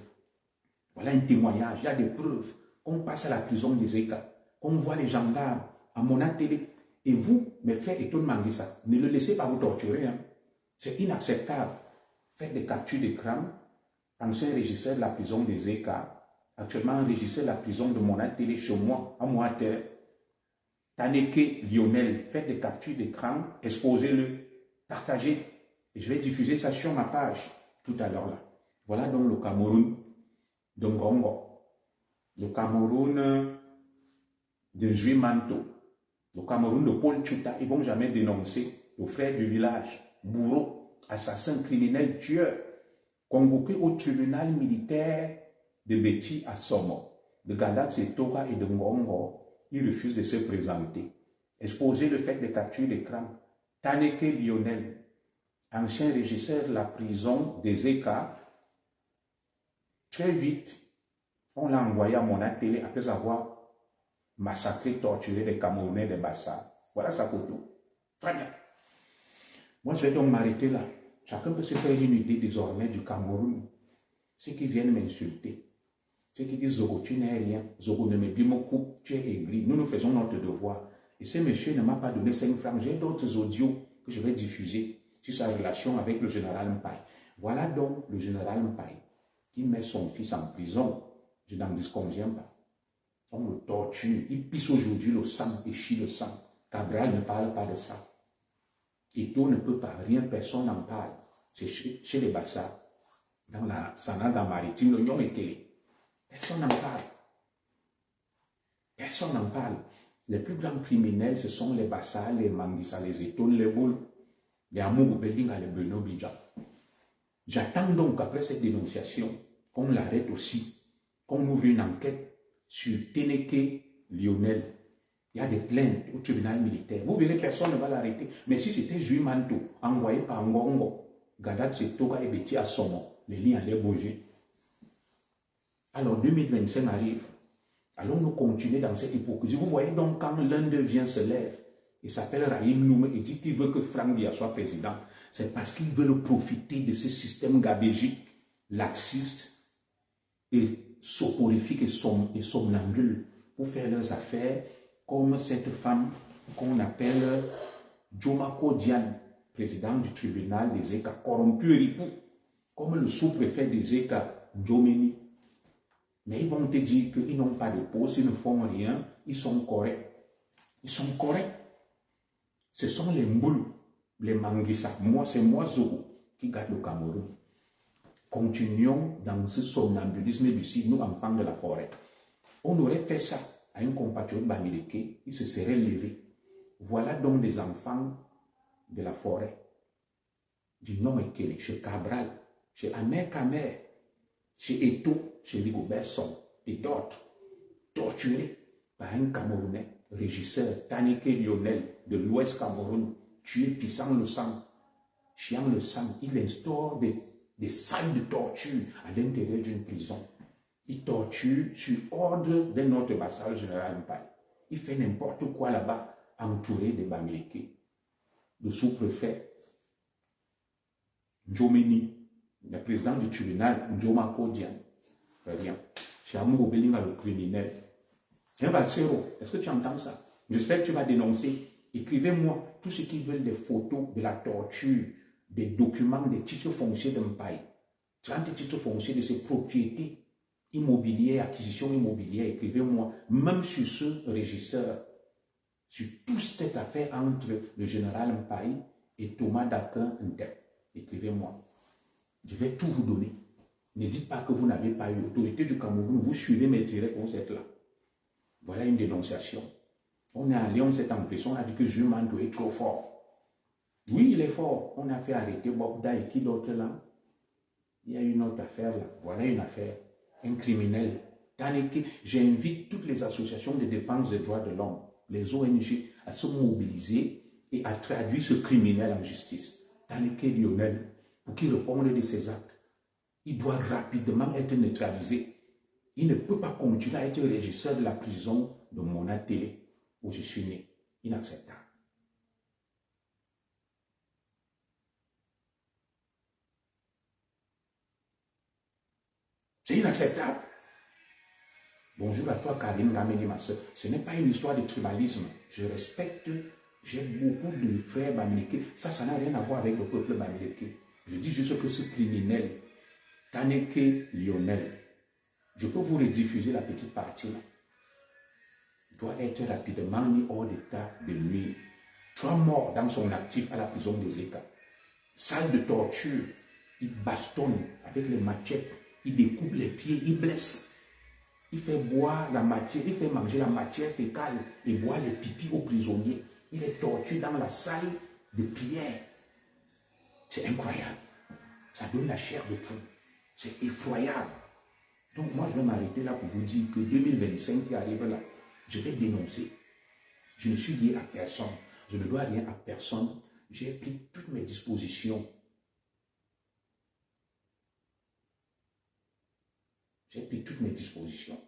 Voilà un témoignage. Il y a des preuves. Qu'on passe à la prison d'Ezeka, qu'on voit les gendarmes à Monatele. Et vous, mes frères et tout le monde ça, ne le laissez pas vous torturer. Hein. C'est inacceptable. Faites des captures d'écran. Ancien régisseur de la prison d'Ezeka, actuellement régisseur de la prison de Monatele chez moi, à Moater. Taneke Lionel, faites des captures d'écran, exposez-le, partagez. Et je vais diffuser ça sur ma page tout à l'heure là. Voilà donc le Cameroun de Ngongo. Le Cameroun de Juimanto. Le Cameroun de Paul Tchouta. Ils ne vont jamais dénoncer le frère du village, bourreau, assassin, criminel, tueur, convoqué au tribunal militaire de Beti à Somo, de Gadat Setora et de Ngongo. Il refuse de se présenter. Exposer le fait de capture d'écran. Taneke Lionel, ancien régisseur de la prison d'Ezeka, très vite, on l'a envoyé à Monatele après avoir massacré, torturé les Camerounais de Bassa. Voilà sa photo. Très bien. Moi, je vais donc m'arrêter là. Chacun peut se faire une idée désormais du Cameroun. Ceux qui viennent m'insulter. Ceux qui disent Zogo, tu n'es rien. Zogo ne me bimoku, tu es aigri. Nous faisons notre devoir. Et ce monsieur ne m'a pas donné 5 francs. J'ai d'autres audios que je vais diffuser sur sa relation avec le général Mpaye. Voilà donc le général Mpaye qui met son fils en prison. Je n'en disconviens pas. On le torture. Il pisse aujourd'hui le sang et chie le sang. Cabral ne parle pas de ça. Ito ne peut pas. Rien, personne n'en parle. C'est chez les Bassa, dans la Sanada maritime, l'Union est télé. Personne n'en parle. Personne n'en parle. Les plus grands criminels, ce sont les Bassa, les Mandissa, les Etones, les Boules, les Amougou Belinga, les Bruno Bidjan. J'attends donc, après cette dénonciation, qu'on l'arrête aussi, qu'on ouvre une enquête sur Taneke Lionel. Il y a des plaintes au tribunal militaire. Vous verrez, personne ne va l'arrêter. Mais si c'était Juimanto, envoyé par Ngongo, Gadat Setoga et Beti à Somo, les liens allaient bouger. Alors 2025 arrive. Allons-nous continuer dans cette hypocrisie? Vous voyez donc quand l'un d'eux vient se lève, il s'appelle Rahim Noumé et dit qu'il veut que Franck Biya soit président. C'est parce qu'ils veulent profiter de ce système gabégique, laxiste et soporifique et somnambule pour faire leurs affaires, comme cette femme qu'on appelle Djomako Diane, président du tribunal des Ezeka, corrompu et ripou, comme le sous-préfet des Ezeka, Djomeni. Mais ils vont te dire qu'ils n'ont pas de poste, ils ne font rien, ils sont corrects. Ils sont corrects. Ce sont les Mboulou, les Manguissa. Moi, c'est moi, Zogo, qui garde le Cameroun. Continuons dans ce somnambulisme ici, nous, enfants de la forêt. On aurait fait ça à un compatriote Bamileke, il se serait levé. Voilà donc des enfants de la forêt. Du nom Ekele, chez Cabral, chez Amer Kamer, chez Eto, chez Rigobert Son et d'autres, torturés par un Camerounais régisseur, Taneke Lionel, de l'Ouest Cameroun, tué, pissant le sang, chiant le sang. Il instaure des salles de torture à l'intérieur d'une prison. Il torture sur ordre de notre vassal général Mpaye. Il fait n'importe quoi là-bas, entouré de Bamileke. Le sous-préfet, Njomeni, le président du tribunal, Njoma Kodian. Rien. Chamou Obelinga, le criminel. Un Valsero, est-ce que tu entends ça? J'espère que tu vas dénoncer. Écrivez-moi tout ce qui veulent des photos de la torture, des documents, des titres fonciers de Mpaye. 30 titres fonciers de ses propriétés immobilières, acquisitions immobilières. Écrivez-moi, même sur ce régisseur, sur toute cette affaire entre le général Mpaye et Thomas Dakin Ndep. Écrivez-moi. Je vais tout vous donner. Ne dites pas que vous n'avez pas eu l'autorité du Cameroun. Vous suivez mes directs, vous êtes là. Voilà une dénonciation. On est allé, on s'est impressionné, on a dit que Jules Mando est trop fort. Oui, il est fort. On a fait arrêter Bobda et qui d'autre là? Il y a une autre affaire là. Voilà une affaire. Un criminel. J'invite toutes les associations de défense des droits de l'homme, les ONG, à se mobiliser et à traduire ce criminel en justice. Taneke Lionel, pour qu'il réponde de ses actes. Il doit rapidement être neutralisé. Il ne peut pas continuer à être régisseur de la prison de Mona Télé, où je suis né. Inacceptable. C'est inacceptable. Bonjour à toi, Karine Gameni, ma soeur. Ce n'est pas une histoire de tribalisme. Je respecte, j'ai beaucoup de frères bamileke. Ça n'a rien à voir avec le peuple bamileke. Je dis juste que ce criminel, Taneke Lionel, je peux vous rediffuser la petite partie là, doit être rapidement mis hors d'état de nuire. 3 morts dans son actif à la prison des États. Salle de torture, il bastonne avec les machettes, il découpe les pieds, il blesse. Il fait boire la matière, il fait manger la matière fécale et boire les pipis aux prisonniers. Il est torturé dans la salle de prière. C'est incroyable. Ça donne la chair de poule. C'est effroyable. Donc moi, je vais m'arrêter là pour vous dire que 2025 qui arrive là, je vais dénoncer. Je ne suis lié à personne. Je ne dois rien à personne. J'ai pris toutes mes dispositions. J'ai pris toutes mes dispositions.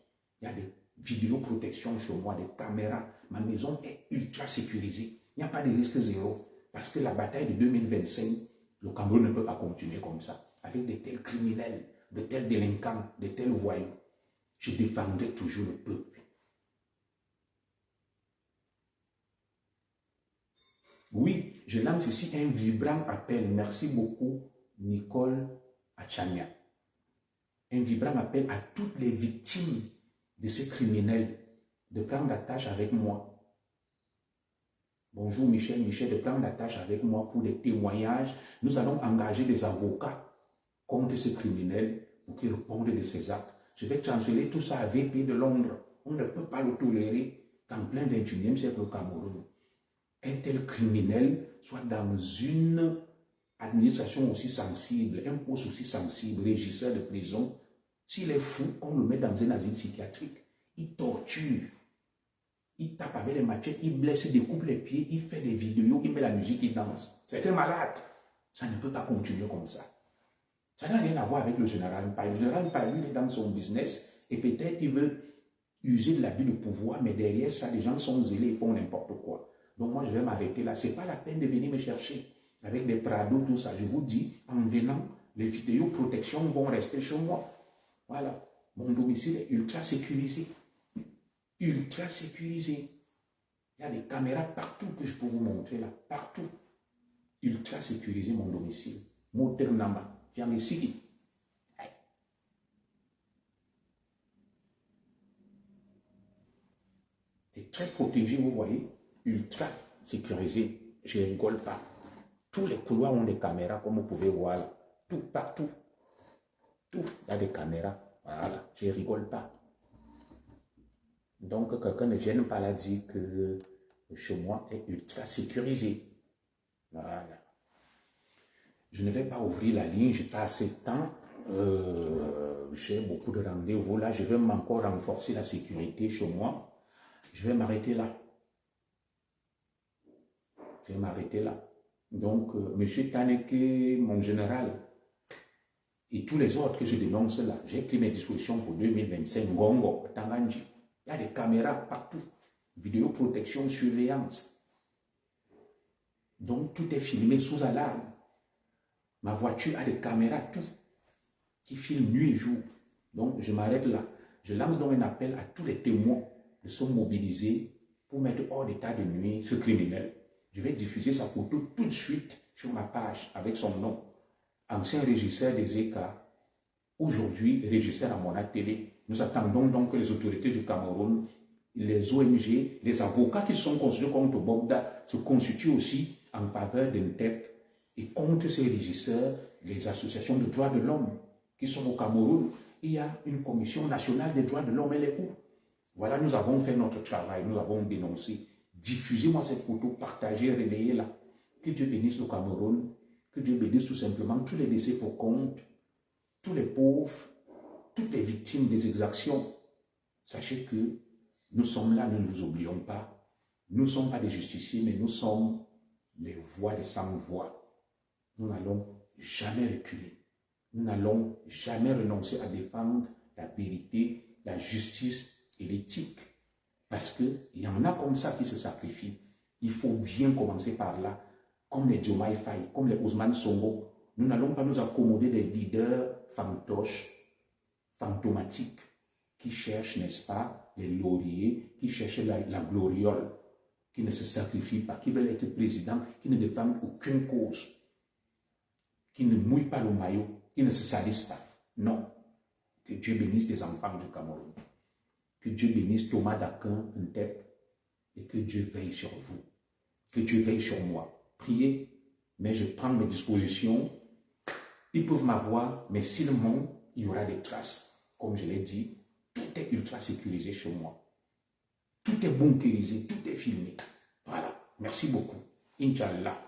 Il y a des vidéoprotections chez moi, des caméras. Ma maison est ultra sécurisée. Il n'y a pas de risque zéro. Parce que la bataille de 2025, le Cameroun ne peut pas continuer comme ça. Avec de tels criminels, de tels délinquants, de tels voyous. Je défendrai toujours le peuple. Oui, je lance ici un vibrant appel. Merci beaucoup, Nicole Achania. Un vibrant appel à toutes les victimes de ces criminels de prendre la tâche avec moi. Bonjour Michel, de prendre la tâche avec moi pour des témoignages. Nous allons engager des avocats contre ces criminels pour qu'ils répondent de ces actes. Je vais transférer tout ça à VP de Londres. On ne peut pas le tolérer qu'en plein 21e siècle au Cameroun, un tel criminel soit dans une administration aussi sensible, un poste aussi sensible, régisseur de prison. S'il est fou, on le met dans un asile psychiatrique. Il torture, il tape avec les machettes, il blesse, il découpe les pieds, il fait des vidéos, il met la musique, il danse. C'est un malade. Ça ne peut pas continuer comme ça. Ça n'a rien à voir avec le général Mpaye. Le général Mpaye, il est dans son business et peut-être il veut user de l'abus de pouvoir, mais derrière ça, les gens sont zélés, ils font n'importe quoi. Donc moi, je vais m'arrêter là. Ce n'est pas la peine de venir me chercher avec des Prado, tout ça. Je vous dis, en venant, les vidéos protection vont rester chez moi. Voilà. Mon domicile est ultra sécurisé. Ultra sécurisé. Il y a des caméras partout que je peux vous montrer là. Partout. Ultra sécurisé mon domicile. Modernama. Viens ici. C'est très protégé, vous voyez. Ultra sécurisé. Je ne rigole pas. Tous les couloirs ont des caméras, comme vous pouvez voir là. Tout, partout. Tout, il y a des caméras. Voilà, je ne rigole pas. Donc, quelqu'un ne vienne pas là dire que chez moi est ultra sécurisé. Voilà. Je ne vais pas ouvrir la ligne, je n'ai pas assez de temps. J'ai beaucoup de rendez-vous là. Je vais encore renforcer la sécurité chez moi. Je vais m'arrêter là. je vais m'arrêter là. Donc, M. Taneke, mon général, et tous les autres que je dénonce là, j'ai pris mes dispositions pour 2025, Ngongo, Tanganji. Il y a des caméras partout, vidéoprotection, surveillance. Donc, tout est filmé sous alarme. Ma voiture a des caméras, tout, qui filment nuit et jour. Donc, je m'arrête là. Je lance donc un appel à tous les témoins de se mobiliser pour mettre hors d'état de nuire ce criminel. Je vais diffuser sa photo tout de suite sur ma page avec son nom. Ancien régisseur des ECA, aujourd'hui régisseur à Mona Télé. Nous attendons donc que les autorités du Cameroun, les ONG, les avocats qui sont considérés contre Bogda se constituent aussi en faveur d'Entep et contre ces régisseurs, les associations de droits de l'homme qui sont au Cameroun. Il y a une commission nationale des droits de l'homme, elle est où? Voilà, nous avons fait notre travail, nous avons dénoncé. Diffusez-moi cette photo, partagez, relayez-la. Que Dieu bénisse le Cameroun, que Dieu bénisse tout simplement tous les laissés pour compte, tous les pauvres, toutes les victimes des exactions. Sachez que nous sommes là, nous ne vous oublions pas. Nous ne sommes pas des justiciers, mais nous sommes les voix des sans-voix. Nous n'allons jamais reculer. Nous n'allons jamais renoncer à défendre la vérité, la justice et l'éthique. Parce qu'il y en a comme ça qui se sacrifient. Il faut bien commencer par là. Comme les Diomaye Faye, comme les Ousmane Sonko. Nous n'allons pas nous accommoder des leaders fantoches, fantomatiques, qui cherchent, n'est-ce pas, les lauriers, qui cherchent la gloriole, qui ne se sacrifient pas, qui veulent être président, qui ne défendent aucune cause, qui ne mouillent pas le maillot, qui ne se salissent pas. Non. Que Dieu bénisse les enfants du Cameroun. Que Dieu bénisse Thomas Dakin, Ntep, et que Dieu veille sur vous. Que Dieu veille sur moi. Priez, mais je prends mes dispositions. Ils peuvent m'avoir, mais s'ils montent, il y aura des traces. Comme je l'ai dit, tout est ultra sécurisé chez moi. Tout est bunkérisé, tout est filmé. Voilà. Merci beaucoup. Inch'Allah.